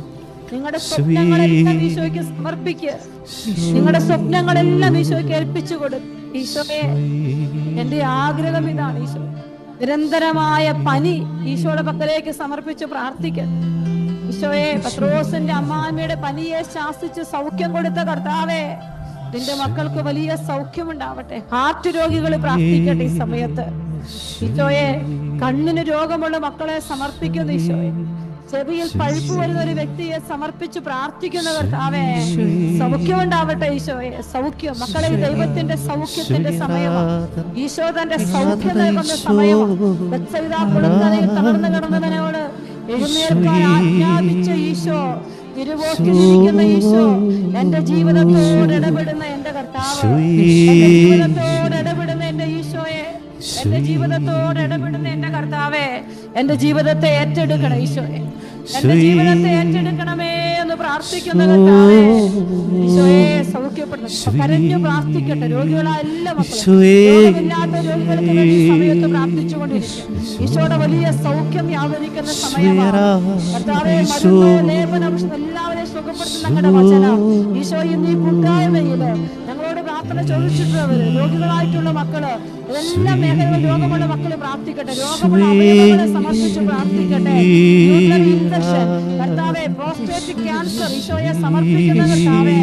നിങ്ങളുടെ സ്വപ്നങ്ങളെല്ലാം ഈശോയ്ക്ക് സമർപ്പിക്കുക. നിങ്ങളുടെ സ്വപ്നങ്ങളെല്ലാം ഈശോയ്ക്ക് ഏൽപ്പിച്ചു കൊടുക്കും. ഈശോയെ, എന്റെ ആഗ്രഹം ഇതാണ്. ഈശോ, നിരന്തരമായ പനി ഈശോയുടെ പക്കലേക്ക് സമർപ്പിച്ച് പ്രാർത്ഥിക്കുക. ഈശോയെ, പത്രോസിന്റെ അമ്മാമ്മയുടെ പനിയെ ശാസിച്ച് സൗഖ്യം കൊടുത്ത കർത്താവേ, നിന്റെ മക്കൾക്ക് വലിയ സൗഖ്യമുണ്ടാവട്ടെ. ഹാർട്ട് രോഗികൾ പ്രാർത്ഥിക്കട്ടെ ഈ സമയത്ത്. ഈശോയെ, കണ്ണിന് രോഗമുള്ള മക്കളെ സമർപ്പിക്കുന്നു ഈശോയെ. ചെവിയിൽ പഴുപ്പ് വരുന്ന ഒരു വ്യക്തിയെ സമർപ്പിച്ച് പ്രാർത്ഥിക്കുന്ന കർത്താവേ, സൗഖ്യമുണ്ടാവട്ടെ ഈശോയെ. സൗഖ്യം മക്കളെ, ദൈവത്തിന്റെ സൗഖ്യത്തിന്റെ സമയമാണ്. ഈശോ തന്റെ സൗഖ്യം നൽകുന്ന സമയമാണ്. തളർന്നു കിടന്നവനോട് എഴുന്നേൽക്കാൻ ആജ്ഞാപിച്ച ഈശോ, തിരുവോക്കിലിരിക്കുന്ന ഈശോ, എന്റെ ജീവിതത്തോട് ഇടപെടുന്ന എന്റെ കർത്താവ്, എന്റെ ജീവിതത്തോട് ഇടപെടുന്ന എന്റെ ഈശോയെ, എന്റെ ജീവിതത്തോട് ഇടപെടുന്ന എന്റെ കർത്താവേ, എന്റെ ജീവിതത്തെ ഏറ്റെടുക്കണം ഈശോയെ. എന്റെ ജീവിതത്തെ ഏറ്റെടുക്കണമേ എന്ന് പ്രാർത്ഥിക്കുന്ന കർത്താവേ, ഈശോയെ സൗഖ്യപ്പെടുന്നു. കരഞ്ഞു പ്രാർത്ഥിക്കട്ടെ രോഗികളായ എല്ലാ മക്കളും, രോഗമില്ലാത്ത രോഗികൾക്ക് വേണ്ടി സമയത്ത് പ്രാർത്ഥിച്ചുകൊണ്ടിരിക്കും. ഈശോയുടെ വലിയ സൗഖ്യം വ്യാപരിക്കുന്ന സമയമാണ് കർത്താവേ. മരുന്ന് ലേപനം എല്ലാവരെയും സുഖപ്പെടുത്തുന്ന ഞങ്ങളുടെ വചനം ഈശോ ഇന്ന് ഈ കൂട്ടായ്മയില് ഞങ്ങളോട് പ്രാർത്ഥന ചോദിച്ചിട്ടുള്ളവര്, രോഗികളായിട്ടുള്ള മക്കള്, എല്ലാ മേഖലകളിലും രോഗമുള്ള മക്കള് പ്രാർത്ഥിക്കട്ടെ. രോഗമുള്ള അവയവങ്ങളെ സമർപ്പിച്ച് പ്രാർത്ഥിക്കട്ടെ. ഇൻഫെക്ഷൻ കർത്താവേ, പ്രോസ്റ്റേറ്റ് ക്യാൻസർ ഈശോയെ സമർപ്പിക്കുന്ന കർത്താവേ,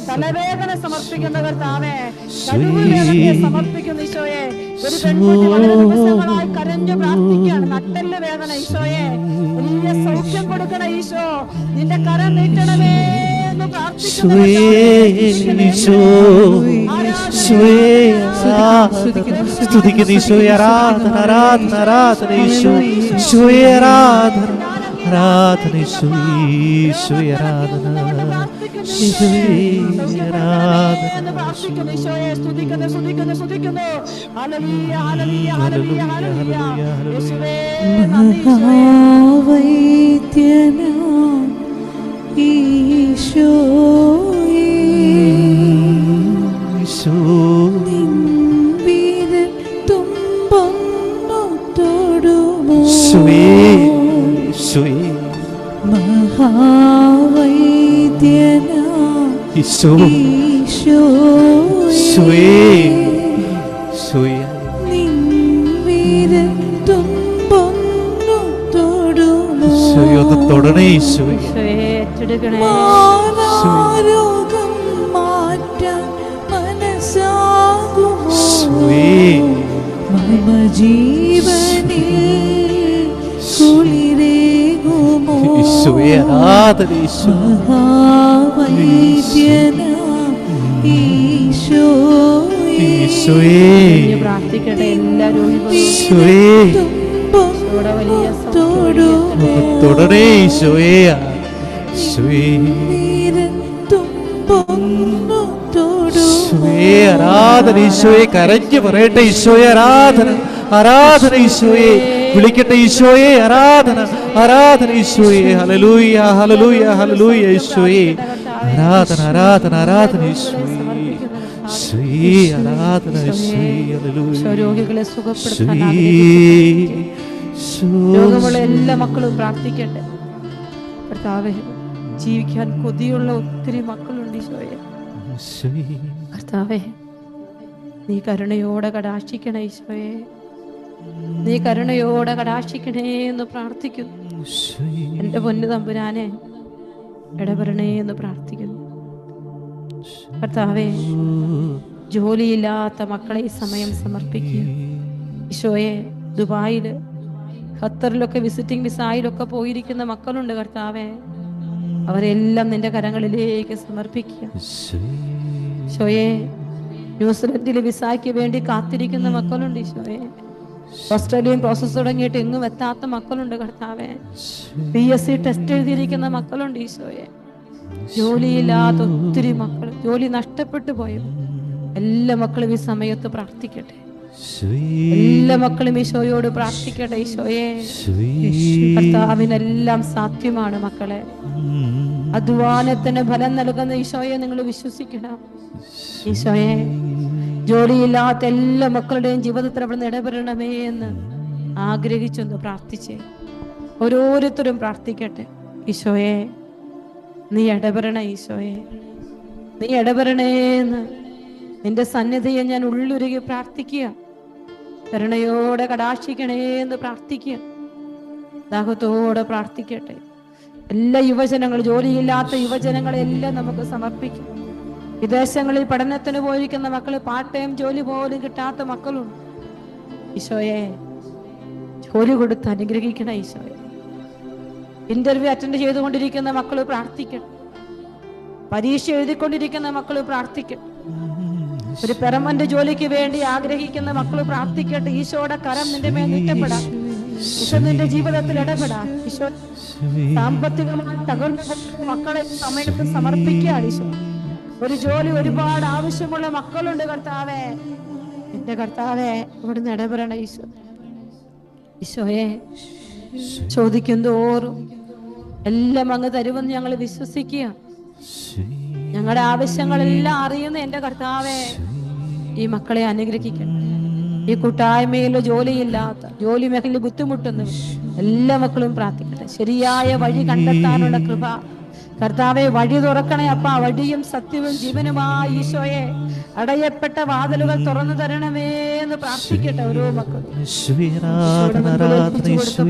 തലവേദന സമർപ്പിക്കുന്ന കർത്താവേ, കടുവേദനയെ സമർപ്പിക്കുന്ന ഈശോയെ. ഒരു പെൺകുട്ടി വളരെ ദിവസങ്ങളായി കരഞ്ഞു പ്രാർത്ഥിക്കുകയാണ്, നട്ടെല്ല് വേദന ഈശോയെ, വലിയ സൗഖ്യം കൊടുക്കണ ഈശോ, നിന്റെ കരം നീട്ടണമേ എന്ന് പ്രാർത്ഥിക്കുന്നു. സ്തുതിക്കുന്നു ഈശോയെ, ആരാധന ആരാധന ആരാധന ഈശോ, ഈശോയെ ആരാധന ആരാധന ഈശോയെ ആരാധന ഈശോയെ ആരാധന. മഹാവൈദ്യനാം ഈശോയേ, നിൻവിരൽ തുമ്പൊന്നു തൊടുമോ? മഹാവൈദ്യനാം ഈശോയേ, നിൻവിരൽ തുമ്പൊന്നു തൊടുമോ? തൊടണേ ഈശോയെ, മാറാരോഗം മാറ്റാൻ മനസ്സാകുമോ? മമ ജീവനിൽ കുളിരേകുമോ? മഹാവൈദ്യനാം ഈശോയേ, പ്രാർത്ഥിക്കട്ടെ എല്ലാ രോഗികളും. തൊടണേ ഈശോയെ, ആരാധന ഈശോയെ, കരഞ്ഞു പറയട്ടെ ഈശോയെ, ആരാധന ആരാധന ഈശോയെ, വിളിക്കട്ടെ ഈശോയെ, ആരാധന ആരാധന ഈശോയെ, ഹല്ലേലൂയ ഹല്ലേലൂയ ഹല്ലേലൂയ ഈശോയെ, ആരാധന ആരാധന ആരാധന ഈശോയെ, ആരാധന ഈശോയെ, ഹല്ലേലൂയ. രോഗികളെ സുഖപ്പെടുത്താൻ രോഗമുള്ള എല്ലാ മക്കളും പ്രാർത്ഥിക്കട്ടെ കർത്താവേ. ജീവിക്കാൻ കൊതിയുള്ള ഒത്തിരി മക്കളുണ്ട് ഈശോയെ. കർത്താവേ, നീ കരുണയോടെ കടാക്ഷിക്കണേ ഈശോയെ, നീ കരുണയോടെ കടാക്ഷിക്കണേ എന്ന് പ്രാർത്ഥിക്കുന്നു. എന്റെ പൊന്നു തമ്പുരാനെ, ഇടപെടണേ എന്ന് പ്രാർത്ഥിക്കുന്നു കർത്താവേ. ജോലിയില്ലാത്ത മക്കളെ ഈ സമയം സമർപ്പിക്കുക ഈശോയെ. ദുബായില്, ഖത്തറിലൊക്കെ വിസിറ്റിംഗ് വിസായിലൊക്കെ പോയിരിക്കുന്ന മക്കളുണ്ട് കർത്താവേ, അവരെല്ലാം നിന്റെ കരങ്ങളിലേക്ക് സമർപ്പിക്കുക ഈശോയെ. ന്യൂസിലൻഡില് വിസായ്ക്ക് വേണ്ടി കാത്തിരിക്കുന്ന മക്കളുണ്ട് ഈശോയെ. ഓസ്ട്രേലിയൻ പ്രോസസ് തുടങ്ങിയിട്ട് എങ്ങും എത്താത്ത മക്കളുണ്ട് കർത്താവേ. PSC ടെസ്റ്റ് എഴുതിയിരിക്കുന്ന മക്കളുണ്ട് ഈശോയെ. ജോലിയില്ലാത്ത ഒത്തിരി മക്കൾ, ജോലി നഷ്ടപ്പെട്ടു പോയത് എല്ലാ മക്കളും ഈ സമയത്ത് പ്രാർത്ഥിക്കട്ടെ. എല്ലാ മക്കളും ഈശോയോട് പ്രാർത്ഥിക്കട്ടെ ഈശോയെ. കർത്താവിനെല്ലാം സാധ്യമാണ് മക്കളെ. അധ്വാനത്തിന് ഫലം നൽകുന്ന ഈശോയെ നിങ്ങൾ വിശ്വസിക്കണം ഈശോയെ. ജോലിയില്ലാത്ത എല്ലാ മക്കളുടെയും ജീവിതത്തിൽ അവിടെ ഇടപെടണമേ എന്ന് ആഗ്രഹിച്ചൊന്ന് പ്രാർത്ഥിച്ചേ. ഓരോരുത്തരും പ്രാർത്ഥിക്കട്ടെ ഈശോയെ. നീ ഇടപെടണേ ഈശോയെ, നീ ഇടപെടണേന്ന് നിന്റെ സന്നിധിയെ ഞാൻ ഉള്ളുരുകി പ്രാർത്ഥിക്കുക. കരുണയോടെ കടാക്ഷിക്കണേന്ന് പ്രാർത്ഥിക്കുക. ദാഹത്തോടെ പ്രാർത്ഥിക്കട്ടെ. എല്ലാ യുവജനങ്ങളും, ജോലിയില്ലാത്ത യുവജനങ്ങളെല്ലാം നമുക്ക് സമർപ്പിക്കും. വിദേശങ്ങളിൽ പഠനത്തിന് പോയിരിക്കുന്ന മക്കള്, പാർട്ട് ടൈം ജോലി പോലും കിട്ടാത്ത മക്കളുണ്ട് ഈശോയെ. ജോലി കൊടുത്ത് അനുഗ്രഹിക്കണ ഈശോയെ. ഇന്റർവ്യൂ അറ്റൻഡ് ചെയ്തുകൊണ്ടിരിക്കുന്ന മക്കള് പ്രാർത്ഥിക്കണം. പരീക്ഷ എഴുതിക്കൊണ്ടിരിക്കുന്ന മക്കള് പ്രാർത്ഥിക്കണം. ഒരു പെർമനന്റ് ജോലിക്ക് വേണ്ടി ആഗ്രഹിക്കുന്ന മക്കള് പ്രാർത്ഥിക്കട്ടെ. ഈശോയുടെ കരം നിന്റെ മേൽ നീട്ടപ്പെടാം. ഈശോ നിന്റെ ജീവിതത്തിൽ ഇടപെടാം. ഈശോ സാമ്പത്തികമായി തകർന്നു മക്കളെ സമയത്ത് സമർപ്പിക്കുകയാണ് ഈശോ. ഒരു ജോലി ഒരുപാട് ആവശ്യമുള്ള മക്കളുണ്ട് കർത്താവേ. എന്റെ കർത്താവേ, ഇവിടുന്ന് ഇടപെടണം ഈശോ. ഈശോയെ, ചോദിക്കും തോറും എല്ലാം അങ്ങ് തരുമെന്ന് ഞങ്ങൾ വിശ്വസിക്കുക. ഞങ്ങളുടെ ആവശ്യങ്ങളെല്ലാം അറിയുന്ന എന്റെ കർത്താവേ, ഈ മക്കളെ അനുഗ്രഹിക്കണം. ഈ കൂട്ടായ്മയിൽ ജോലിയില്ലാത്ത, ജോലി മേഖലയിൽ ബുദ്ധിമുട്ടുന്നവർ എല്ലാ മക്കളും പ്രാർത്ഥിക്കട്ടെ. ശരിയായ വഴി കണ്ടെത്താനുള്ള കൃപ കർത്താവെ, വഴി തുറക്കണേ അപ്പ. വഴിയും സത്യവും ജീവനുമായി ഈശോയെ, അടയപ്പെട്ട വാതിലുകൾ തുറന്നു തരണമേ എന്ന് പ്രാർത്ഥിക്കട്ടെ. ഓരോ മക്കളും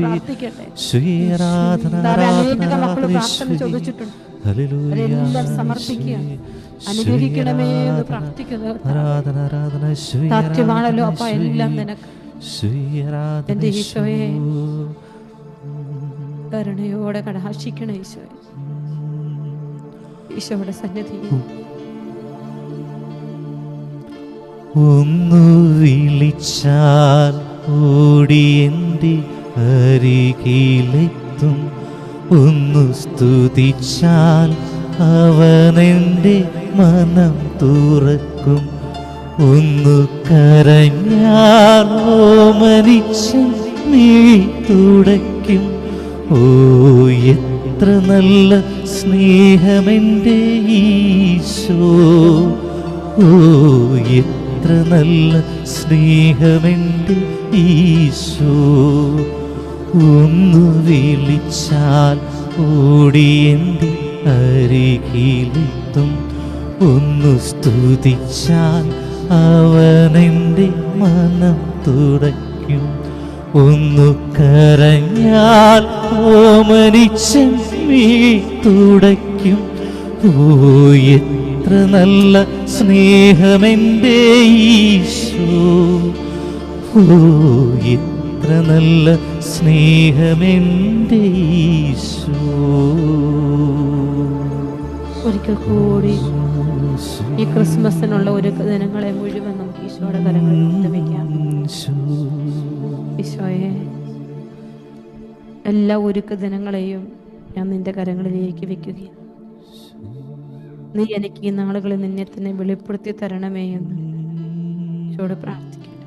പ്രാർത്ഥിക്കട്ടെ. അനേക മക്കൾ പ്രാർത്ഥന ചോദിച്ചിട്ടുണ്ട്. അവരെല്ലാം സമർപ്പിക്കുക. അനുഗ്രഹിക്കണമേ എന്ന് പ്രാർത്ഥിക്കുന്നത് സാധ്യമാണല്ലോ അപ്പ. എല്ലാം നിനക്ക് എന്റെ ഈശോയെ കരുണയോടെ കടാക്ഷിക്കണേ ഈശോയെ. ഈശോയുടെ സന്നിധിയിൽ ഒന്നു വിളിച്ചാൽ ഓടി എൻ്റെ അരികിലെത്തും, ഒന്നു സ്തുതിച്ചാൽ അവനെൻ്റെ മനം തുറക്കും, ഒന്നു കരഞ്ഞാൽ ഓമനിച്ച് നീ തുടയ്ക്കും. ഓ എത്ര നല്ല സ്നേഹമെൻ്റെ ഈശോ, ഓ എത്ര നല്ല സ്നേഹമെൻ്റെ ഈശോ. ഒന്നു വിളിച്ചാൽ ഓടി എൻ്റെ അരികിലെത്തും, ഒന്നു സ്തുതിച്ചാൽ അവനെൻ്റെ മനം തുടയ്ക്കും, ഒന്നു കരഞ്ഞാൽ ഓമനിച്ച് നീ തുടയ്ക്കും. ഓ എത്ര നല്ല സ്നേഹമെൻ്റെ ഈശോ, ഓ എത്ര നല്ല സ്നേഹമെൻ്റെ ഈശോ. ഒരിക്കൽ കൂടി ഈ ക്രിസ്മസിനുള്ള ഒരു ദിനങ്ങളെ മുഴുവൻ നമുക്ക് ഈശോയുടെ കരങ്ങളിൽ വയ്ക്കാം. ഈശോയെ, എല്ലാ ഒരുക്ക ദിനങ്ങളെയും ഞാൻ നിന്റെ കരങ്ങളിലേക്ക് വെക്കുകയാണ്. നീ എനിക്ക് ഈ നാളുകളിൽ നിന്നെ തന്നെ വെളിപ്പെടുത്തി തരണമേ എന്ന് ഈശോയോട് പ്രാർത്ഥിക്കട്ടെ.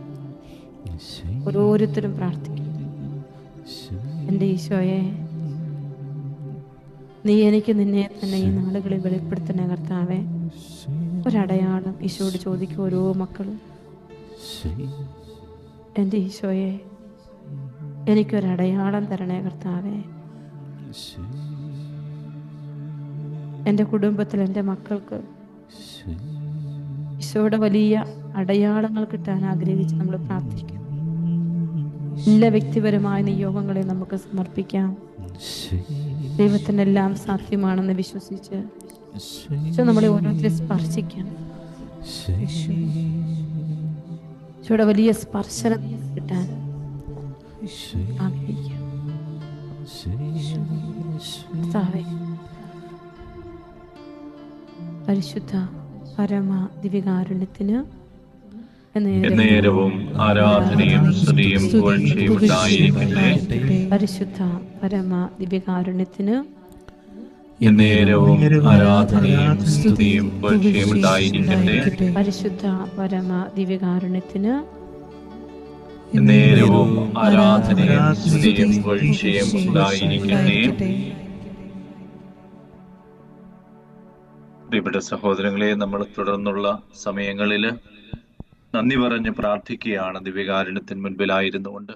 ഓരോരുത്തരും പ്രാർത്ഥിക്കട്ടെ. എൻ്റെ ഈശോയെ, നീ എനിക്ക് നിന്നെ തന്നെ ഈ നാളുകളിൽ വെളിപ്പെടുത്തണേ കർത്താവേ. ഒരടയാളം ഈശോയോട് ചോദിക്കും ഓരോ മക്കളും. എൻ്റെ ഈശോയെ, എനിക്കൊരടയാളം തരണേ കർത്താവേ. എൻ്റെ കുടുംബത്തിൽ എൻ്റെ മക്കൾക്ക് ഈശോയുടെ വലിയ അടയാളങ്ങൾ കിട്ടാൻ ആഗ്രഹിച്ച് നമ്മൾ പ്രാർത്ഥിക്കും. എല്ലാ വ്യക്തിപരമായ നിയോഗങ്ങളെ നമുക്ക് സമർപ്പിക്കാം. ദൈവത്തിനെല്ലാം സാധ്യമാണെന്ന് വിശ്വസിച്ച് നമ്മളെ ഓരോരുത്തരെ സ്പർശിക്കാം. ഈശോയുടെ വലിയ സ്പർശനം കിട്ടാൻ ആഗ്രഹിക്കാം. പരിശുദ്ധ പരമ ദിവ്യകാരുണ്യത്തിന് എന്നേരവും ആരാധനയും സ്തുതിയും പുകഴ്ചയും ഉണ്ടായിരിക്കട്ടെ. പരിശുദ്ധ പരമ ദിവ്യകാരുണ്യത്തിന് എന്നേരവും ആരാധനയും സ്തുതിയും പുകഴ്ചയും ഉണ്ടായിരിക്കട്ടെ. പരിശുദ്ധ പരമ ദിവ്യകാരുണ്യത്തിന് എന്നേരവും ആരാധനയും സ്തുതിയും പുകഴ്ചയും ഉണ്ടായിരിക്കട്ടെ. പ്രിയപ്പെട്ട സഹോദരങ്ങളെ, നമ്മൾ തുടർന്നുള്ള സമയങ്ങളിൽ നന്ദി പറഞ്ഞ് പ്രാർത്ഥിക്കുകയാണ് ദിവ്യകാരുണ്യത്തിന് മുൻപിലായിരുന്നുകൊണ്ട്.